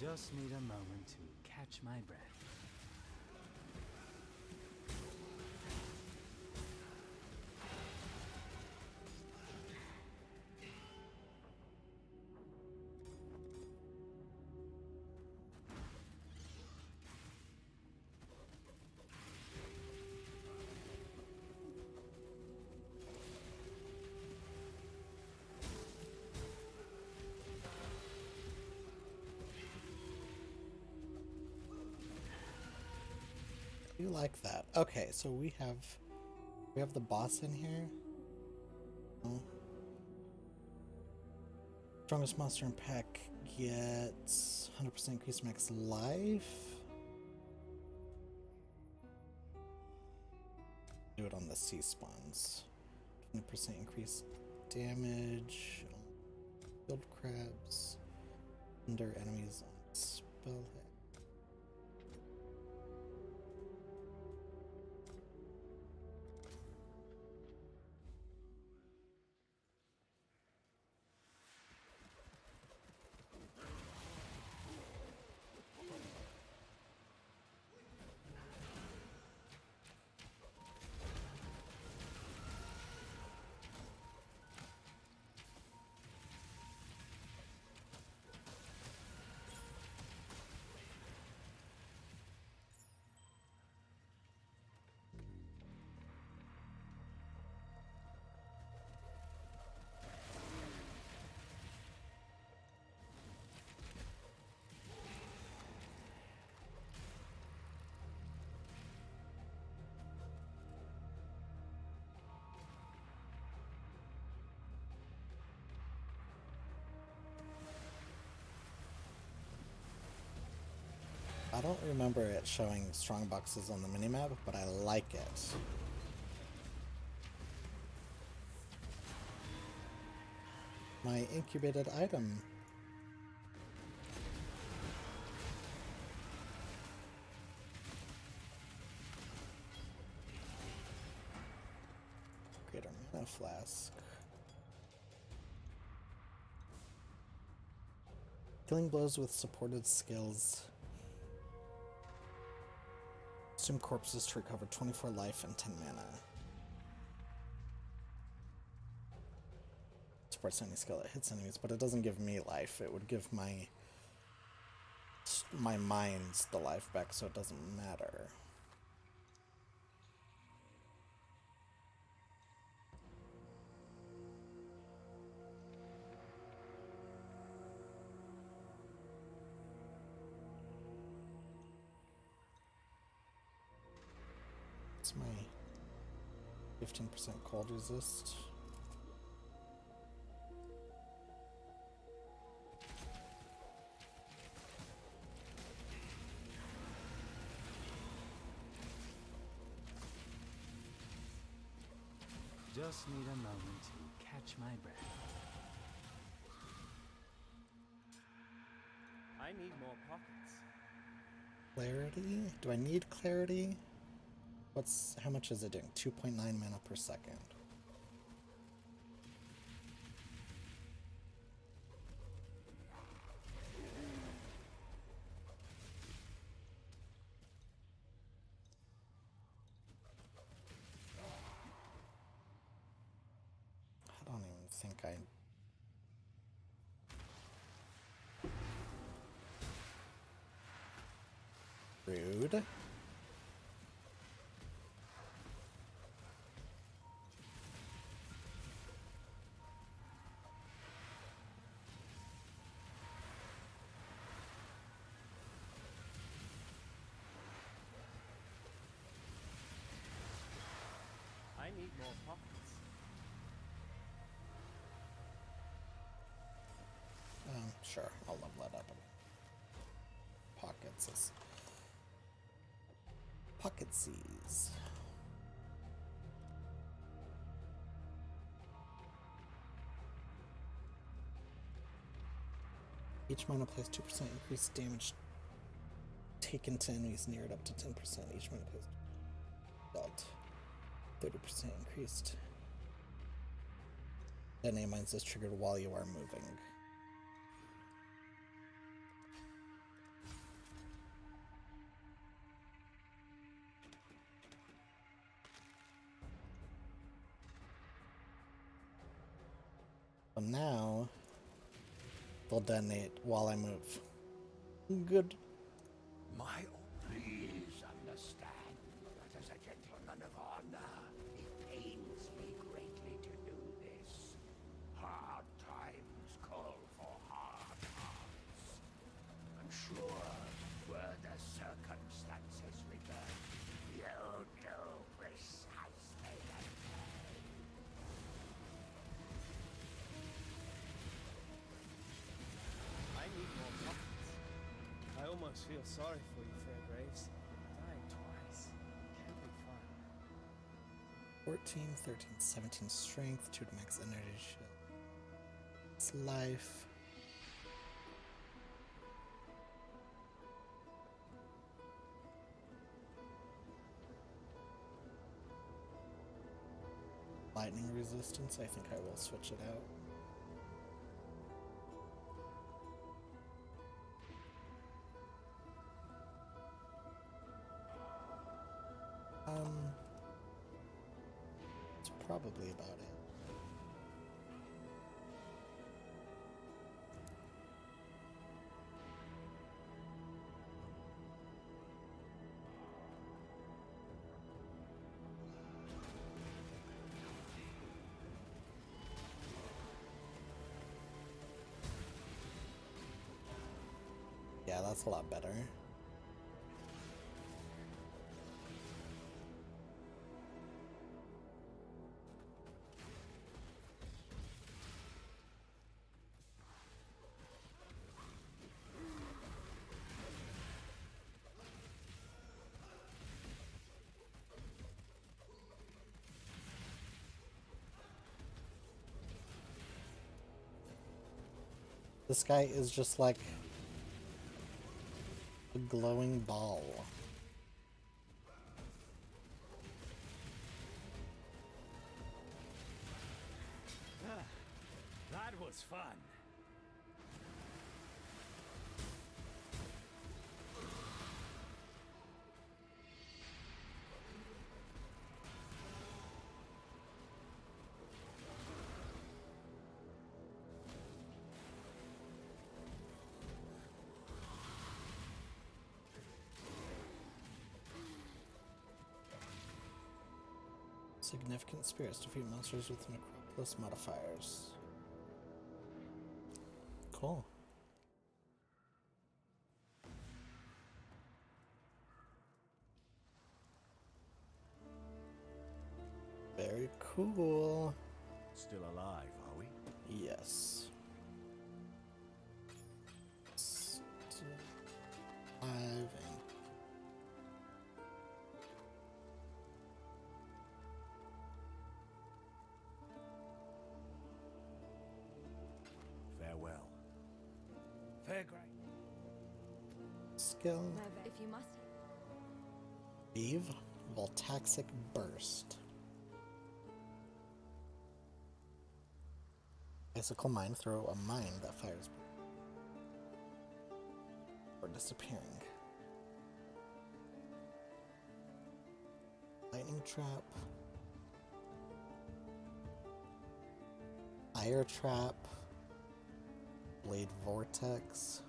Just need a moment to catch my breath.
You like that? Okay, so we have the boss in here. Oh. Strongest monster in pack gets 100% increased max life. Do it on the sea spawns. 20% increased damage. Field crabs. Under enemies on spell hit. I don't remember it showing strong boxes on the minimap, but I like it. My incubated item. Greater mana flask. Killing blows with supported skills. Assume corpses to recover 24 life and 10 mana. Supports any skill that hits enemies, but it doesn't give me life. It would give my mines the life back, so it doesn't matter. It's my 15% cold resist.
Just need a moment to catch my breath.
I need more pockets.
Clarity? Do I need clarity? How much is it doing? 2.9 mana per second. I don't even think I... Rude.
I need more pockets.
Sure, I'll level that up. Pockets is... Pocketsies. Each mana plays 2% increased damage taken to enemies near it up to 10%. Each mana plays dealt 30% increased. Detonate mines is triggered while you are moving. So now they'll detonate while I move. Good.
My please understand that as a gentleman of honor, it pains me greatly to do this. Hard times call for hard hearts. I'm sure, were the circumstances reversed, you'll know precisely the
I need more pockets. I almost feel sorry for you, Fair Graves. Dying twice. Can't be fun.
14, 13, 17 strength, 2 to max energy shield. It's life. Lightning resistance, I think I will switch it out. That's probably about it. Yeah, that's a lot better. This guy is just like a glowing ball.
That was fun.
Significant spirits defeat monsters with Necropolis modifiers. Cool. Very cool.
Still alive, are we?
Yes. Five and
Farewell.
Fair great.
skill.
If you must.
Eve, Voltaxic Burst. Icicle Mine, throw a mine that fires or disappearing. Lightning Trap. Fire Trap. Blade Vortex.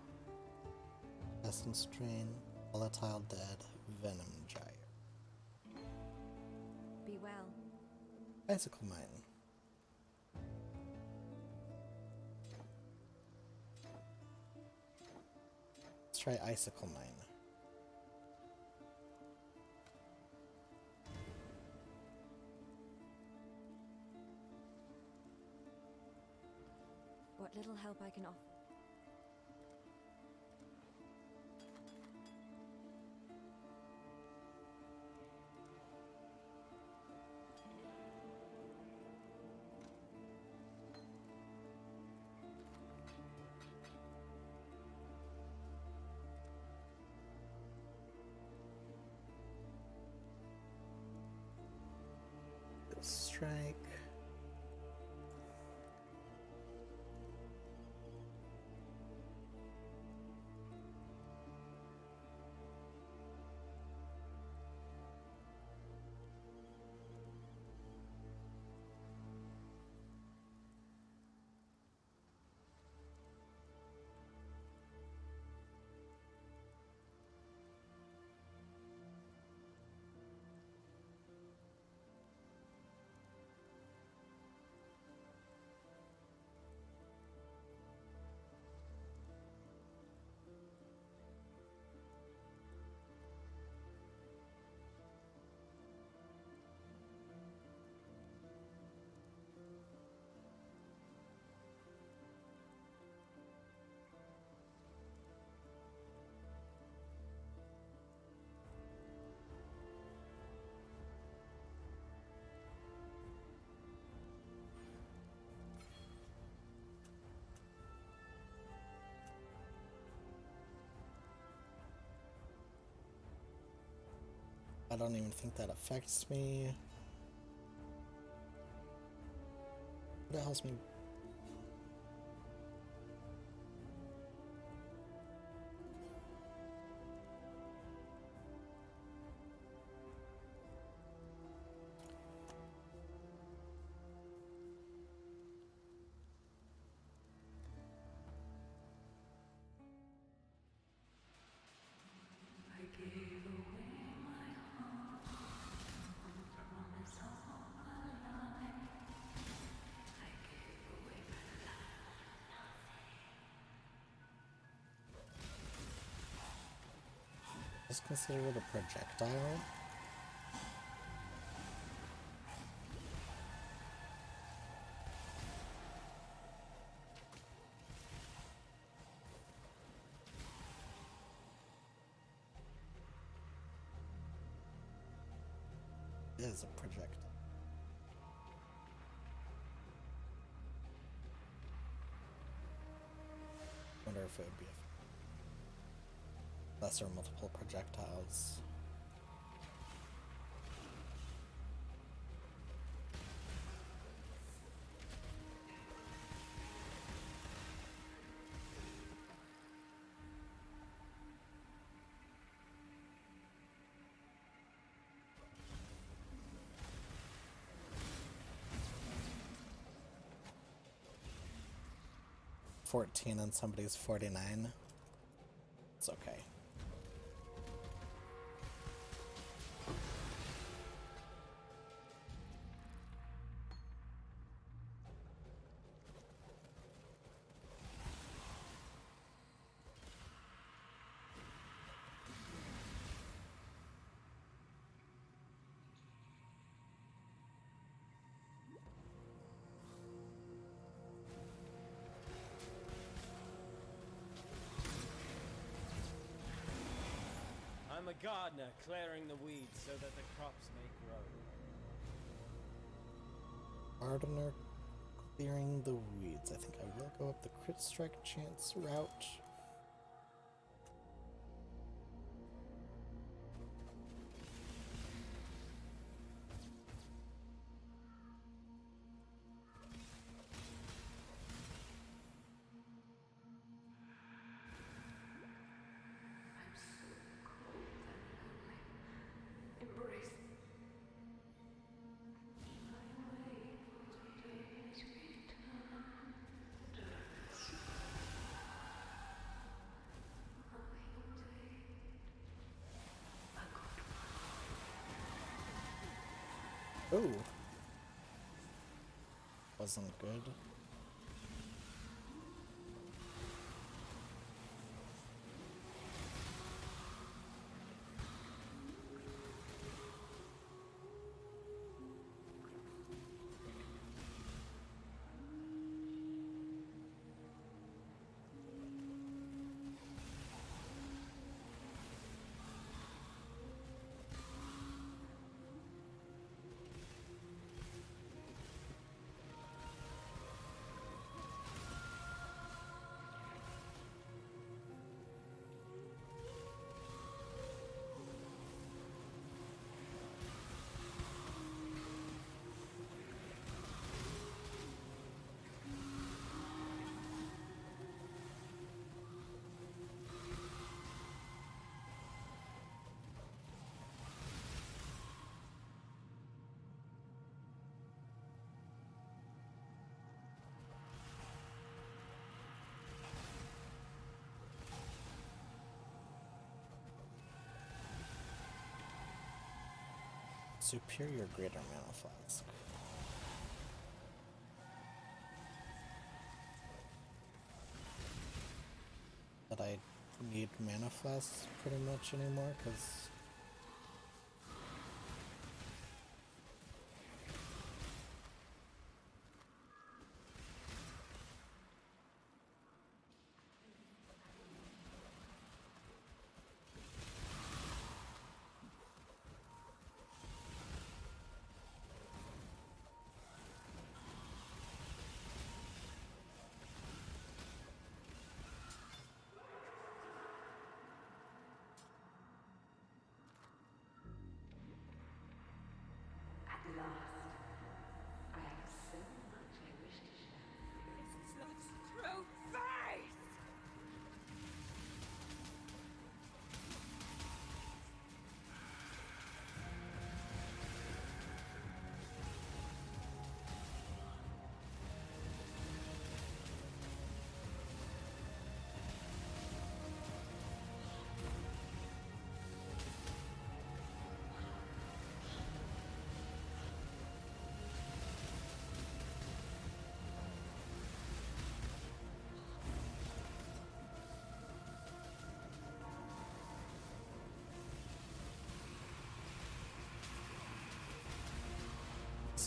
Essence Drain. Volatile Dead. Venom Gyre.
Be well.
Icicle Mine. Let's try Icicle Mine.
What little help I can offer.
Strike. I don't even think that affects me. That helps me. Just consider it a projectile. It is a projectile. if it would be lesser multiple projectiles. $14 and somebody's $49. It's okay.
I'm a gardener, clearing the weeds so that the crops may grow.
Gardener clearing the weeds. I think I will go up the crit strike chance route. Oh, wasn't good. Superior Greater Mana Flask. That I need Mana Flasks pretty much anymore, because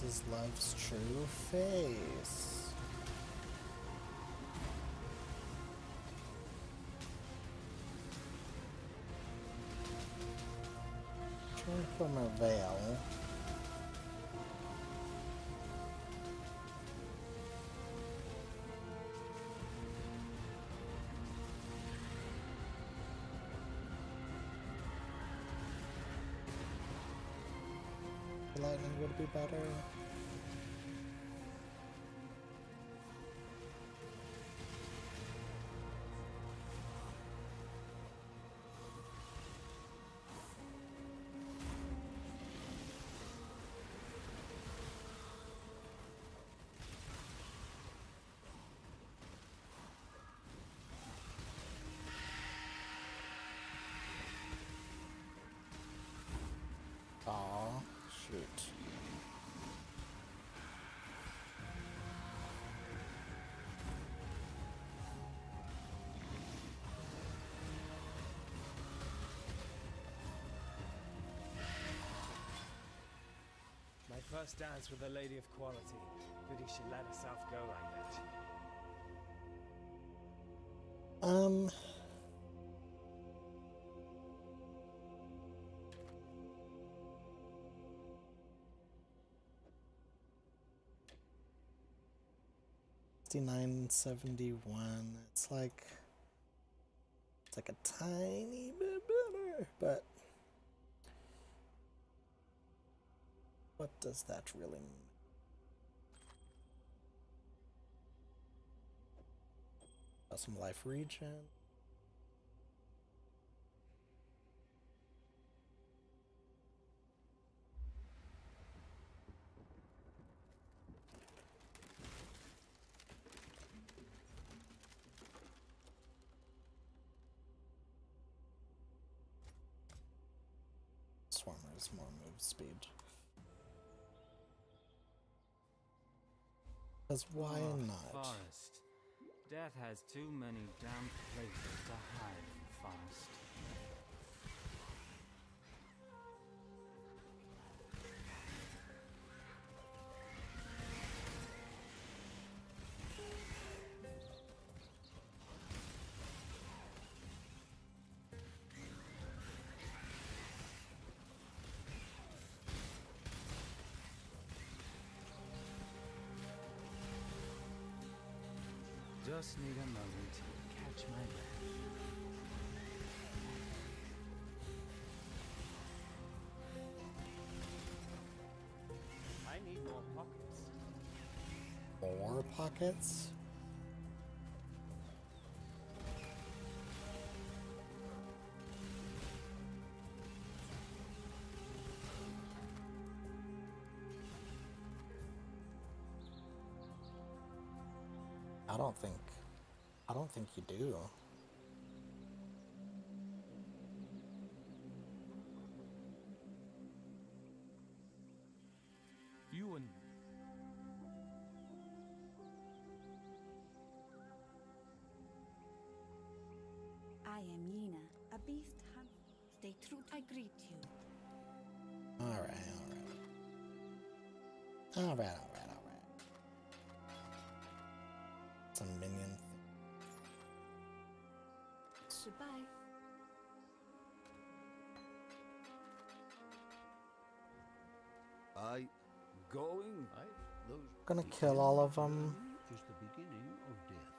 this is love's true face. Turn from her veil. Lightning would be better. Aw, shoot.
My first dance with a lady of quality. Pity she let herself go like that.
$69.71. It's like a tiny bit better, but what does that really mean? Got some life regen. Swarmer's more move speed. Because why not?
Forest. Death has too many damp places to hide in forest. Just need a moment to catch my breath.
I need more pockets.
More pockets? I don't think you do.
You and
I am Yena, a beast hunter. Stay true, I greet you.
Alright. Some minion
Goodbye.
I going?
Gonna kill all of them.
Is the beginning of death.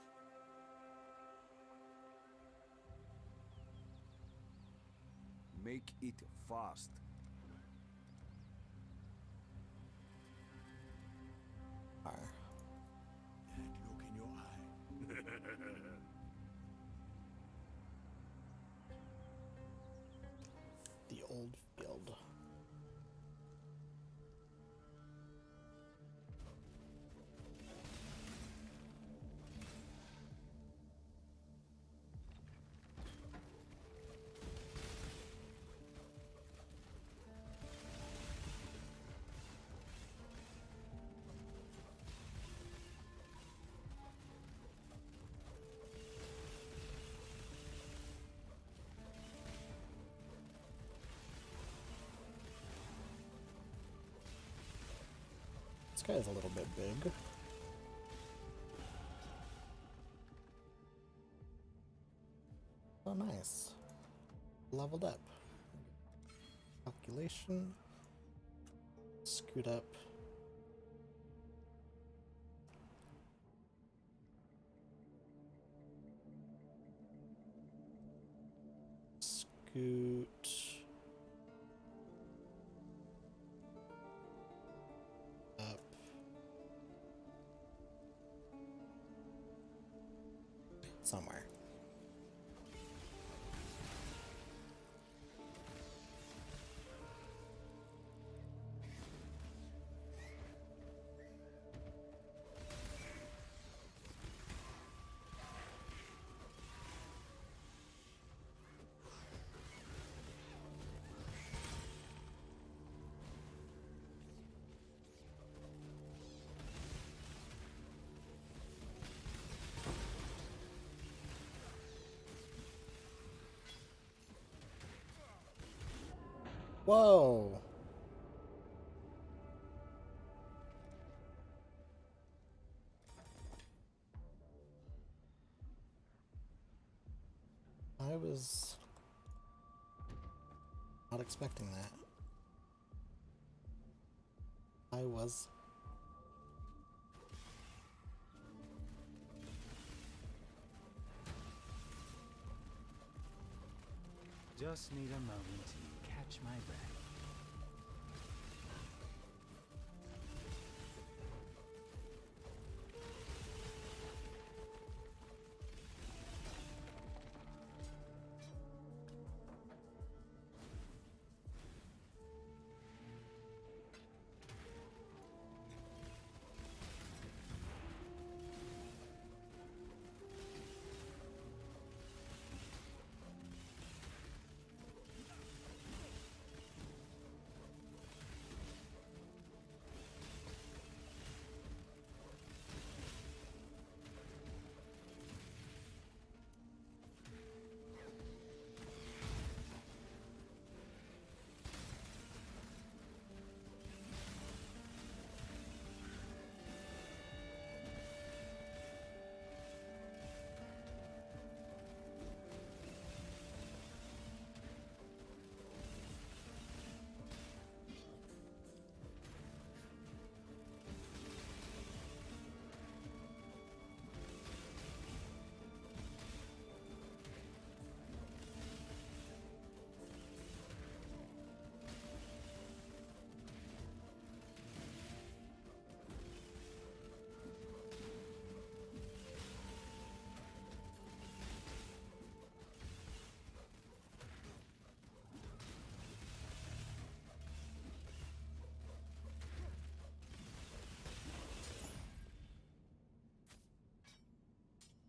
Make it fast.
That look in your eye.
The old field. This guy is a little bit big. Oh, nice. Leveled up. Calculation. Scoot up. Scoot. somewhere. Whoa! I was not expecting that. I was.
Just need a moment to catch my breath.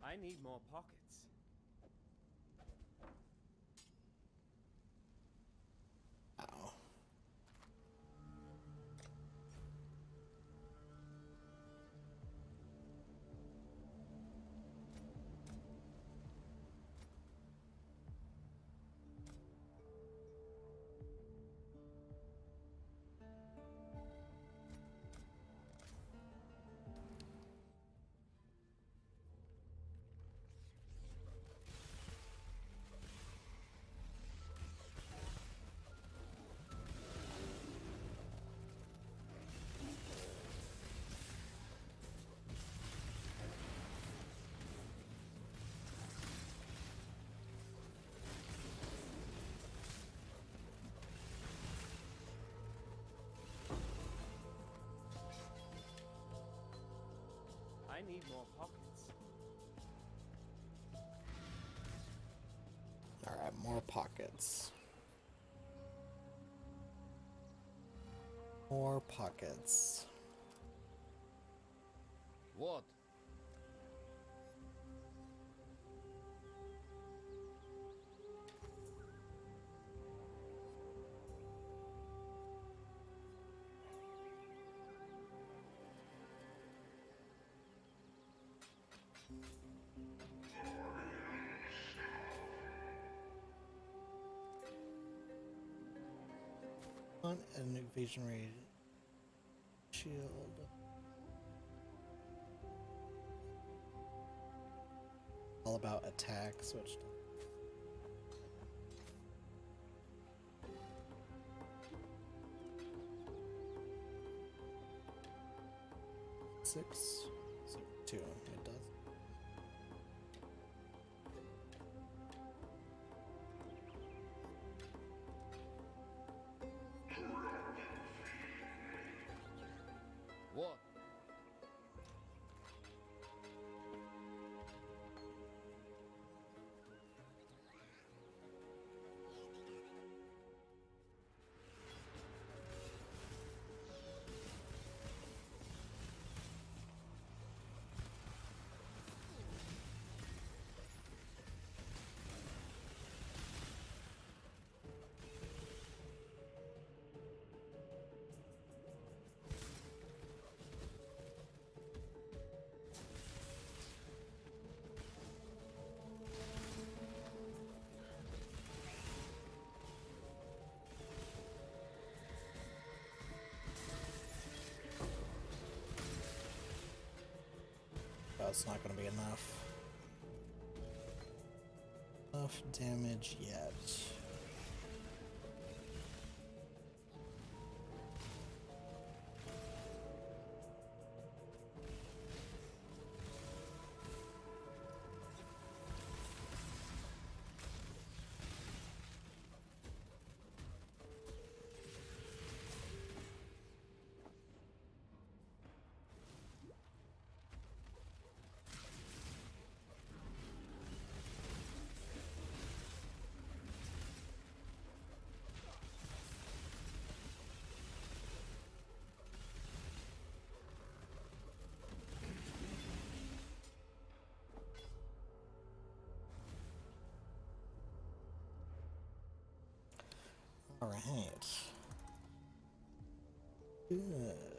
I need more pockets.
Ow.
I need more pockets.
Alright, more pockets. More pockets.
What?
On an evasion rate. Shield. All about attack, switch. Six. So 2. It does.
What?
it's not going to be enough. Enough damage yet. All right. Good.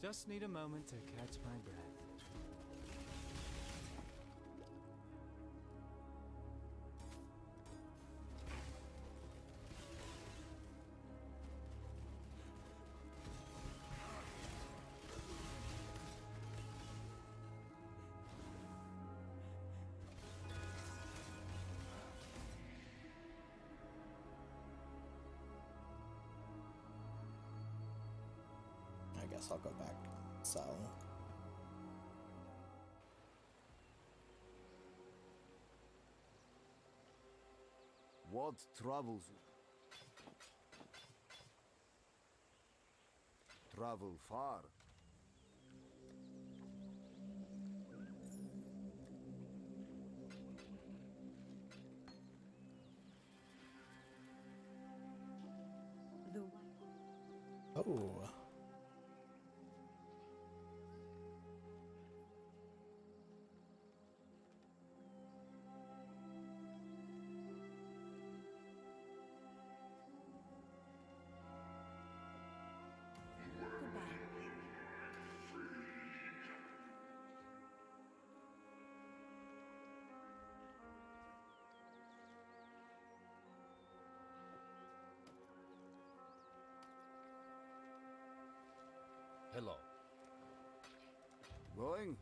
Just need a moment to catch my breath.
I guess I'll go back. So.
What troubles you? Travel far.
The
Oh.
goodbye.
Hello. Going?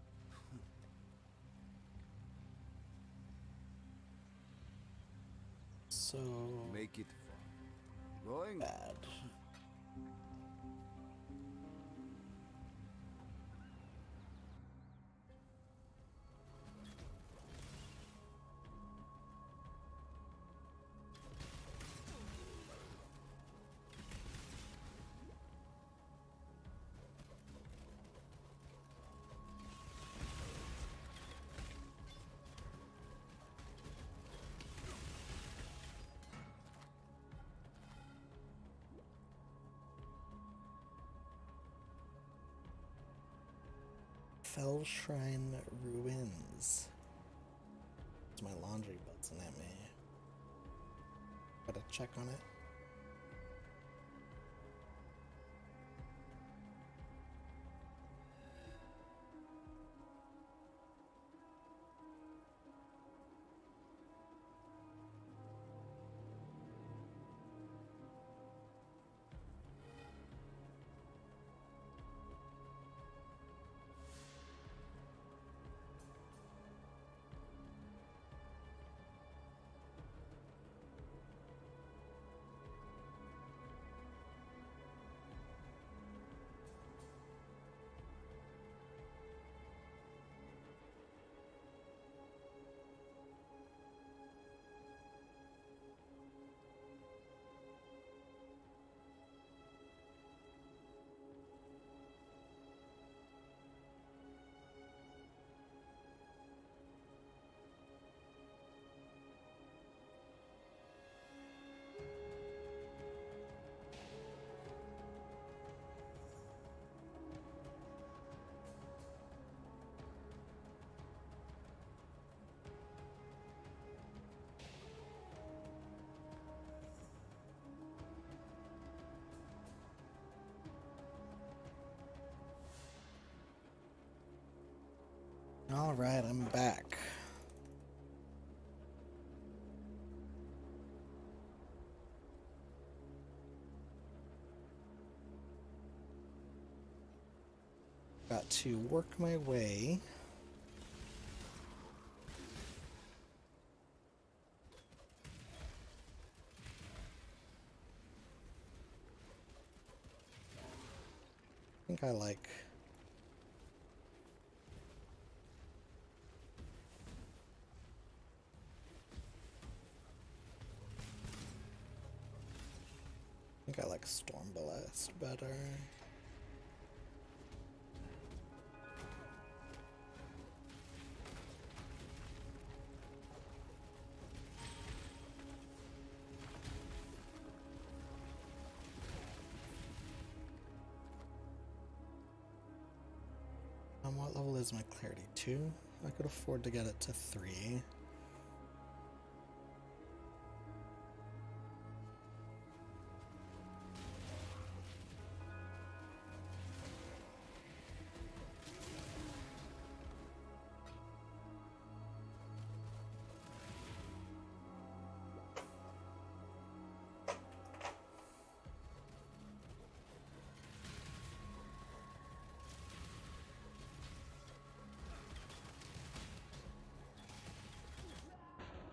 So
Make it fun. Going?
bad. Fell Shrine Ruins. It's my laundry buzzing at me. Gotta check on it. Alright, I'm back. Got to work my way. I think I like... Storm Blast better. What level is my clarity? 2? I could afford to get it to 3.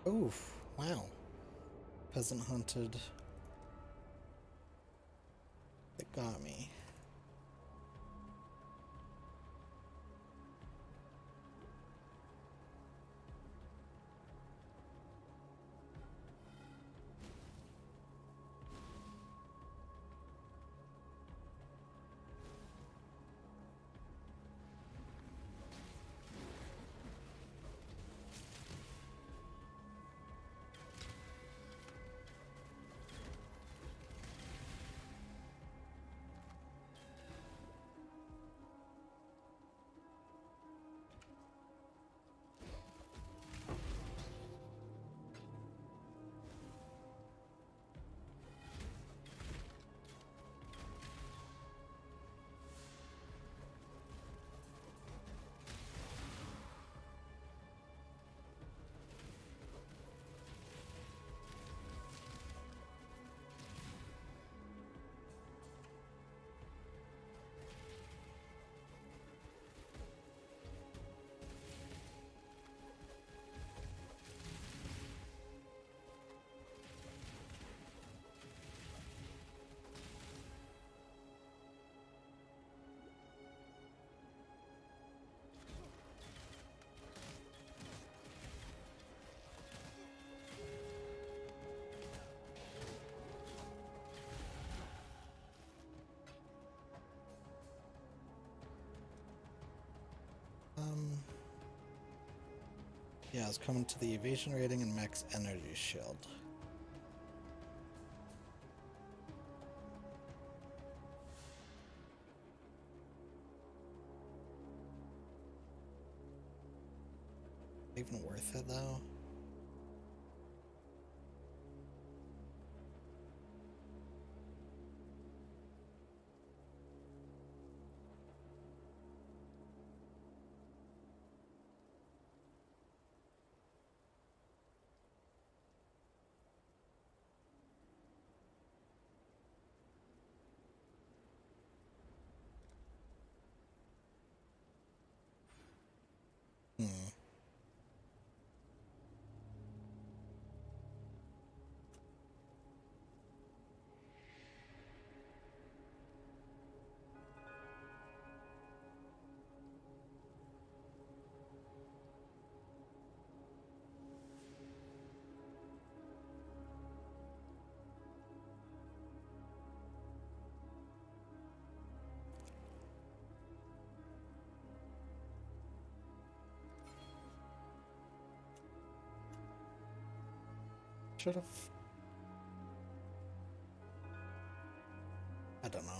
Oof, wow. Peasant hunted. It got me. Yeah, I was coming to the evasion rating and max energy shield. Even worth it though? Hmm. Should have. I don't know.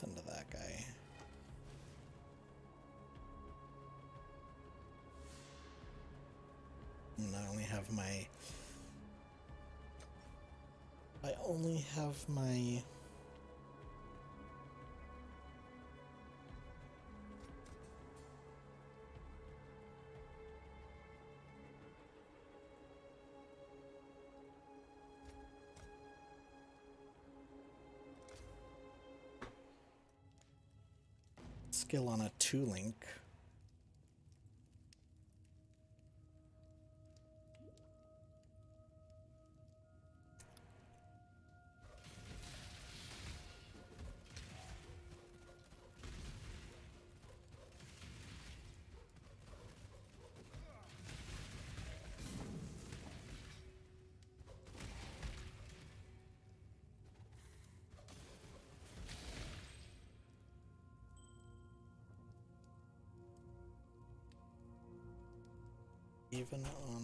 nothing to that guy. And I only have my skill on a 2-link. Even on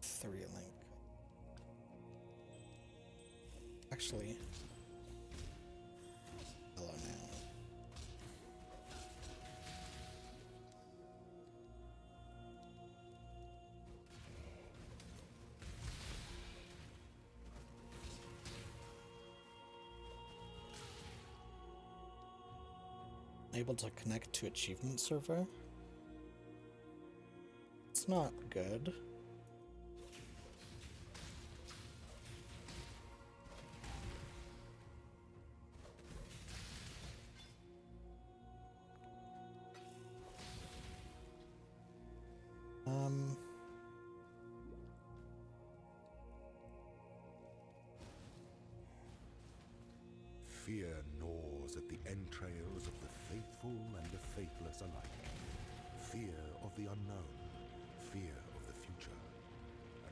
3-link. Actually, hello now. Able to connect to achievement server. It's not good.
Fear gnaws at the entrails of the faithful and the faithless alike. Fear of the unknown, fear of the future.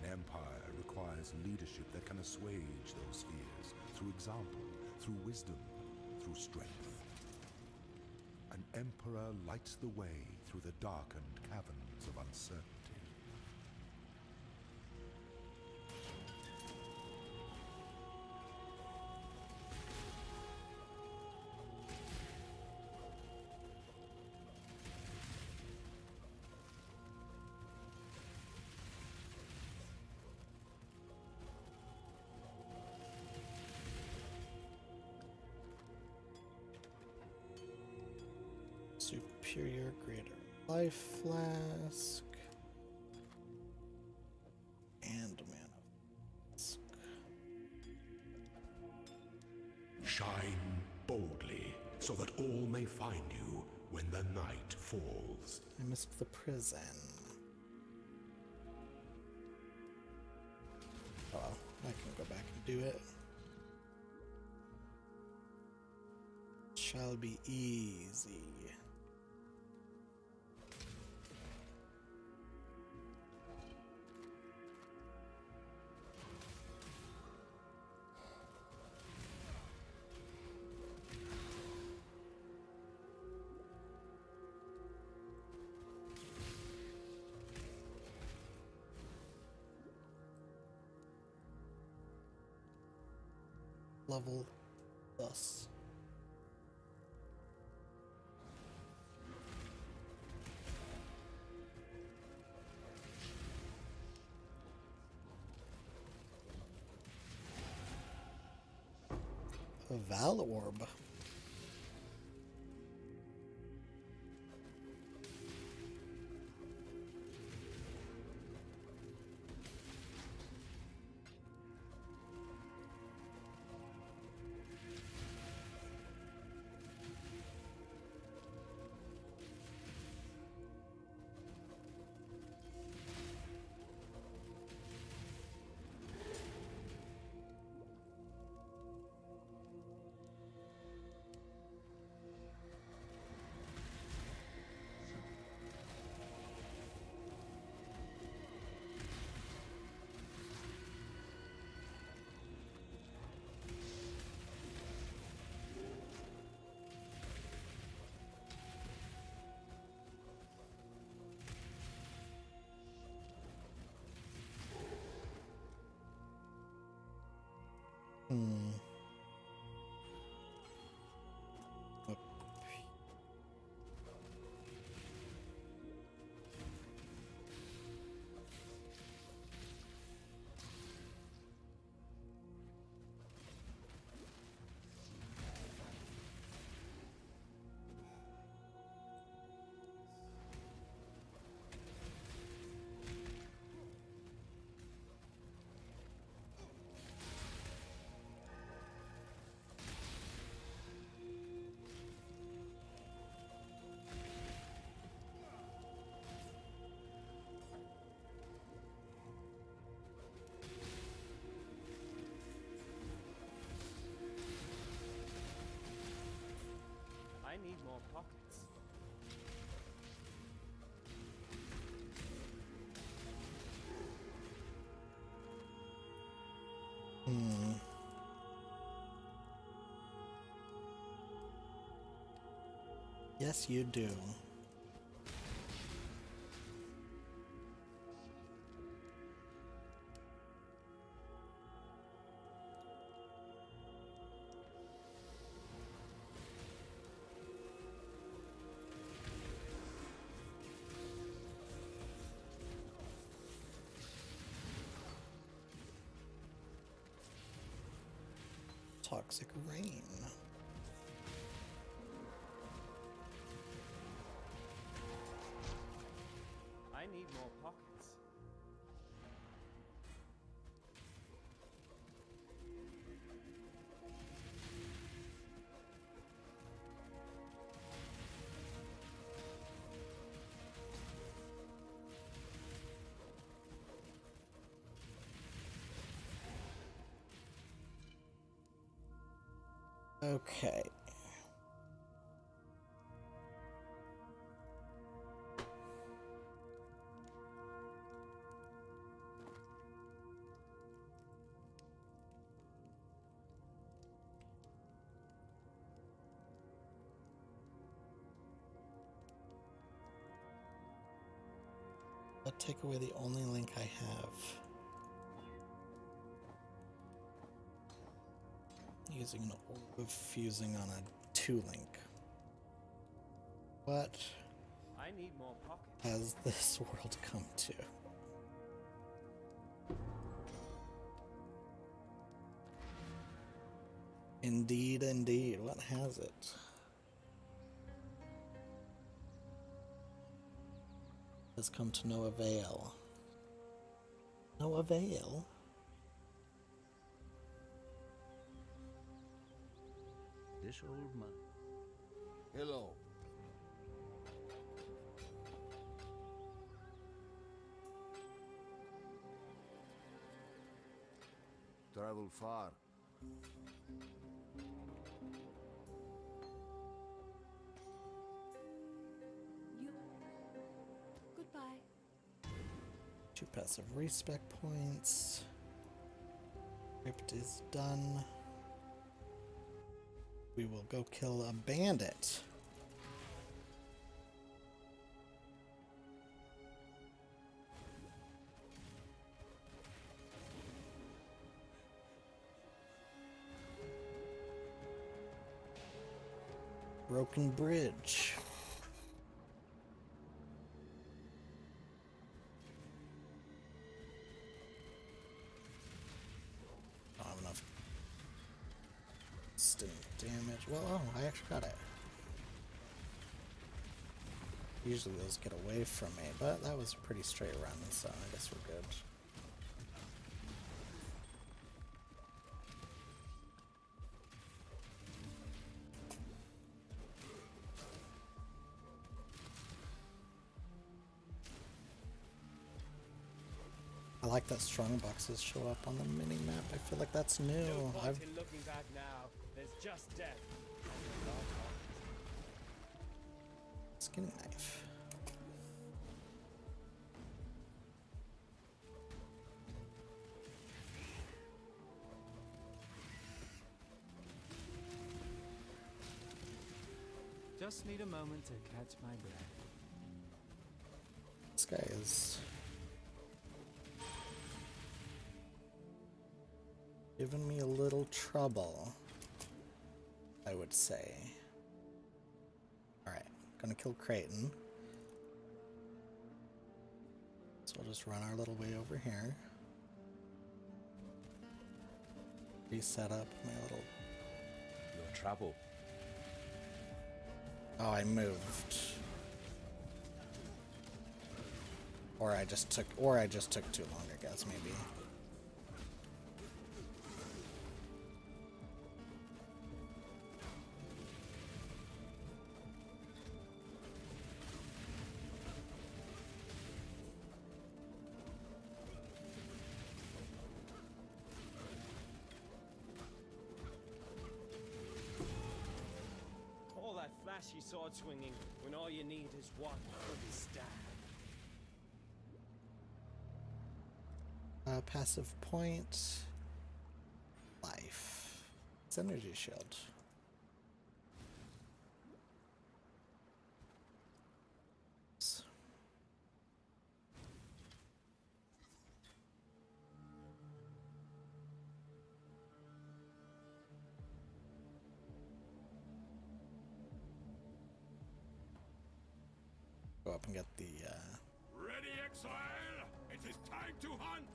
An empire requires leadership that can assuage those fears through example, through wisdom, through strength. An emperor lights the way through the darkened caverns of uncertainty.
Superior greater life flask and mana flask.
Shine boldly, so that all may find you when the night falls.
I missed the prison. Oh well, I can go back and do it. Shall be easy. Level thus. A Val Orb.
need more pockets.
Yes, you do. Toxic rain.
I need more pockets.
Okay. I'll take away the only link I have. Using an orb of fusing on a 2-link. What
I need more pockets.
has this world come to? Indeed, indeed. What has it? Has come to no avail. No avail?
This old man. Hello. Travel far.
You. Goodbye.
2 passive respec points. Crypt is done. We will go kill a bandit. Broken bridge. I don't have enough instant damage. Well, oh, I actually got it. Usually those get away from me, but that was a pretty straight run, so I guess we're good. I like that strong boxes show up on the mini map. I feel like that's new.
No point
I've
in looking back now. There's just death.
skinning knife.
Just need a moment to catch my breath.
This guy is giving me a little trouble, I would say. Alright, gonna kill Creighton. So we'll just run our little way over here. Reset up my little...
Your trouble.
Oh, I moved. Or I just took too long, I guess, maybe.
All that flat flashy sword swinging when all you need is one good stab.
Passive point. Life. It's energy shield. Go up and get the
Ready, Exile? It is time to hunt!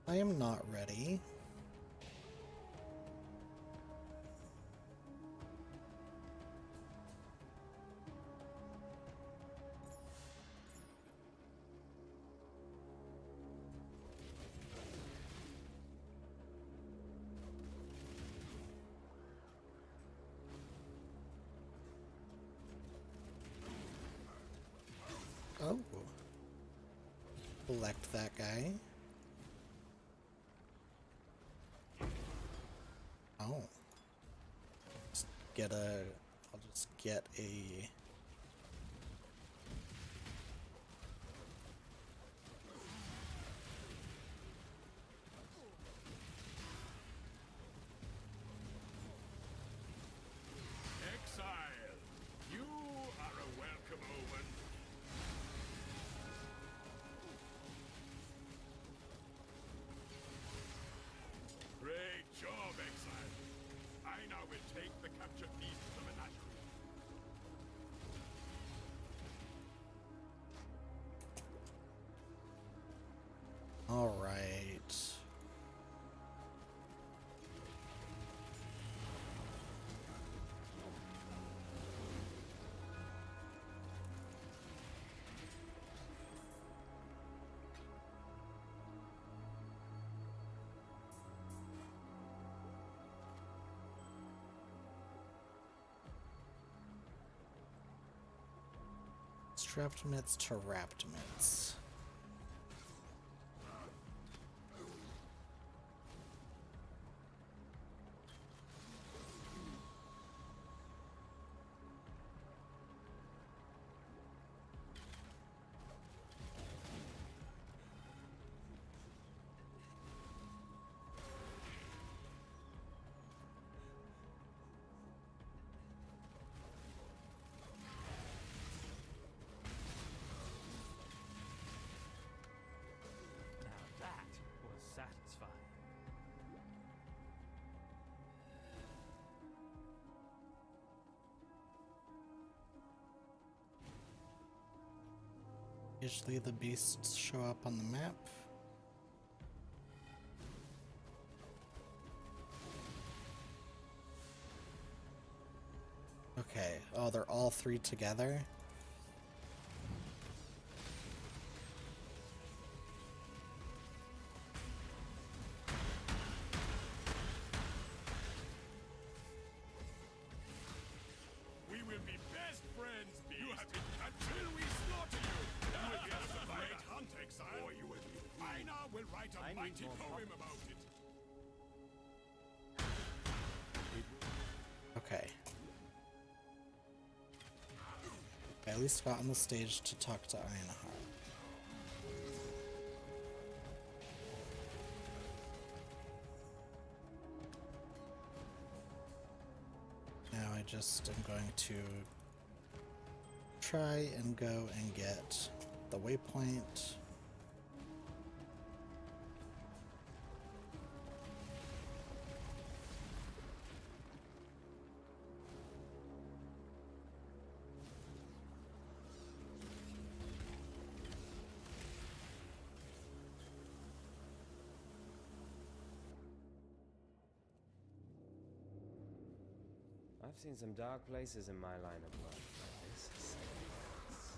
I am not ready. Oh. Select that guy. Oh. Just get a... I'll just get a...
Exile! You are a welcome omen. Great job, Exile. I now will take the captured beast to the menagerie.
All right. Strapped mitts to wrapped mitts.
Now that was satisfying.
Usually the beasts show up on the map. Okay. Oh, they're all three together.
We will be best friends, beast. You have been until we slaughter you. You will be a great hunt, Exile. Or you will be. I now will write a
I need
mighty
more
poem
puppets.
about it.
Okay. I at least got on the stage to talk to Ironheart. Now I just am going to try and go and get the waypoint.
I've seen some dark places in my line of work, but this is something else.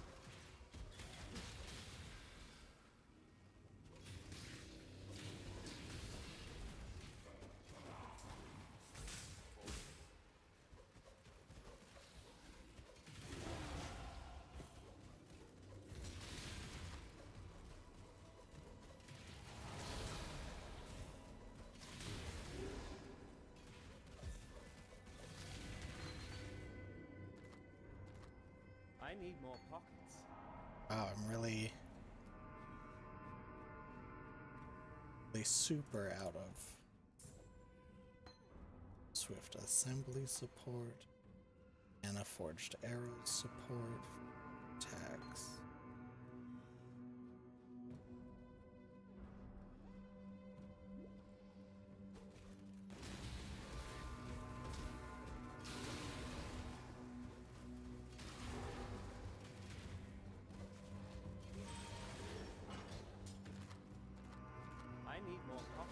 I need more pockets.
Wow, I'm really super out of swift assembly support and a forged arrows support tags.
I need more pockets.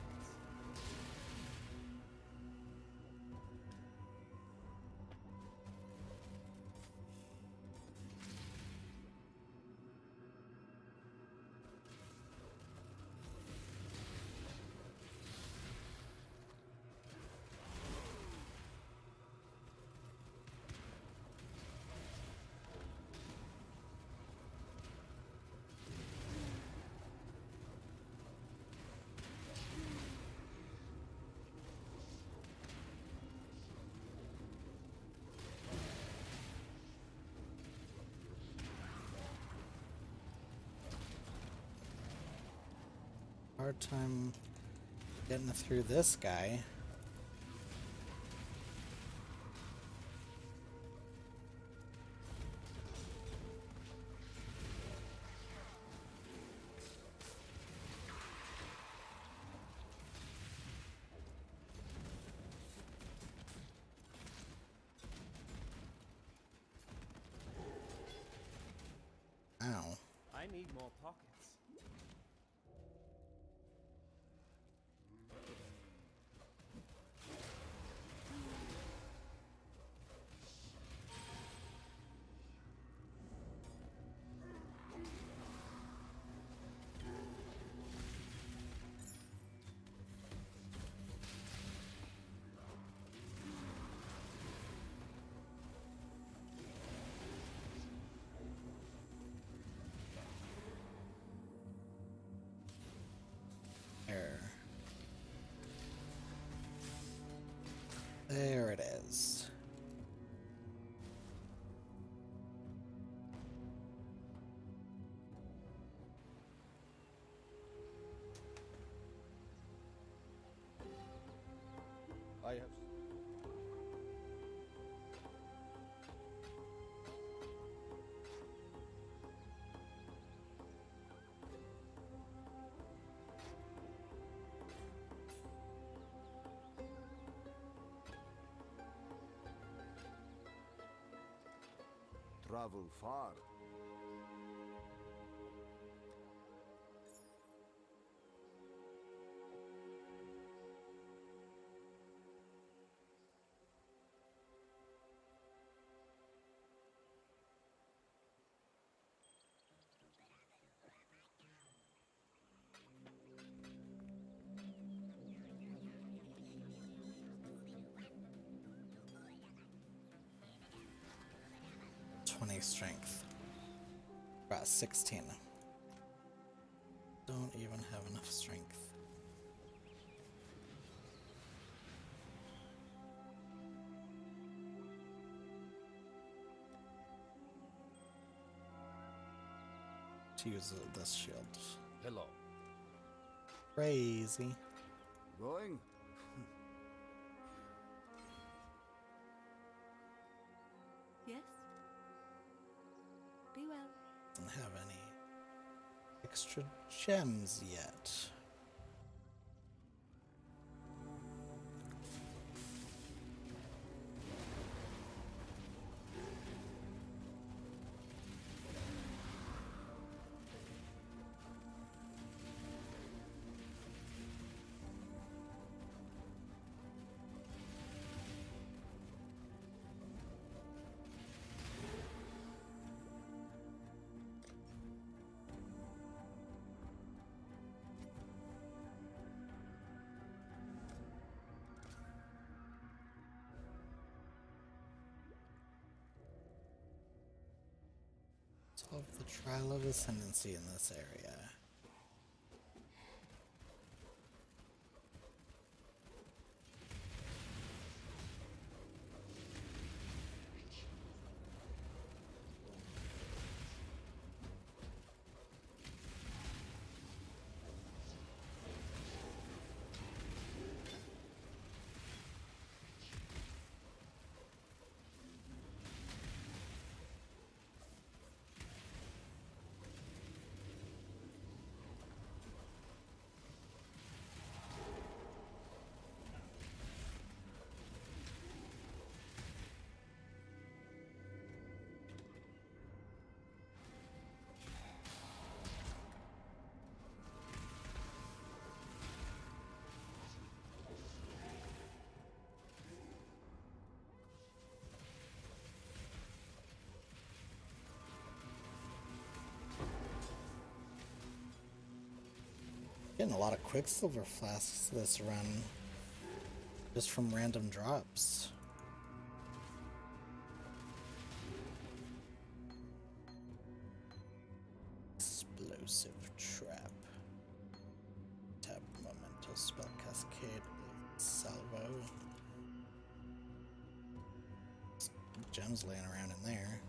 Hard time getting through this guy. Ow.
I need more pockets.
There it is.
I have. Travel far.
Strength. About 16. Don't even have enough strength. To use this shield.
Hello.
Crazy.
Going?
Yes? Be well.
Doesn't have any extra gems yet. Solve the trial of ascendancy in this area. Getting a lot of Quicksilver flasks this run, just from random drops. Explosive trap. Tap Memento Spell Cascade. Salvo. Gems laying around in there.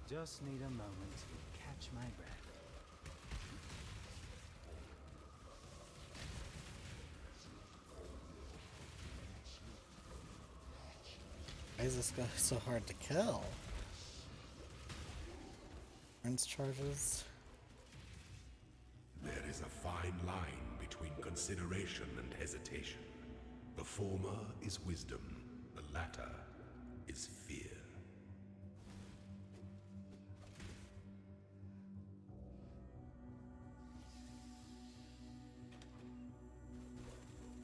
Just need a moment to catch my breath.
Why is this guy so hard to kill? Friends charges.
There is a fine line between consideration and hesitation. The former is wisdom, the latter is fear.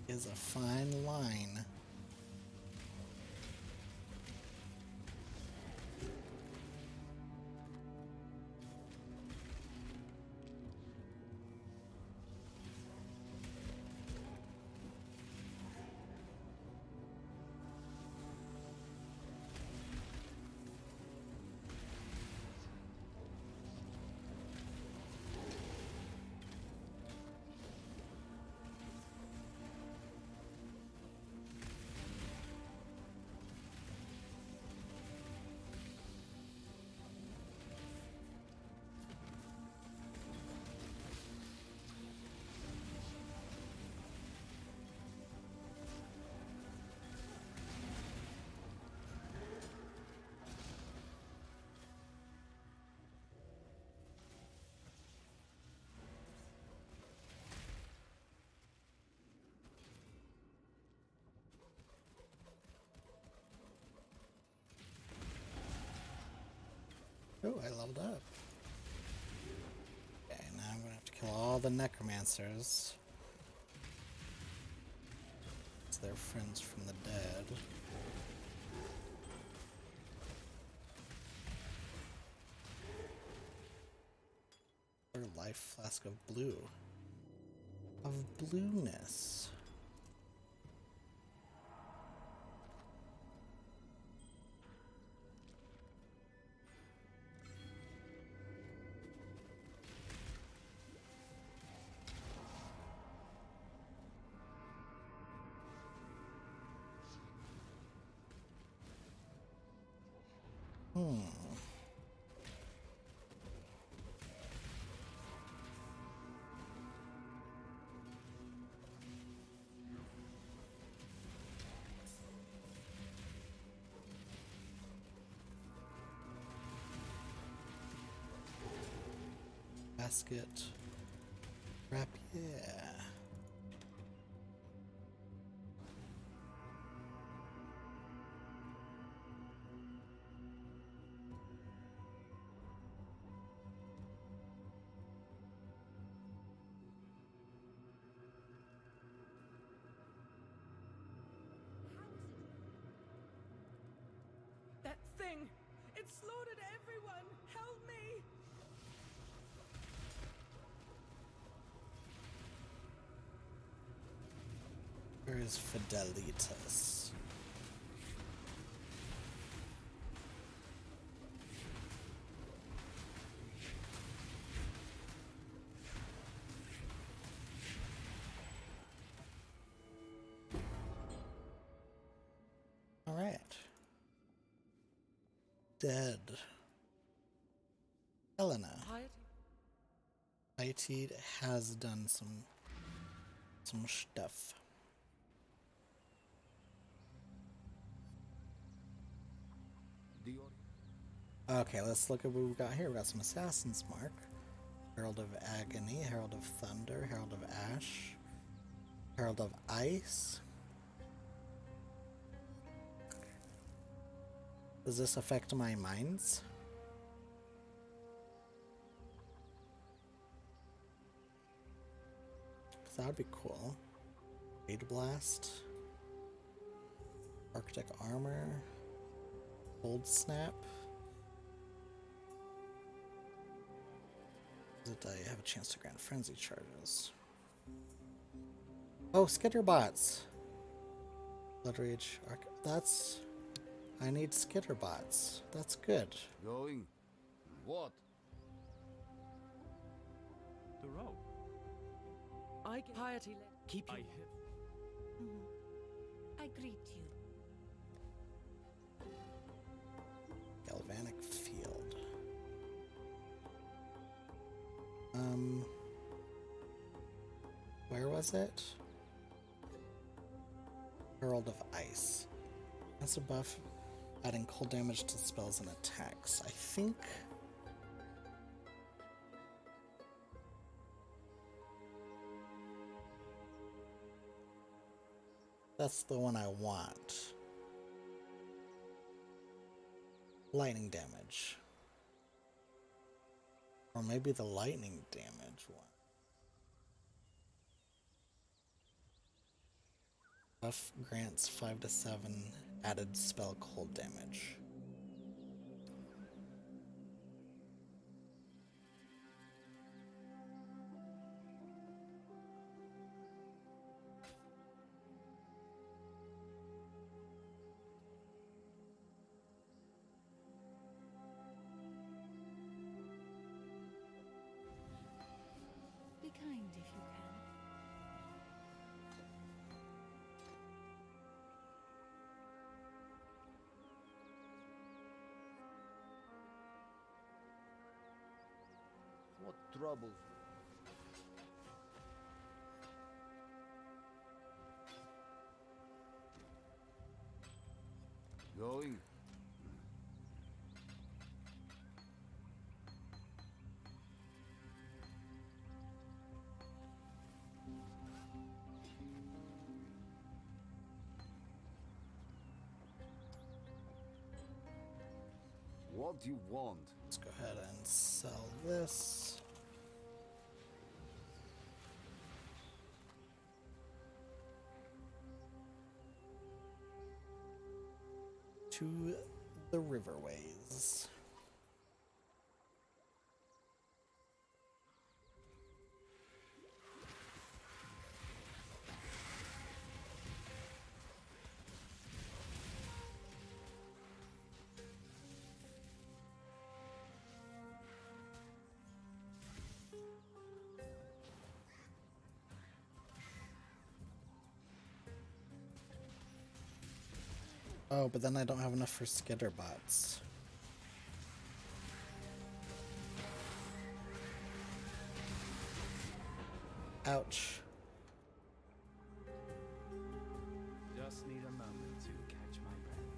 Is a fine line. Oh, I leveled up. Okay, now I'm gonna have to kill all the necromancers. It's their friends from the dead. Or life flask of blue. Of blueness. Basket. Rapier.
That thing! It slaughtered everyone! Help me!
Where is Fidelitas? dead. Helena. IT has done some stuff. Okay, let's look at what we've got here. We've got some Assassin's Mark, Herald of Agony, Herald of Thunder, Herald of Ash, Herald of Ice. Does this affect my mines? That would be cool. Aid Blast, Arctic Armor, Cold Snap. Does it have a chance to grant frenzy charges? Oh, Skitterbots! Blood Rage, that's... I need Skitterbots. That's good.
Going? What?
The road.
I get piety.
Keep you.
I greet you.
Galvanic Field. Where was it? Herald of Ice. That's a buff adding cold damage to spells and attacks. I think... that's the one I want. Lightning damage. Or maybe the lightning damage one. Buff grants 5 to 7 added spell cold damage.
Be kind if you can.
What trouble? Going? What do you want?
Let's go ahead and sell this. To the Riverways. Oh, but then I don't have enough for Skitterbots. Ouch.
Just need a moment to catch my breath.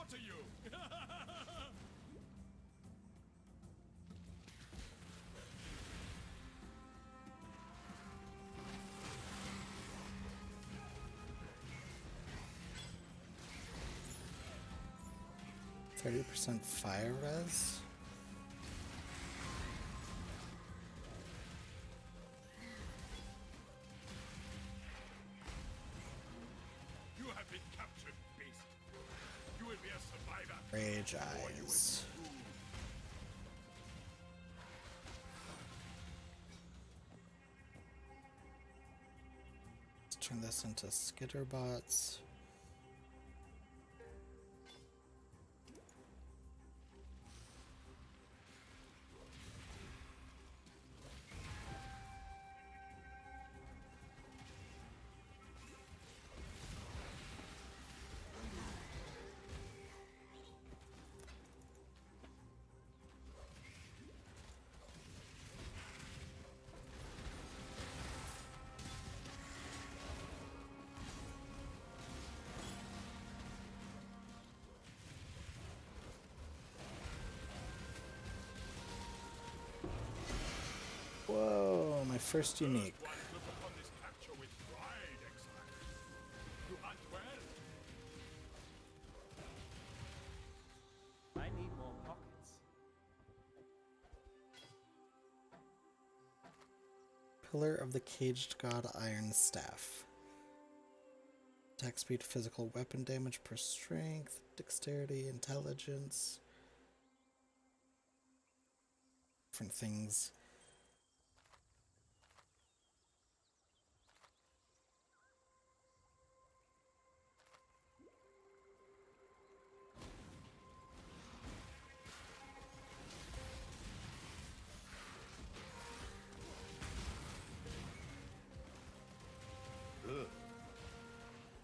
slaughter you!
30% fire res?
You have been captured, beast. You will be a survivor.
Rage eyes. Let's turn this into skitterbots. Whoa, my first unique.
One look upon this capture with pride, Exile. You hunt well.
I need more pockets.
Pillar of the Caged God Iron Staff. Attack speed, physical weapon damage per strength, dexterity, intelligence. Different things.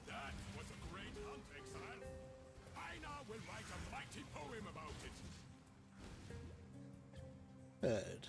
That was a great hunt, Exile. I now will write a mighty poem about it.
Good.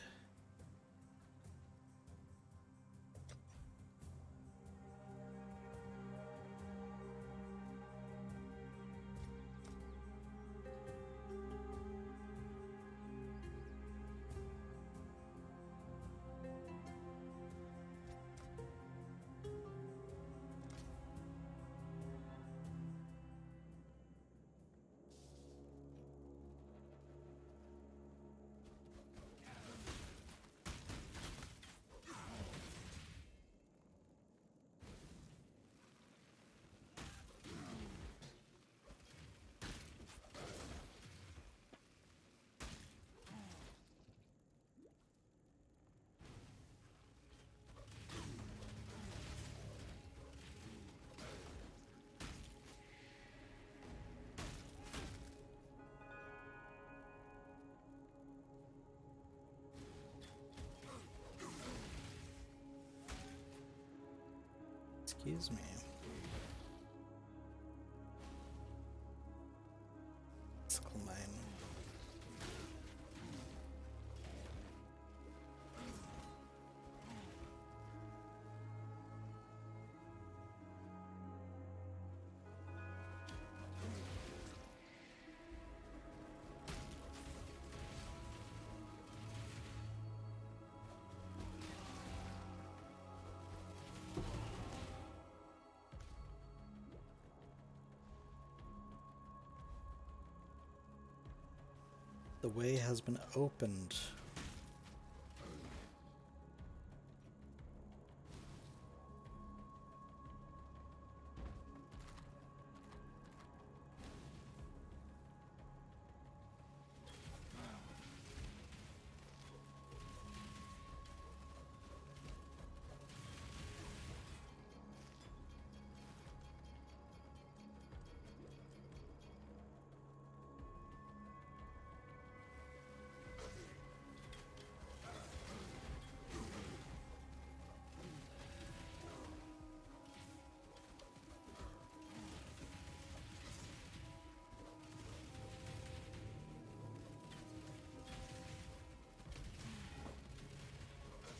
Excuse me. Sickle mine. The way has been opened.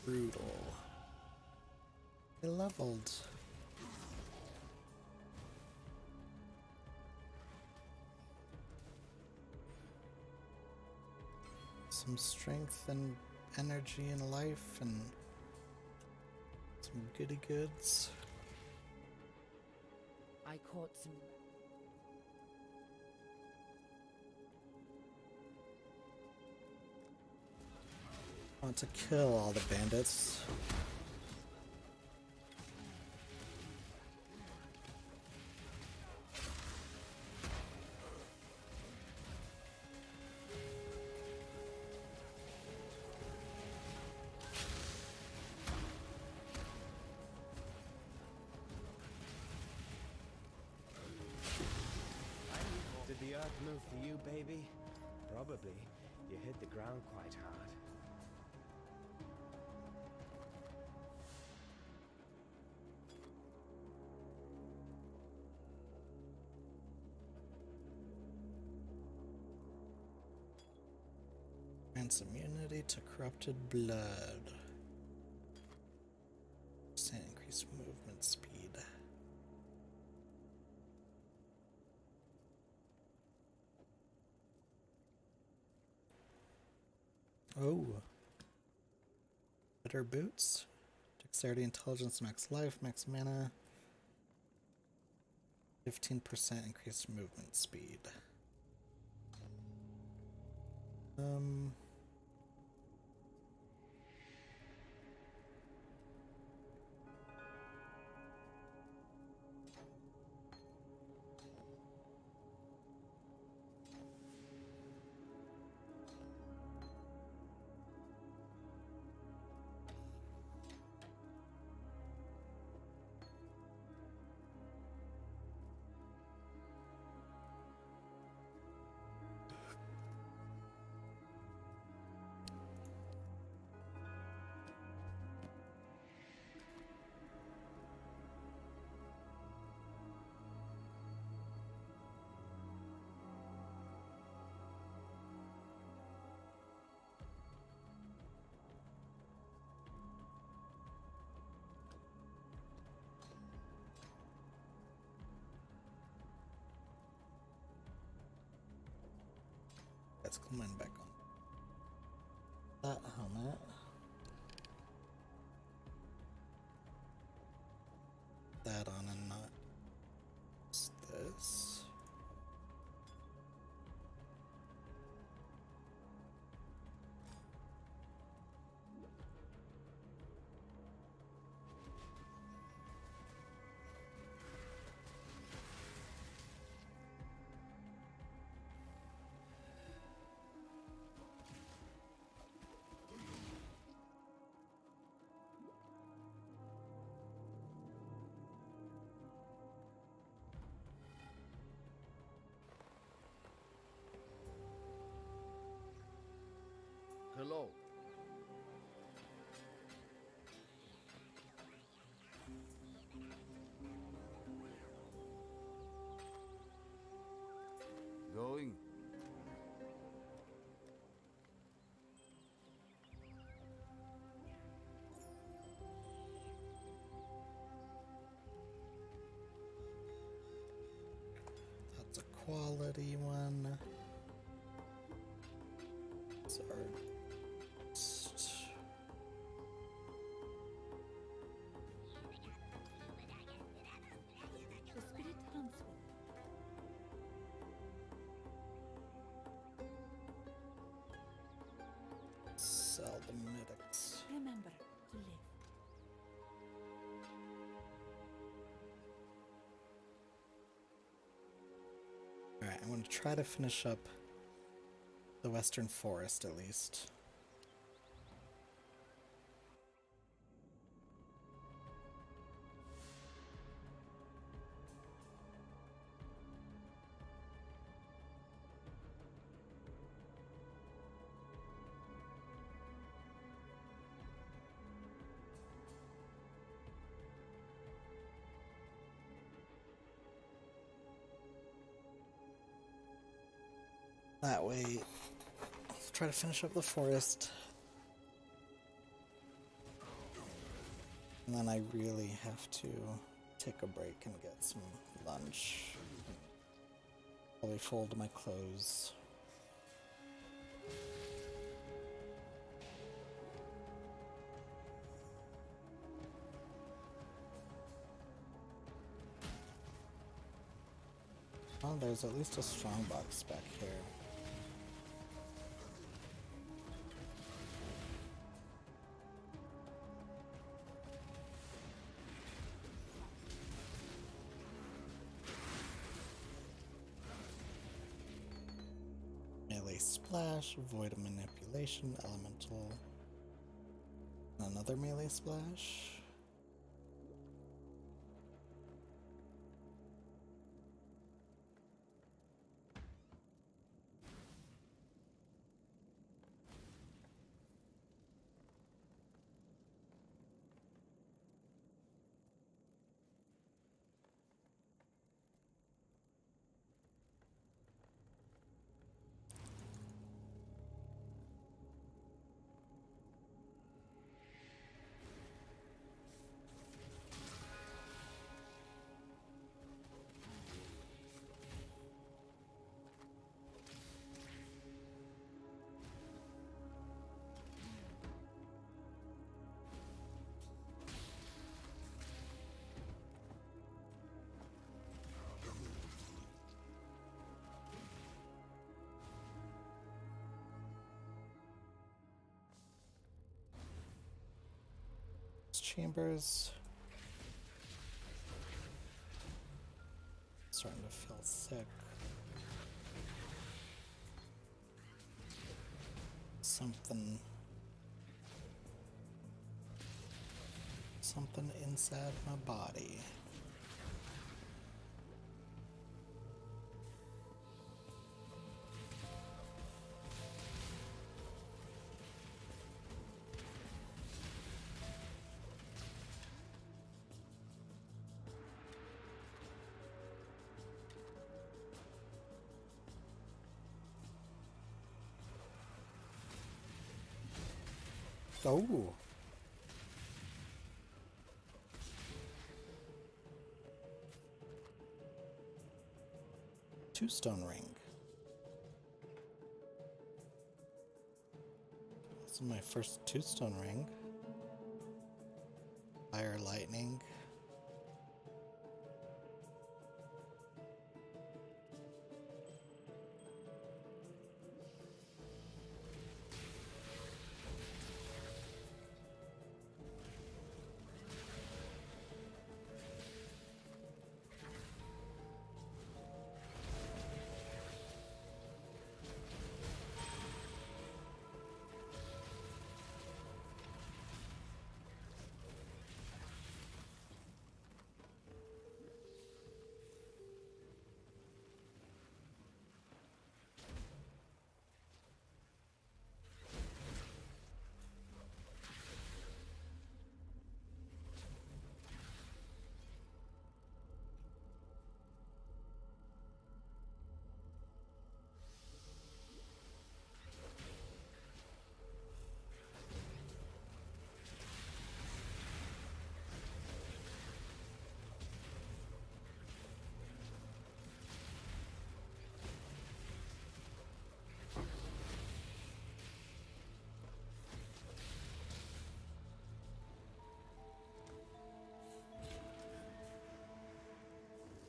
Brutal. They leveled. some strength and energy and life and some goody goods.
I caught some.
I want to kill all the bandits.
Did the earth move for you, baby? Probably. You hit the ground quite hard.
Grants immunity to corrupted blood. Percent increased movement speed. Oh. Better boots. Dexterity, intelligence, max life, max mana. 15% increased movement speed. Let's come back on that helmet. That on and not this.
Hello. Going.
That's a quality one. It's our
The spirit huntsman.
sell the medics.
Remember to live.
Alright, I'm going to try to finish up the Western Forest at least. That way, let's try to finish up the forest. And then I really have to take a break and get some lunch. Probably fold my clothes. there's at least a strongbox back here. Melee splash, void of manipulation, elemental. Another melee splash. Chambers. Starting to feel sick. Something inside my body. Oh. Two-stone ring. This is my first two-stone ring. Fire lightning.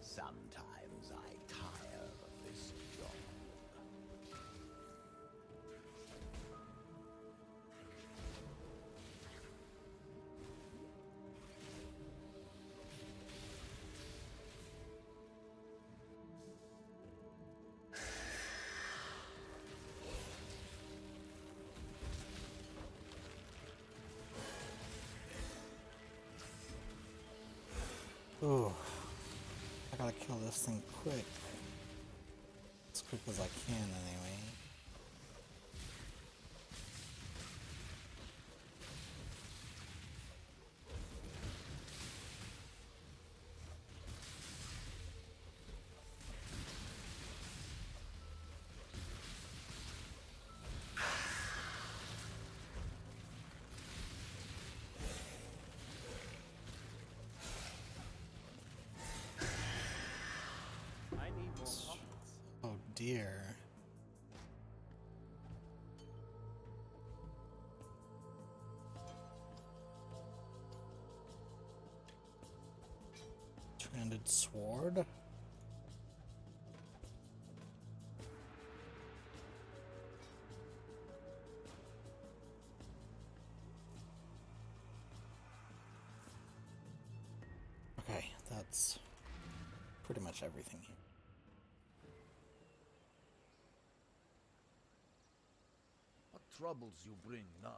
Sometimes I tire of this job.
Ooh. I gotta kill this thing quick. As quick as I can, anyway.
I need more pockets.
Oh dear. Two-handed sword? hits pretty much everything here.
What troubles you bring now?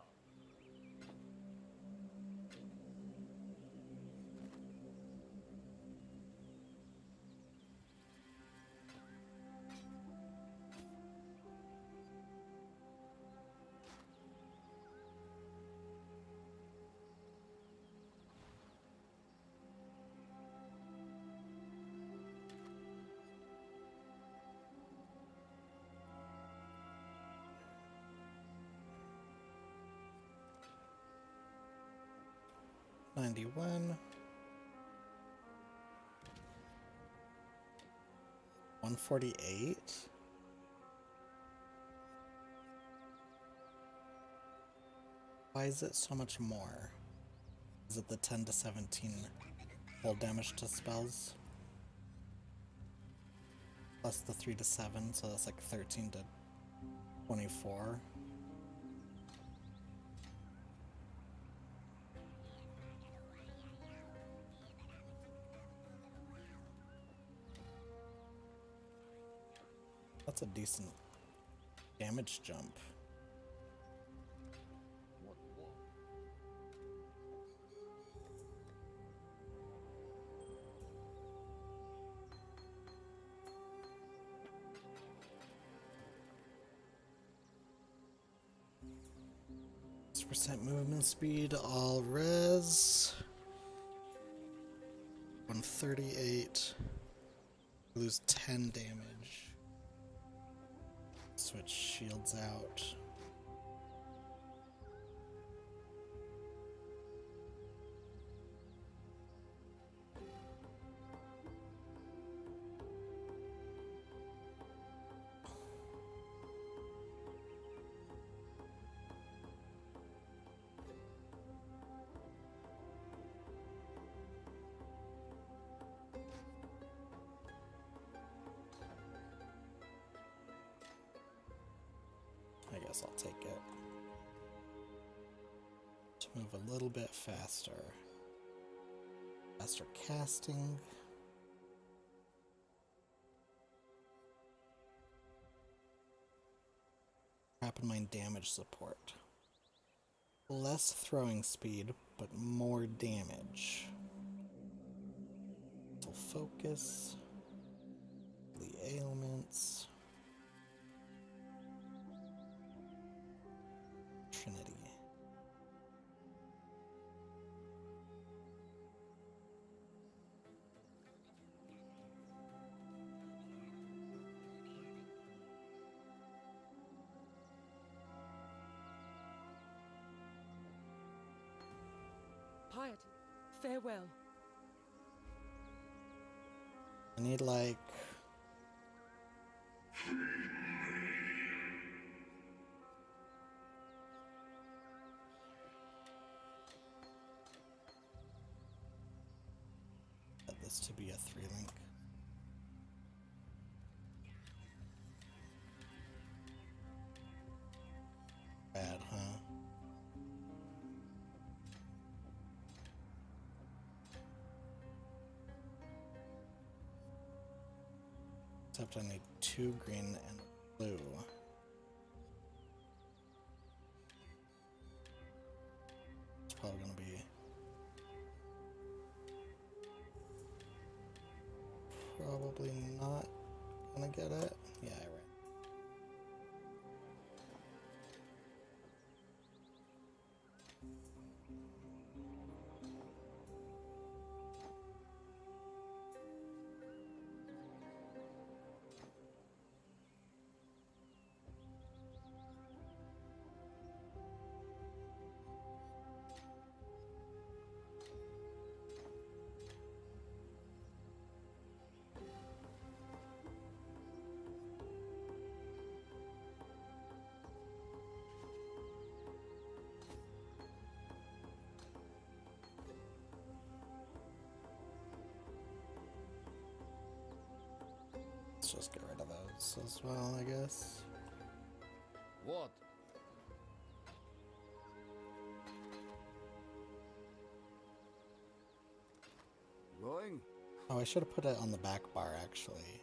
$91. 148. Why is it so much more? Is it the 10 to 17 full damage to spells? Plus the 3 to 7, so that's like 13 to 24. That's a decent damage jump. Percent movement speed, all res. 138. Lose 10 damage. Switch shields out. I guess I'll take it. To move a little bit faster. Faster casting. Rapid Mind damage support. Less throwing speed, but more damage. Full focus. The ailments. Trinity.
Piety, farewell.
I need like this to be a 3-link. Bad, huh? Except I need 2 green and blue. It's probably gonna be probably not gonna get it. Yeah, right. Let's just get rid of those as well, I guess.
What? Going?
Oh, I should have put it on the back bar, actually.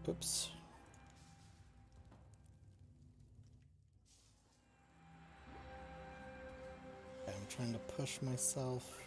Oops. Okay, I'm trying to push myself.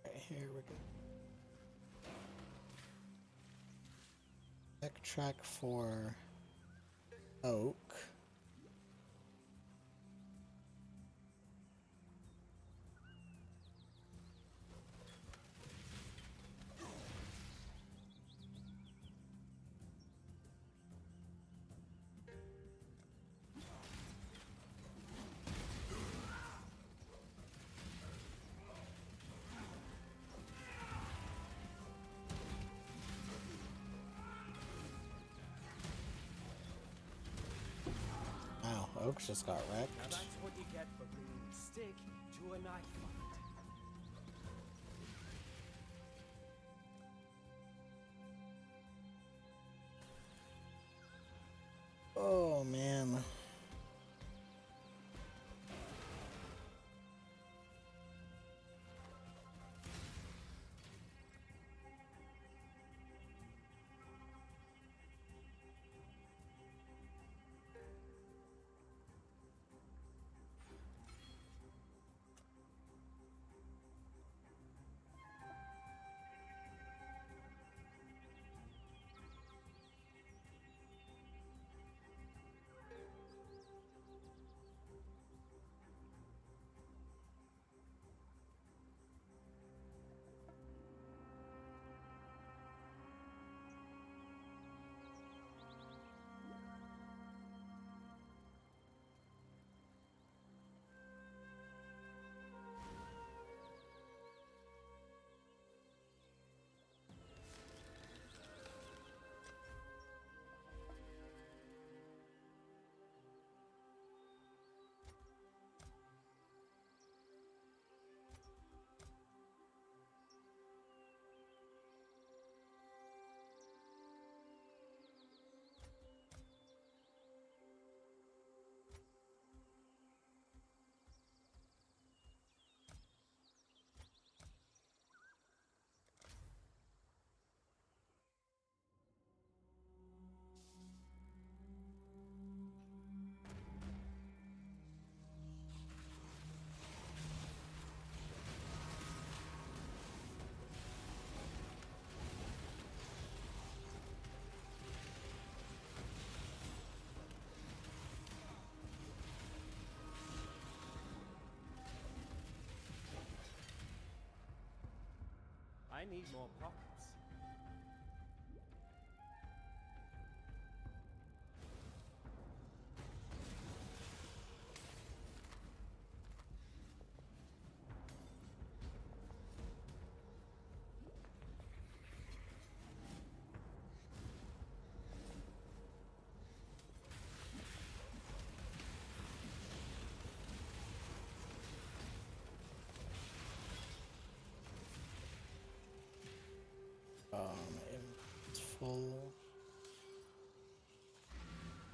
Okay, here we go. Backtrack for oak. Wow, oak just got
Now
wrecked.
that's what you get for bringing a stick to a knife fight.
Oh man.
I need more pockets.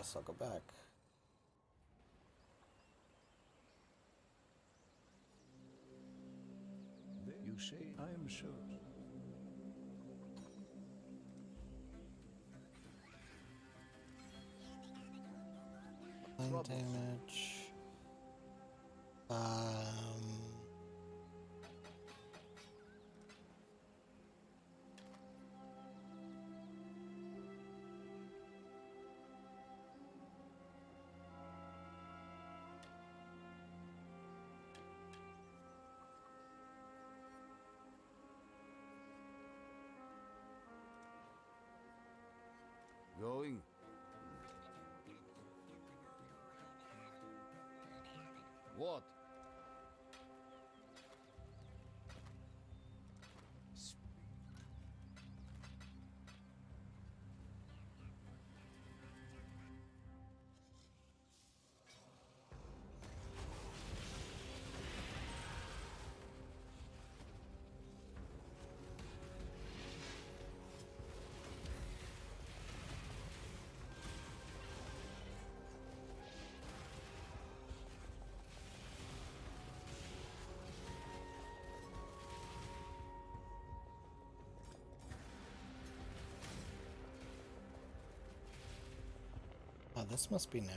Guess I'll go back.
You say, I am sure.
Line damage.
Going? What?
Oh, this must be new.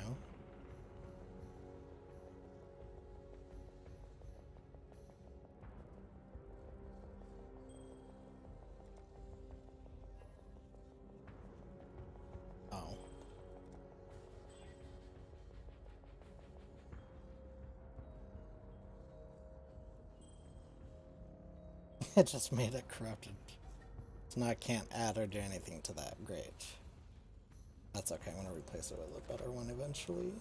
Oh. It just made it corrupted. So now I can't add or do anything to that. Great. That's okay, I'm gonna replace it with a better one eventually.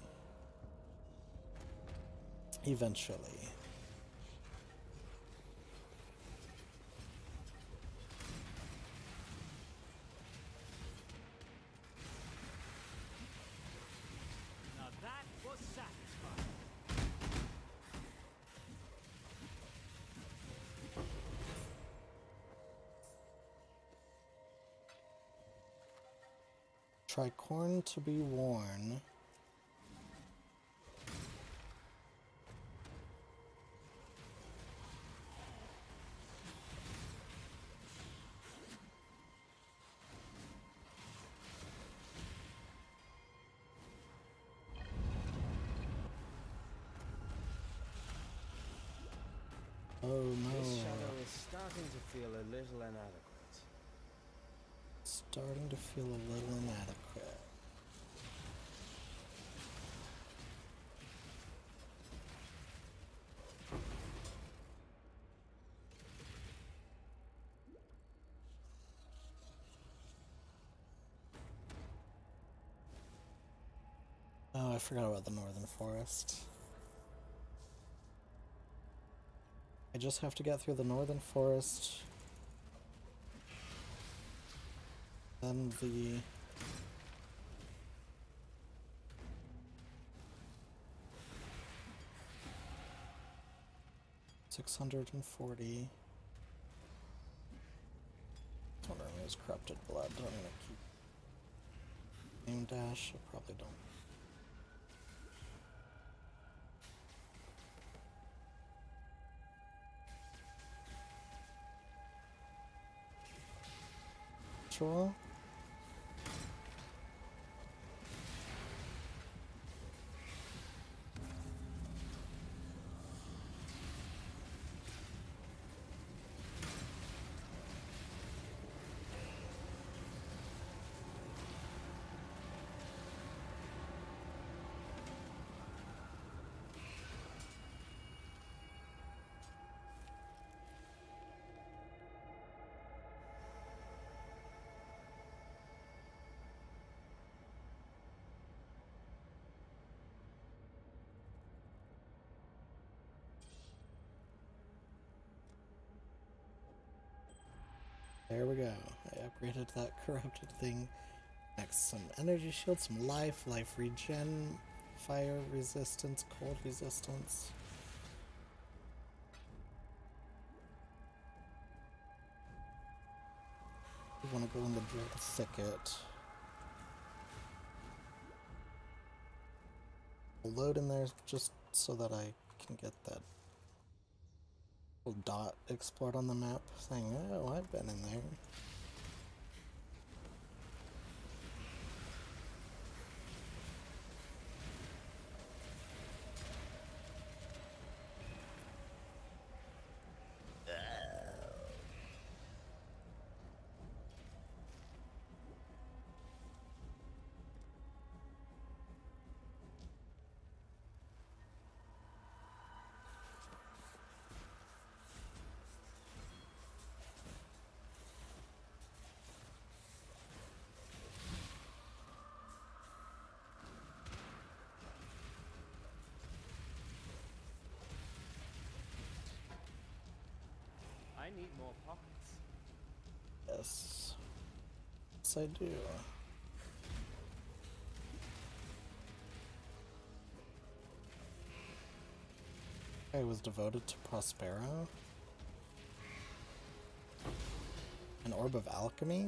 Eventually.
Now that was satisfying.
Tricorn to be worn. Oh
This
no.
shadow is starting to feel a little inadequate.
Starting to feel a little inadequate. Oh, I forgot about the Northern Forest. I just have to get through the Northern Forest. Then the... $640. Wondering if it's corrupted blood. I'm gonna keep name dash. I probably don't. Sure. There we go. I upgraded that corrupted thing. Next, some energy shield, some life regen, fire resistance, cold resistance. We want to go in the Dread Thicket. I'll load in there just so that I can get that little dot explored on the map saying, oh, I've been in there.
I need more pockets.
Yes. Yes, I do. I was devoted to Prospero. An orb of alchemy?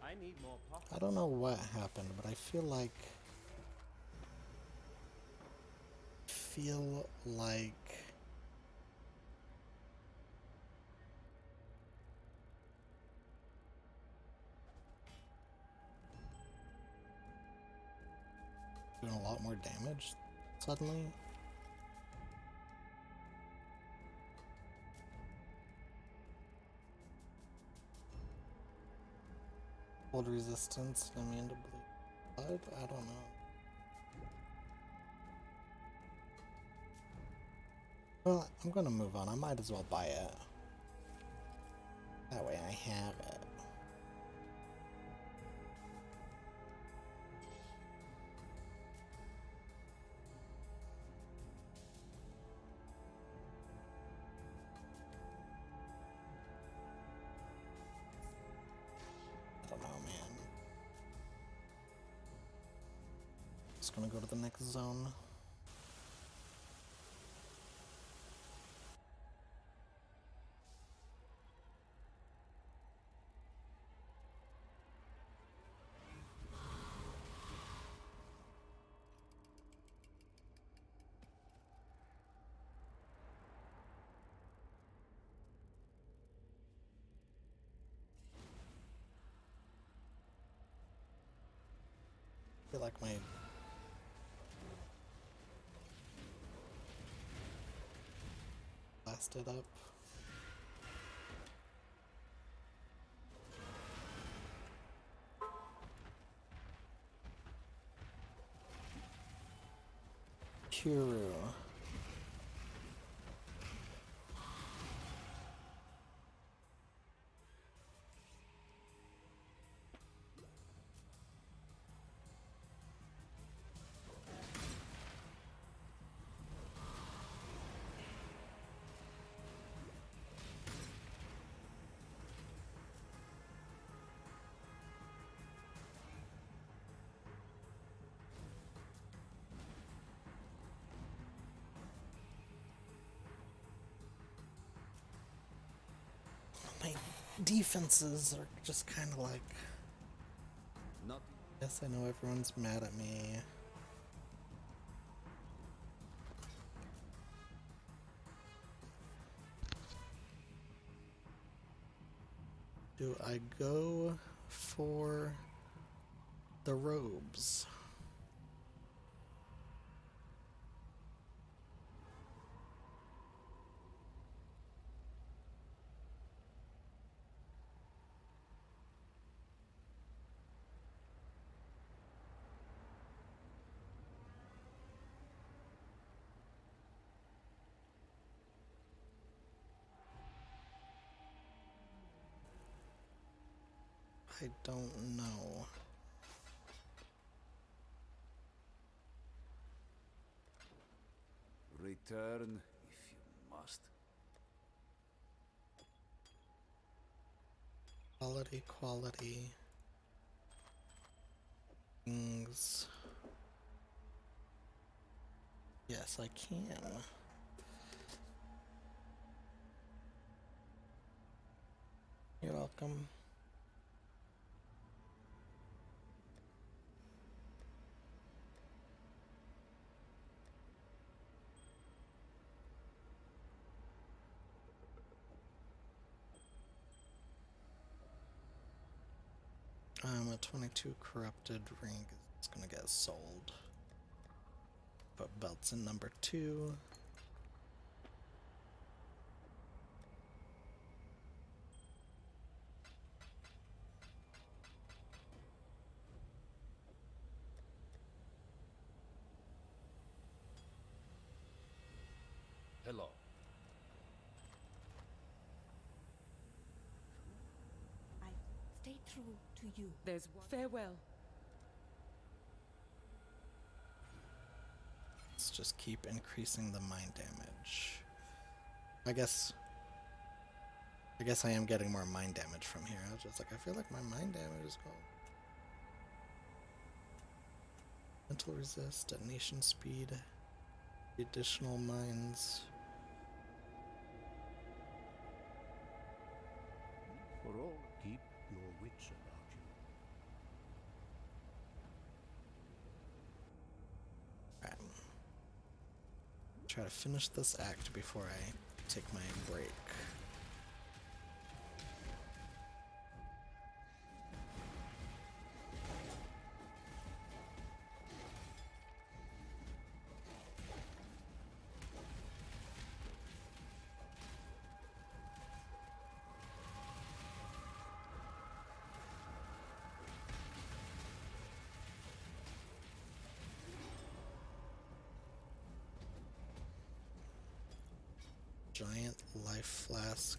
I need more pockets.
I don't know what happened, but I feel like doing a lot more damage suddenly. Hold resistance, immune to blood? I don't know. Well, I'm gonna move on. I might as well buy it. That way I have it. I don't know, man. Just gonna go to the next zone. I feel like my blasted up. Kuru. My defenses are just kind of like...
Not
Yes, I know everyone's mad at me. Do I go for the robes? I don't know.
Return if you must.
Quality. Things. Yes, I can. You're welcome. A 22 corrupted ring is gonna get sold. But belts in number 2.
Hello.
I stay true to you.
There's one. Farewell.
Let's just keep increasing the mind damage. I guess I am getting more mind damage from here. I was just like, I feel like my mind damage is going. Mental resist, detonation speed, additional mines.
For all, keep your wits about you.
Right. Try to finish this act before I take my break. Giant life flask.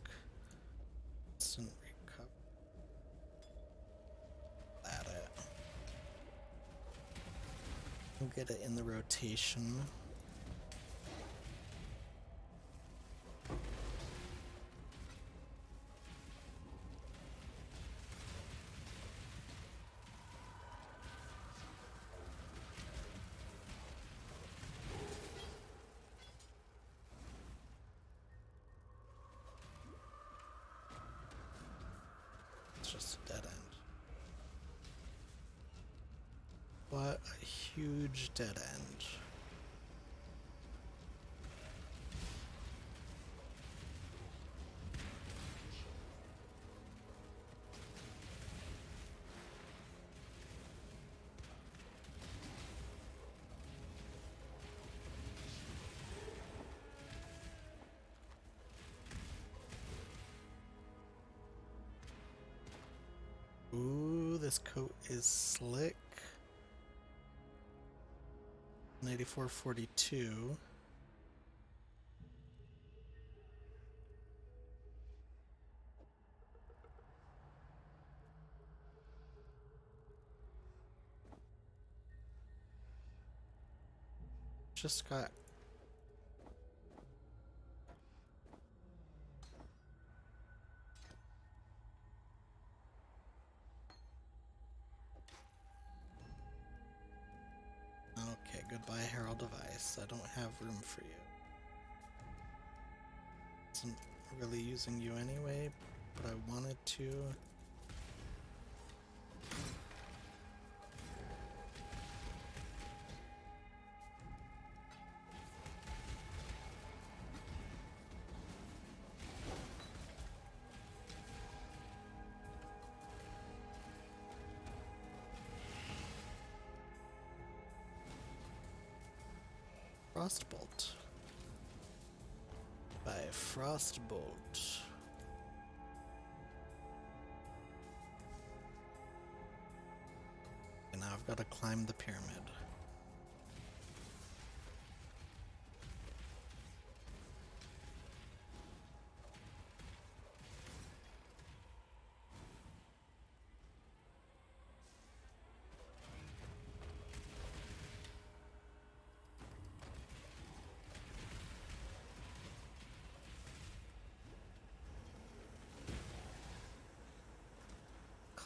Instant recover. At it. We'll get it in the rotation. It's just a dead end. What a huge dead end. Ooh, this coat is slick. 8442. Just got okay, goodbye Herald of Ice. I don't have room for you. Wasn't really using you anyway, but I wanted to. Frostbolt. By Frostbolt. And now I've got to climb the pyramid.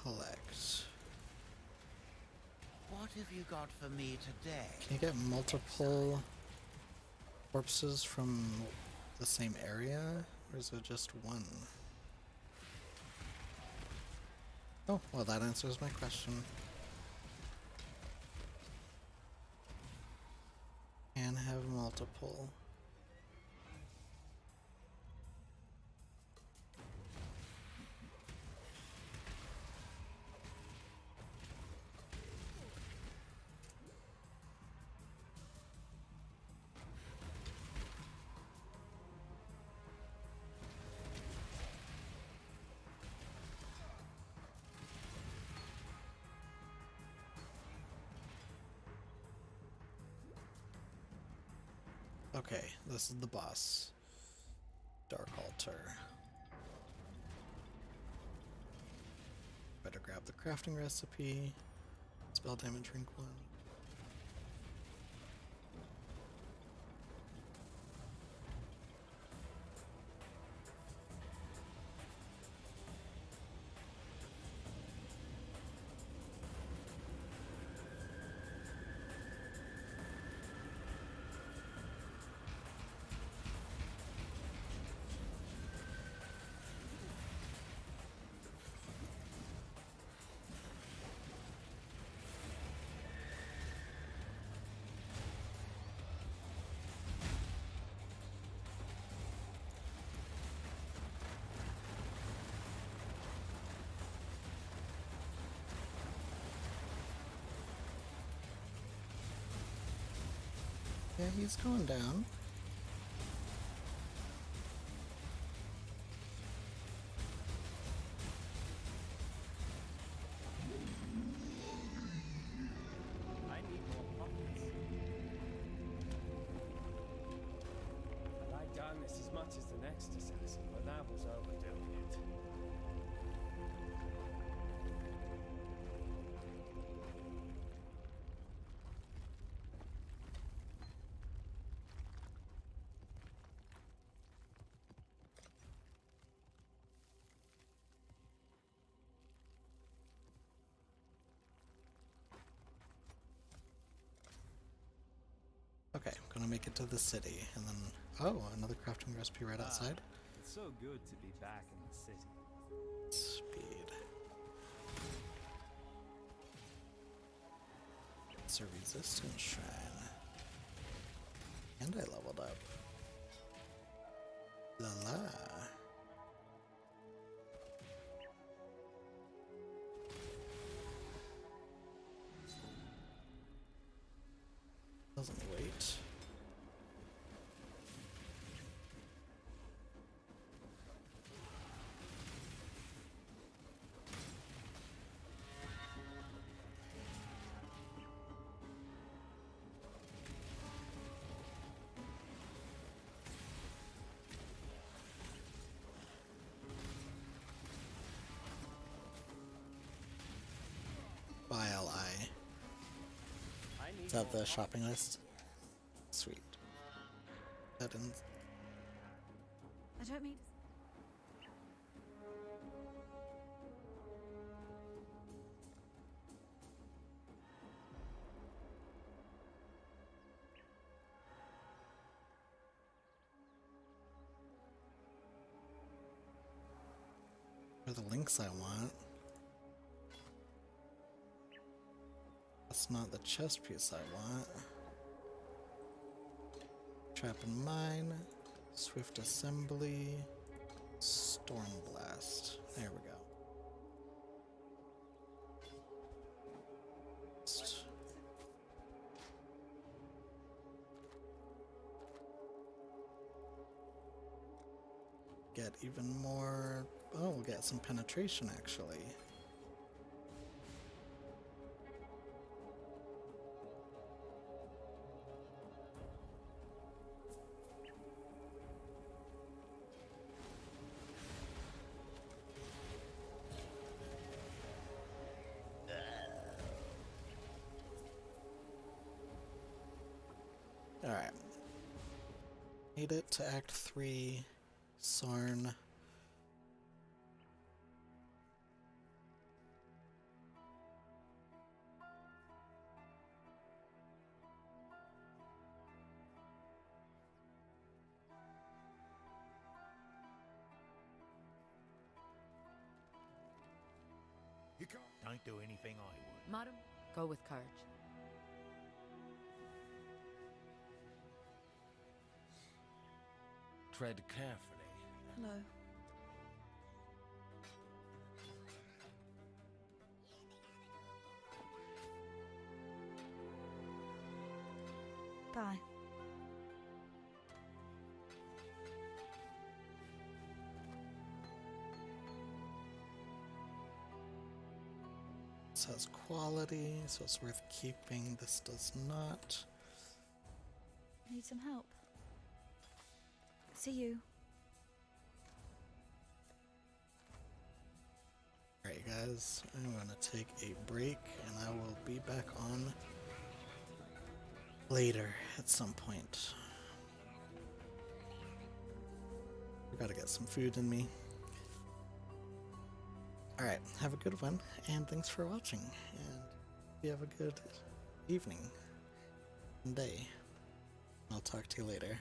collect.
What have you got for me today?
Can you get multiple corpses from the same area, or is it just one? Oh, well, that answers my question. Can have multiple. Okay, this is the boss. Dark Altar. Better grab the crafting recipe. Spell damage drink 1. Yeah, he's going down.
I need more puppets.
I like darkness as much as the next assassin, but that was overdoing it.
Okay, I'm gonna make it to the city, and then... Oh, another crafting recipe right outside.
It's so good to be back in the city.
Speed. It's a resistance shrine. And I leveled up. La la. Doesn't wait. Vile Eye. Is that the shopping list? Sweet. That ends.
I don't mean
Are the links I want. That's not the chest piece I want. Trap and Mine, Swift Assembly, Storm Blast. There we go. Get even more. Oh, we'll get some penetration actually. Alright. Made it to Act 3. Sarn.
Don't do anything I would.
Madam, go with courage.
Tread carefully.
Hello. Bye.
It says quality, so it's worth keeping. This does not.
Need some help. See you.
Alright guys, I'm gonna take a break and I will be back on later at some point. I gotta get some food in me. Alright, have a good one, and thanks for watching, and you have a good evening and day. I'll talk to you later.